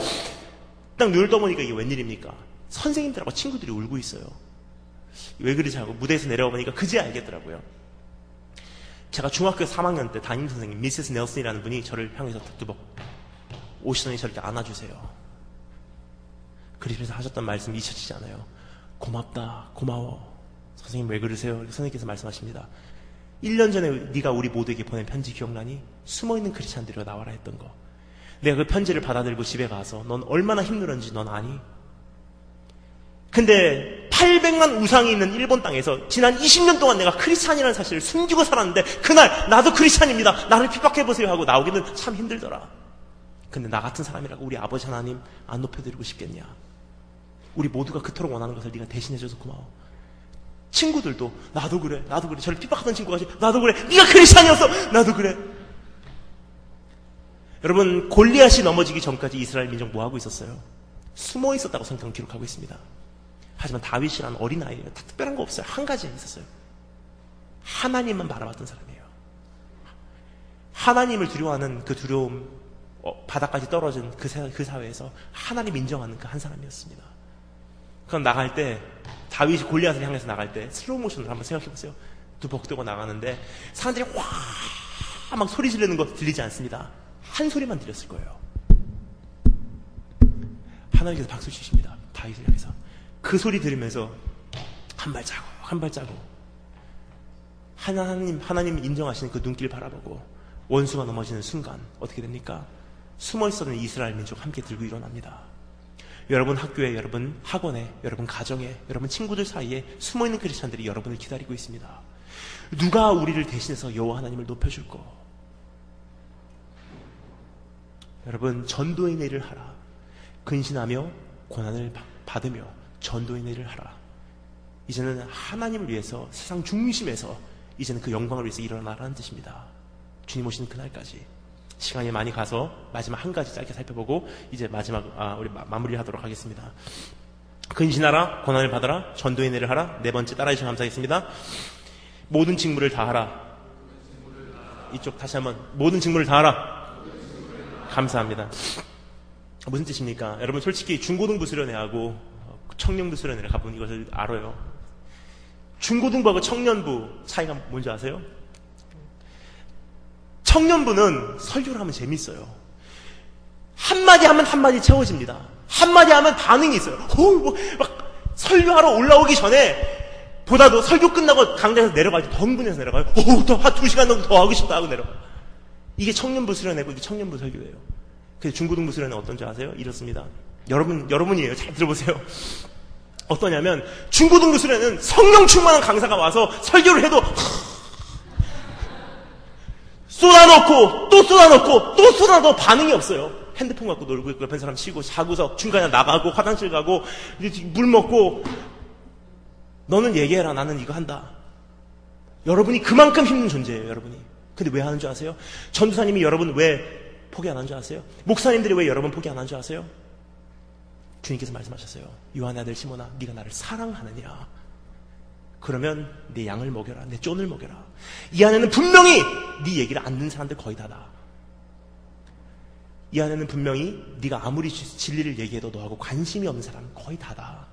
Speaker 1: 딱 눈을 떠보니까 이게 웬일입니까? 선생님들하고 친구들이 울고 있어요. 왜 그러지 하고 무대에서 내려와 보니까 그제야 알겠더라고요. 제가 중학교 3학년 때 담임 선생님 미세스 넬슨이라는 분이 저를 향해서 툭툭 오시더니 저를 이렇게 안아주세요. 그러시면서 하셨던 말씀 잊혀지지 않아요. 고맙다, 고마워. 선생님 왜 그러세요? 선생님께서 말씀하십니다. 1년 전에 네가 우리 모두에게 보낸 편지 기억나니? 숨어있는 크리스찬들이여 나와라 했던 거. 내가 그 편지를 받아들고 집에 가서 넌 얼마나 힘들었는지 넌 아니? 근데 800만 우상이 있는 일본 땅에서 지난 20년 동안 내가 크리스찬이라는 사실을 숨기고 살았는데 그날 나도 크리스찬입니다. 나를 핍박해보세요 하고 나오기는 참 힘들더라. 근데 나 같은 사람이라고 우리 아버지 하나님 안 높여드리고 싶겠냐? 우리 모두가 그토록 원하는 것을 네가 대신해줘서 고마워. 친구들도 나도 그래. 저를 핍박하던 친구가 나도 그래. 네가 크리스찬이었어. 나도 그래. 여러분, 골리앗이 넘어지기 전까지 이스라엘 민족 뭐 하고 있었어요? 숨어 있었다고 성경은 기록하고 있습니다. 하지만 다윗이라는 어린아이예요. 다 특별한 거 없어요. 한 가지 있었어요. 하나님만 바라봤던 사람이에요. 하나님을 두려워하는 그 두려움, 바닥까지 떨어진 그 사회에서 하나님 인정하는 그 한 사람이었습니다. 그럼 나갈 때 다윗이 골리앗을 향해서 나갈 때 슬로우 모션으로 한번 생각해 보세요. 두벅두벅 나가는데 사람들이 와 막 소리 지르는 거 들리지 않습니다. 한 소리만 들렸을 거예요. 하나님께서 박수 치십니다. 다윗을 향해서. 그 소리 들으면서 한 발자국 하나님 인정하시는 그 눈길 바라보고 원수가 넘어지는 순간 어떻게 됩니까? 숨어있었던 이스라엘 민족 함께 들고 일어납니다. 여러분 학교에, 여러분 학원에, 여러분 가정에, 여러분 친구들 사이에 숨어있는 크리스찬들이 여러분을 기다리고 있습니다. 누가 우리를 대신해서 여호와 하나님을 높여줄까? 여러분, 전도인의 일을 하라. 근신하며 고난을 받으며 전도인의 일을 하라. 이제는 하나님을 위해서 세상 중심에서 이제는 그 영광을 위해서 일어나라는 뜻입니다. 주님 오시는 그날까지 시간이 많이 가서 마지막 한 가지 짧게 살펴보고 이제 마지막 우리 마무리를 하도록 하겠습니다. 근신하라, 고난을 받아라, 전도인의 일을 하라. 네 번째 따라해 주시면 감사하겠습니다. 모든 직무를 다하라. 이쪽 다시 한번 모든 직무를 다하라. 감사합니다. 무슨 뜻입니까? 여러분 솔직히 중고등부 수련회하고 청년부 수련회를 가본 이것을 알아요. 중고등부하고 청년부 차이가 뭔지 아세요? 청년부는 설교를 하면 재밌어요. 한마디 하면 한마디 채워집니다. 한마디 하면 반응이 있어요. 막 설교하러 올라오기 전에 보다도 설교 끝나고 강좌에서 내려갈 때 더 흥분해서 내려가요. 더 2시간 정도 더 하고 싶다 하고 내려가요. 이게 청년부 수련회고 이게 청년부 설교예요. 근데 중고등부 수련회 어떤지 아세요? 이렇습니다. 여러분이에요. 잘 들어보세요. 어떠냐면 중고등부 수련회는 성령 충만한 강사가 와서 설교를 해도 쏟아놓고 또 쏟아놓고 또 쏟아놓고 반응이 없어요. 핸드폰 갖고 놀고 있고 옆에 사람 쉬고 자고서 중간에 나가고 화장실 가고 물 먹고 너는 얘기해라. 나는 이거 한다. 여러분이 그만큼 힘든 존재예요. 여러분이. 근데 왜 하는 줄 아세요? 전도사님이 여러분 왜 포기 안 하는 줄 아세요? 목사님들이 왜 여러분 포기 안 하는 줄 아세요? 주님께서 말씀하셨어요. 요한의 아들 시몬아, 네가 나를 사랑하느냐? 그러면 내 양을 먹여라. 내 쫀을 먹여라. 이 안에는 분명히 네 얘기를 안 듣는 사람들 거의 다다. 이 안에는 분명히 네가 아무리 진리를 얘기해도 너하고 관심이 없는 사람은 거의 다다.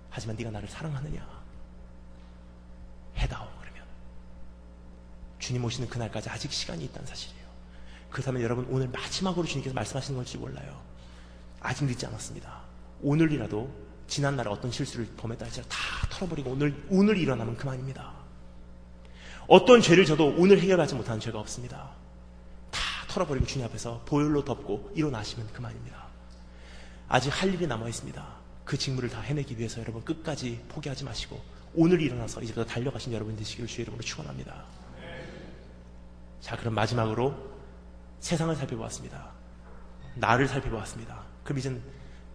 Speaker 1: 하지만 네가 나를 사랑하느냐? 해다오. 그러면 주님 오시는 그날까지 아직 시간이 있다는 사실이에요. 그렇다면 여러분 오늘 마지막으로 주님께서 말씀하시는 걸지 몰라요. 아직 늦지 않았습니다. 오늘이라도 지난날에 어떤 실수를 범했다 할지라도 다 털어버리고 오늘 일어나면 그만입니다. 어떤 죄를 져도 오늘 해결하지 못하는 죄가 없습니다. 다 털어버리고 주님 앞에서 보혈로 덮고 일어나시면 그만입니다. 아직 할 일이 남아있습니다. 그 직무를 다 해내기 위해서 여러분 끝까지 포기하지 마시고 오늘 일어나서 이제부터 달려가신 여러분 되시기를 주의 이름으로 축원합니다. 자, 그럼 마지막으로 세상을 살펴보았습니다. 나를 살펴보았습니다. 그럼 이제는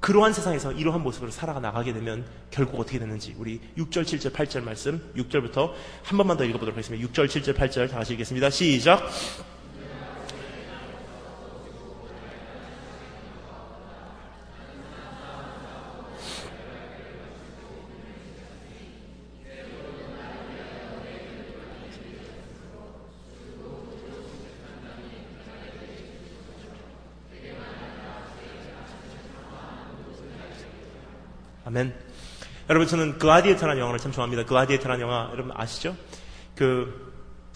Speaker 1: 그러한 세상에서 이러한 모습으로 살아가 나가게 되면 결국 어떻게 되는지 우리 6절, 7절, 8절 말씀 6절부터 한 번만 더 읽어보도록 하겠습니다. 6절, 7절, 8절 다 같이 읽겠습니다. 시작! 아멘. 여러분, 저는 글라디에이터라는 영화를 참 좋아합니다. 글라디에이터라는 영화 여러분 아시죠? 그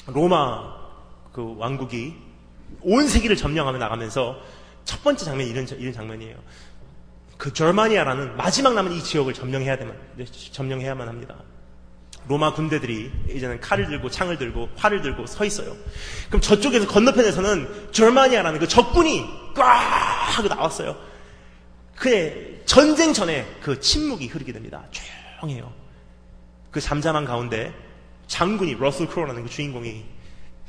Speaker 1: 로마 그 왕국이 온 세계를 점령하며 나가면서 첫 번째 장면이 이런 장면이에요. 그 저마니아라는 마지막 남은 이 지역을 점령해야만 합니다. 로마 군대들이 이제는 칼을 들고 창을 들고 활을 들고 서 있어요. 그럼 저쪽에서 건너편에서는 저마니아라는 그 적군이 꽉 하고 나왔어요. 그의 전쟁 전에 그 침묵이 흐르게 됩니다. 조용해요. 그 잠잠한 가운데 장군이 러셀 크로우라는 그 주인공이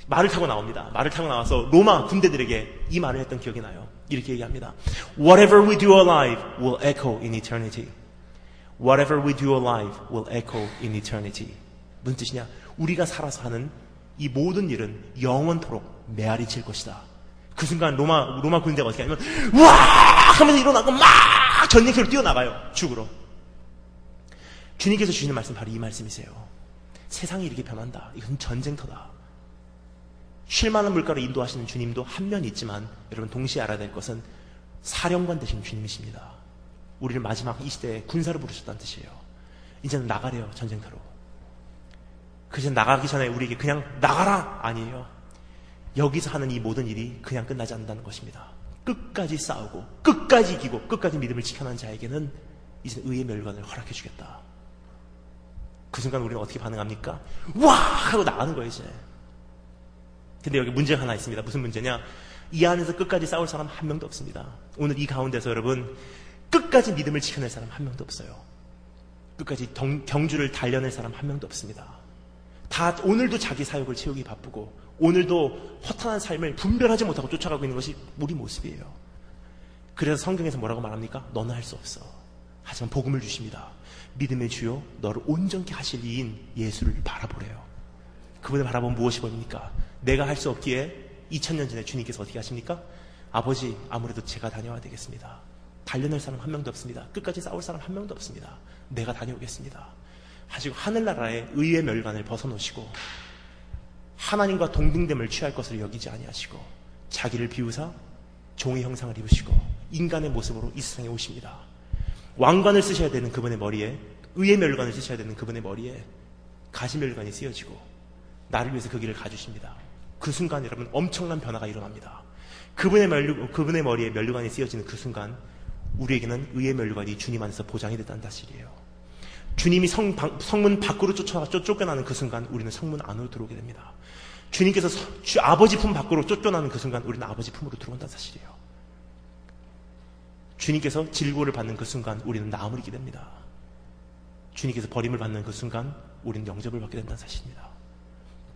Speaker 1: 말을 타고 나옵니다. 말을 타고 나와서 로마 군대들에게 이 말을 했던 기억이 나요. 이렇게 얘기합니다. Whatever we do alive will echo in eternity. Whatever we do alive will echo in eternity. 무슨 뜻이냐? 우리가 살아서 하는 이 모든 일은 영원토록 메아리 칠 것이다. 그 순간 로마 군대가 어떻게 하냐면 와 하면서 일어나고 막 전쟁터로 뛰어나가요. 죽으러. 주님께서 주시는 말씀 바로 이 말씀이세요. 세상이 이렇게 변한다. 이건 전쟁터다. 쉴 만한 물가로 인도하시는 주님도 한 면 있지만 여러분 동시에 알아야 될 것은 사령관 되신 주님이십니다. 우리를 마지막 이 시대에 군사로 부르셨다는 뜻이에요. 이제는 나가래요. 전쟁터로. 그래서 나가기 전에 우리에게 그냥 나가라 아니에요. 여기서 하는 이 모든 일이 그냥 끝나지 않는다는 것입니다. 끝까지 싸우고 끝까지 이기고 끝까지 믿음을 지켜낸 자에게는 이제 의의 멸관을 허락해 주겠다. 그 순간 우리는 어떻게 반응합니까? 와! 하고 나가는 거예요 이제. 근데 여기 문제가 하나 있습니다. 무슨 문제냐? 이 안에서 끝까지 싸울 사람 한 명도 없습니다. 오늘 이 가운데서 여러분 끝까지 믿음을 지켜낼 사람 한 명도 없어요. 끝까지 경주를 달려낼 사람 한 명도 없습니다. 다 오늘도 자기 사역을 채우기 바쁘고 오늘도 허탄한 삶을 분별하지 못하고 쫓아가고 있는 것이 우리 모습이에요. 그래서 성경에서 뭐라고 말합니까? 너는 할 수 없어. 하지만 복음을 주십니다. 믿음의 주요 너를 온전케 하실 이인 예수를 바라보래요. 그분을 바라보면 무엇이 보입니까? 내가 할 수 없기에 2000년 전에 주님께서 어떻게 하십니까? 아버지 아무래도 제가 다녀와야 되겠습니다. 달려낼 사람 한 명도 없습니다. 끝까지 싸울 사람 한 명도 없습니다. 내가 다녀오겠습니다. 하시고 하늘나라의 의의 멸관을 벗어놓으시고 하나님과 동등됨을 취할 것으로 여기지 아니하시고 자기를 비우사 종의 형상을 입으시고 인간의 모습으로 이 세상에 오십니다. 왕관을 쓰셔야 되는 그분의 머리에 의의 멸관을 쓰셔야 되는 그분의 머리에 가시멸관이 쓰여지고 나를 위해서 그 길을 가주십니다. 그 순간 여러분 엄청난 변화가 일어납니다. 그분의 머리에 멸관이 쓰여지는 그 순간 우리에게는 의의 멸관이 주님 안에서 보장이 됐다는 사실이에요. 주님이 성문 밖으로 쫓겨나는 그 순간 우리는 성문 안으로 들어오게 됩니다. 주님께서 아버지 품 밖으로 쫓겨나는 그 순간 우리는 아버지 품으로 들어온다는 사실이에요. 주님께서 질고를 받는 그 순간 우리는 나음을 이기게 됩니다. 주님께서 버림을 받는 그 순간 우리는 영접을 받게 된다는 사실입니다.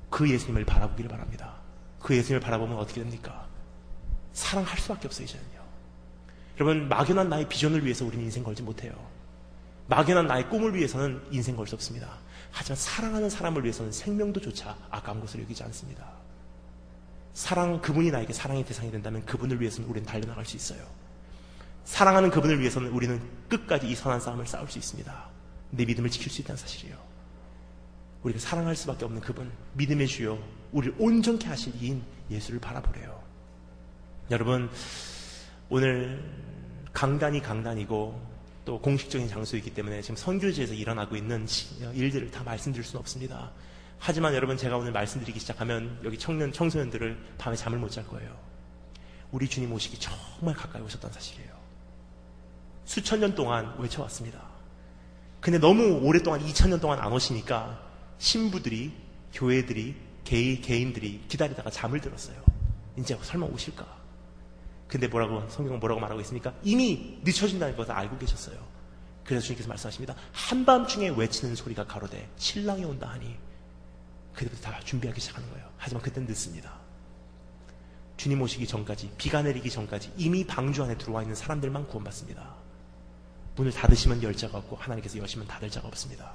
Speaker 1: 그 예수님을 바라보기를 바랍니다. 그 예수님을 바라보면 어떻게 됩니까? 사랑할 수밖에 없어요. 이제는요. 여러분 막연한 나의 비전을 위해서 우리는 인생 걸지 못해요. 막연한 나의 꿈을 위해서는 인생 걸 수 없습니다. 하지만 사랑하는 사람을 위해서는 생명도 조차 아까운 것을 여기지 않습니다. 그분이 나에게 사랑의 대상이 된다면 그분을 위해서는 우리는 달려나갈 수 있어요. 사랑하는 그분을 위해서는 우리는 끝까지 이 선한 싸움을 싸울 수 있습니다. 내 믿음을 지킬 수 있다는 사실이에요. 우리가 사랑할 수밖에 없는 그분, 믿음의 주요, 우리를 온전케 하실 이인 예수를 바라보래요. 여러분, 오늘 강단이고 또 공식적인 장소이기 때문에 지금 선교지에서 일어나고 있는 일들을 다 말씀드릴 수는 없습니다. 하지만 여러분 제가 오늘 말씀드리기 시작하면 여기 청소년들을 밤에 잠을 못 잘 거예요. 우리 주님 오시기 정말 가까이 오셨다는 사실이에요. 수천 년 동안 외쳐왔습니다. 근데 너무 오랫동안 2000년 동안 안 오시니까 신부들이 교회들이 개인들이 기다리다가 잠을 들었어요. 이제 설마 오실까? 근데 성경은 뭐라고 말하고 있습니까? 이미 늦춰진다는 것을 알고 계셨어요. 그래서 주님께서 말씀하십니다. 한밤중에 외치는 소리가 가로되 신랑이 온다 하니 그때부터 다 준비하기 시작하는 거예요. 하지만 그때는 늦습니다. 주님 오시기 전까지, 비가 내리기 전까지 이미 방주 안에 들어와 있는 사람들만 구원받습니다. 문을 닫으시면 열 자가 없고 하나님께서 여시면 닫을 자가 없습니다.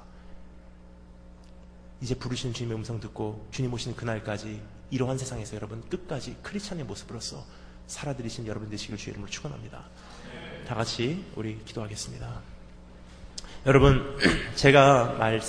Speaker 1: 이제 부르시는 주님의 음성 듣고 주님 오시는 그날까지 이러한 세상에서 여러분 끝까지 크리스찬의 모습으로서 살아들이신 여러분 되시길 주의 이름으로 축원합니다. 다 같이 우리 기도하겠습니다. 여러분, 제가 말씀을